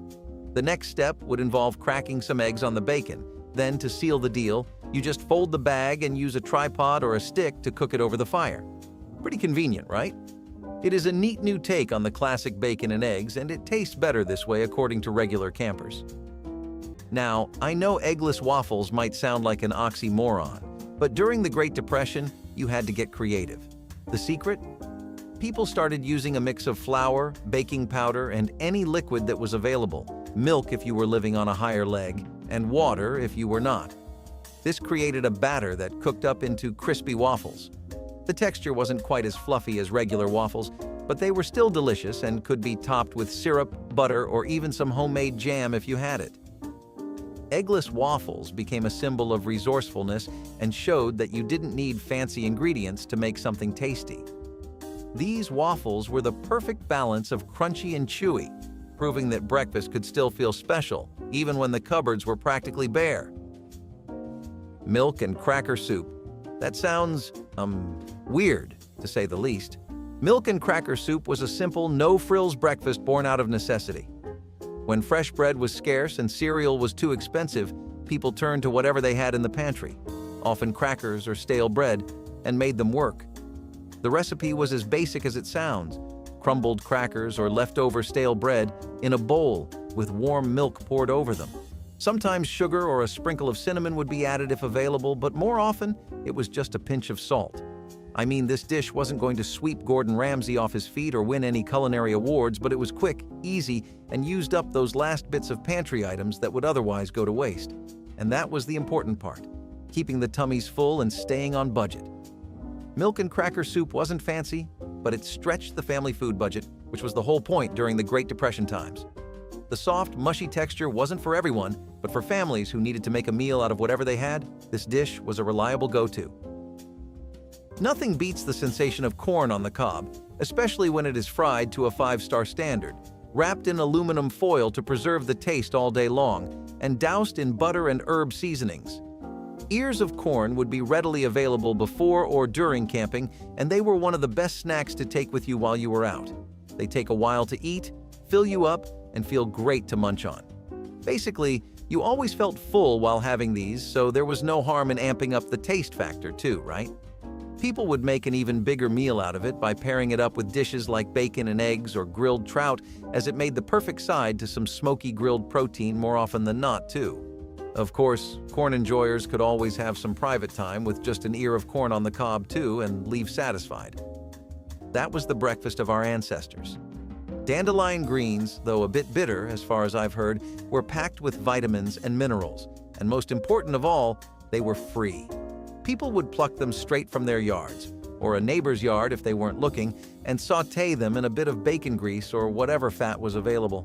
The next step would involve cracking some eggs on the bacon. Then, to seal the deal, you just fold the bag and use a tripod or a stick to cook it over the fire. Pretty convenient, right? It is a neat new take on the classic bacon and eggs, and it tastes better this way according to regular campers. Now, I know eggless waffles might sound like an oxymoron, but during the Great Depression, you had to get creative. The secret? People started using a mix of flour, baking powder, and any liquid that was available, milk if you were living on a higher leg, and water if you were not. This created a batter that cooked up into crispy waffles. The texture wasn't quite as fluffy as regular waffles, but they were still delicious and could be topped with syrup, butter, or even some homemade jam if you had it. Eggless waffles became a symbol of resourcefulness and showed that you didn't need fancy ingredients to make something tasty. These waffles were the perfect balance of crunchy and chewy, proving that breakfast could still feel special, even when the cupboards were practically bare. Milk and cracker soup. That sounds, weird, to say the least. Milk and cracker soup was a simple, no-frills breakfast born out of necessity. When fresh bread was scarce and cereal was too expensive, people turned to whatever they had in the pantry, often crackers or stale bread, and made them work. The recipe was as basic as it sounds: crumbled crackers or leftover stale bread in a bowl with warm milk poured over them. Sometimes sugar or a sprinkle of cinnamon would be added if available, but more often it was just a pinch of salt. I mean, this dish wasn't going to sweep Gordon Ramsay off his feet or win any culinary awards, but it was quick, easy, and used up those last bits of pantry items that would otherwise go to waste. And that was the important part: keeping the tummies full and staying on budget. Milk and cracker soup wasn't fancy, but it stretched the family food budget, which was the whole point during the Great Depression times. The soft, mushy texture wasn't for everyone, but for families who needed to make a meal out of whatever they had, this dish was a reliable go-to. Nothing beats the sensation of corn on the cob, especially when it is fried to a 5-star standard, wrapped in aluminum foil to preserve the taste all day long, and doused in butter and herb seasonings. Ears of corn would be readily available before or during camping, and they were one of the best snacks to take with you while you were out. They take a while to eat, fill you up, and feel great to munch on. Basically, you always felt full while having these, so there was no harm in amping up the taste factor too, right? People would make an even bigger meal out of it by pairing it up with dishes like bacon and eggs or grilled trout, as it made the perfect side to some smoky grilled protein more often than not, too. Of course, corn enjoyers could always have some private time with just an ear of corn on the cob too and leave satisfied. That was the breakfast of our ancestors. Dandelion greens, though a bit bitter as far as I've heard, were packed with vitamins and minerals, and most important of all, they were free. People would pluck them straight from their yards, or a neighbor's yard if they weren't looking, and sauté them in a bit of bacon grease or whatever fat was available.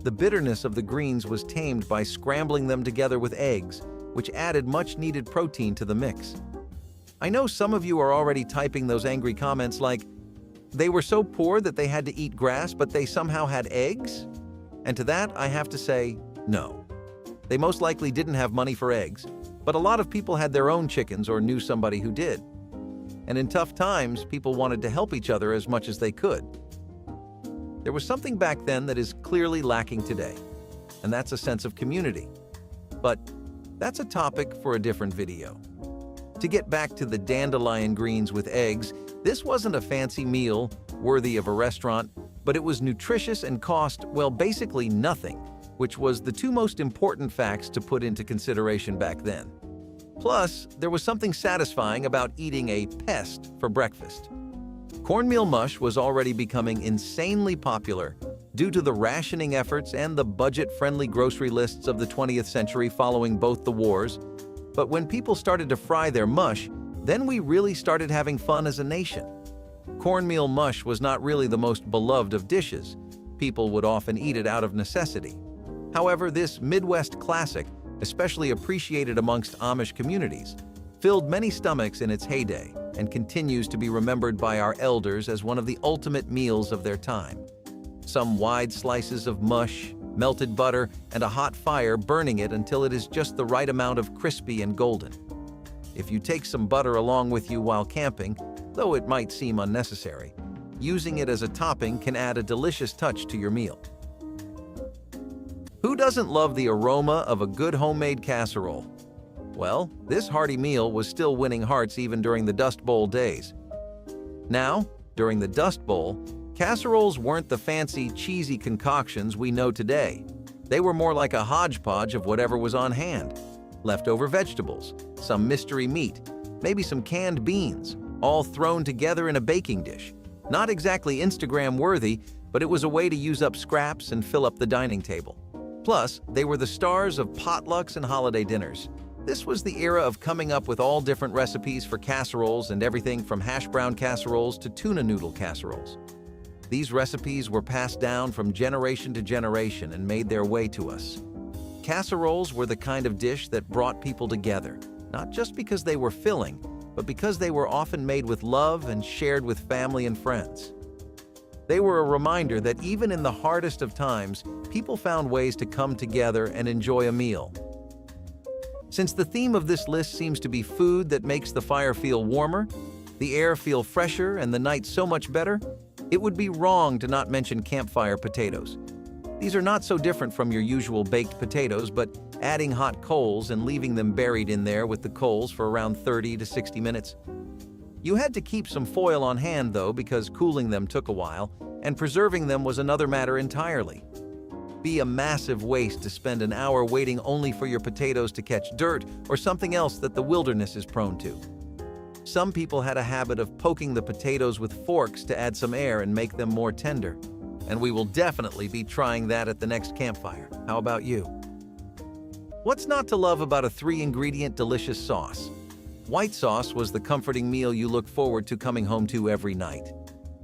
The bitterness of the greens was tamed by scrambling them together with eggs, which added much-needed protein to the mix. I know some of you are already typing those angry comments like, "They were so poor that they had to eat grass, but they somehow had eggs?" And to that, I have to say, no. They most likely didn't have money for eggs, but a lot of people had their own chickens or knew somebody who did. And in tough times, people wanted to help each other as much as they could. There was something back then that is clearly lacking today, and that's a sense of community. But that's a topic for a different video. To get back to the dandelion greens with eggs, this wasn't a fancy meal worthy of a restaurant, but it was nutritious and cost, well, basically nothing, which was the two most important facts to put into consideration back then. Plus, there was something satisfying about eating a pest for breakfast. Cornmeal mush was already becoming insanely popular due to the rationing efforts and the budget-friendly grocery lists of the 20th century following both the wars. But when people started to fry their mush, then we really started having fun as a nation. Cornmeal mush was not really the most beloved of dishes. People would often eat it out of necessity. However, this Midwest classic, especially appreciated amongst Amish communities, filled many stomachs in its heyday and continues to be remembered by our elders as one of the ultimate meals of their time. Some wide slices of mush, melted butter, and a hot fire burning it until it is just the right amount of crispy and golden. If you take some butter along with you while camping, though it might seem unnecessary, using it as a topping can add a delicious touch to your meal. Who doesn't love the aroma of a good homemade casserole? Well, this hearty meal was still winning hearts even during the Dust Bowl days. Now, during the Dust Bowl, casseroles weren't the fancy, cheesy concoctions we know today. They were more like a hodgepodge of whatever was on hand. Leftover vegetables, some mystery meat, maybe some canned beans, all thrown together in a baking dish. Not exactly Instagram-worthy, but it was a way to use up scraps and fill up the dining table. Plus, they were the stars of potlucks and holiday dinners. This was the era of coming up with all different recipes for casseroles and everything from hash brown casseroles to tuna noodle casseroles. These recipes were passed down from generation to generation and made their way to us. Casseroles were the kind of dish that brought people together, not just because they were filling, but because they were often made with love and shared with family and friends. They were a reminder that even in the hardest of times, people found ways to come together and enjoy a meal. Since the theme of this list seems to be food that makes the fire feel warmer, the air feel fresher, and the night so much better, it would be wrong to not mention campfire potatoes. These are not so different from your usual baked potatoes, but adding hot coals and leaving them buried in there with the coals for around 30 to 60 minutes. You had to keep some foil on hand though, because cooling them took a while, and preserving them was another matter entirely. Be a massive waste to spend an hour waiting only for your potatoes to catch dirt or something else that the wilderness is prone to. Some people had a habit of poking the potatoes with forks to add some air and make them more tender. And we will definitely be trying that at the next campfire. How about you? What's not to love about a 3-ingredient delicious sauce? White sauce was the comforting meal you look forward to coming home to every night.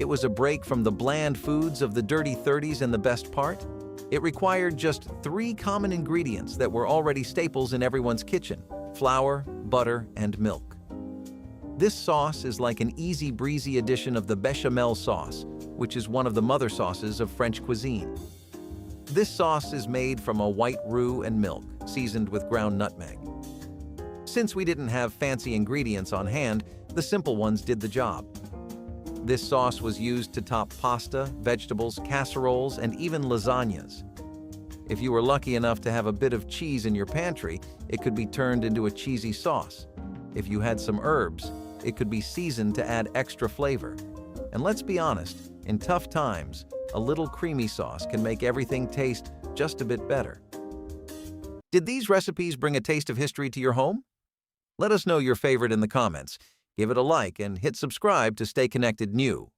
It was a break from the bland foods of the dirty 30s, and the best part? It required just 3 common ingredients that were already staples in everyone's kitchen: flour, butter, and milk. This sauce is like an easy-breezy addition of the bechamel sauce, which is one of the mother sauces of French cuisine. This sauce is made from a white roux and milk, seasoned with ground nutmeg. Since we didn't have fancy ingredients on hand, the simple ones did the job. This sauce was used to top pasta, vegetables, casseroles, and even lasagnas. If you were lucky enough to have a bit of cheese in your pantry, it could be turned into a cheesy sauce. If you had some herbs, it could be seasoned to add extra flavor. And let's be honest, in tough times, a little creamy sauce can make everything taste just a bit better. Did these recipes bring a taste of history to your home? Let us know your favorite in the comments. Give it a like and hit subscribe to stay connected new.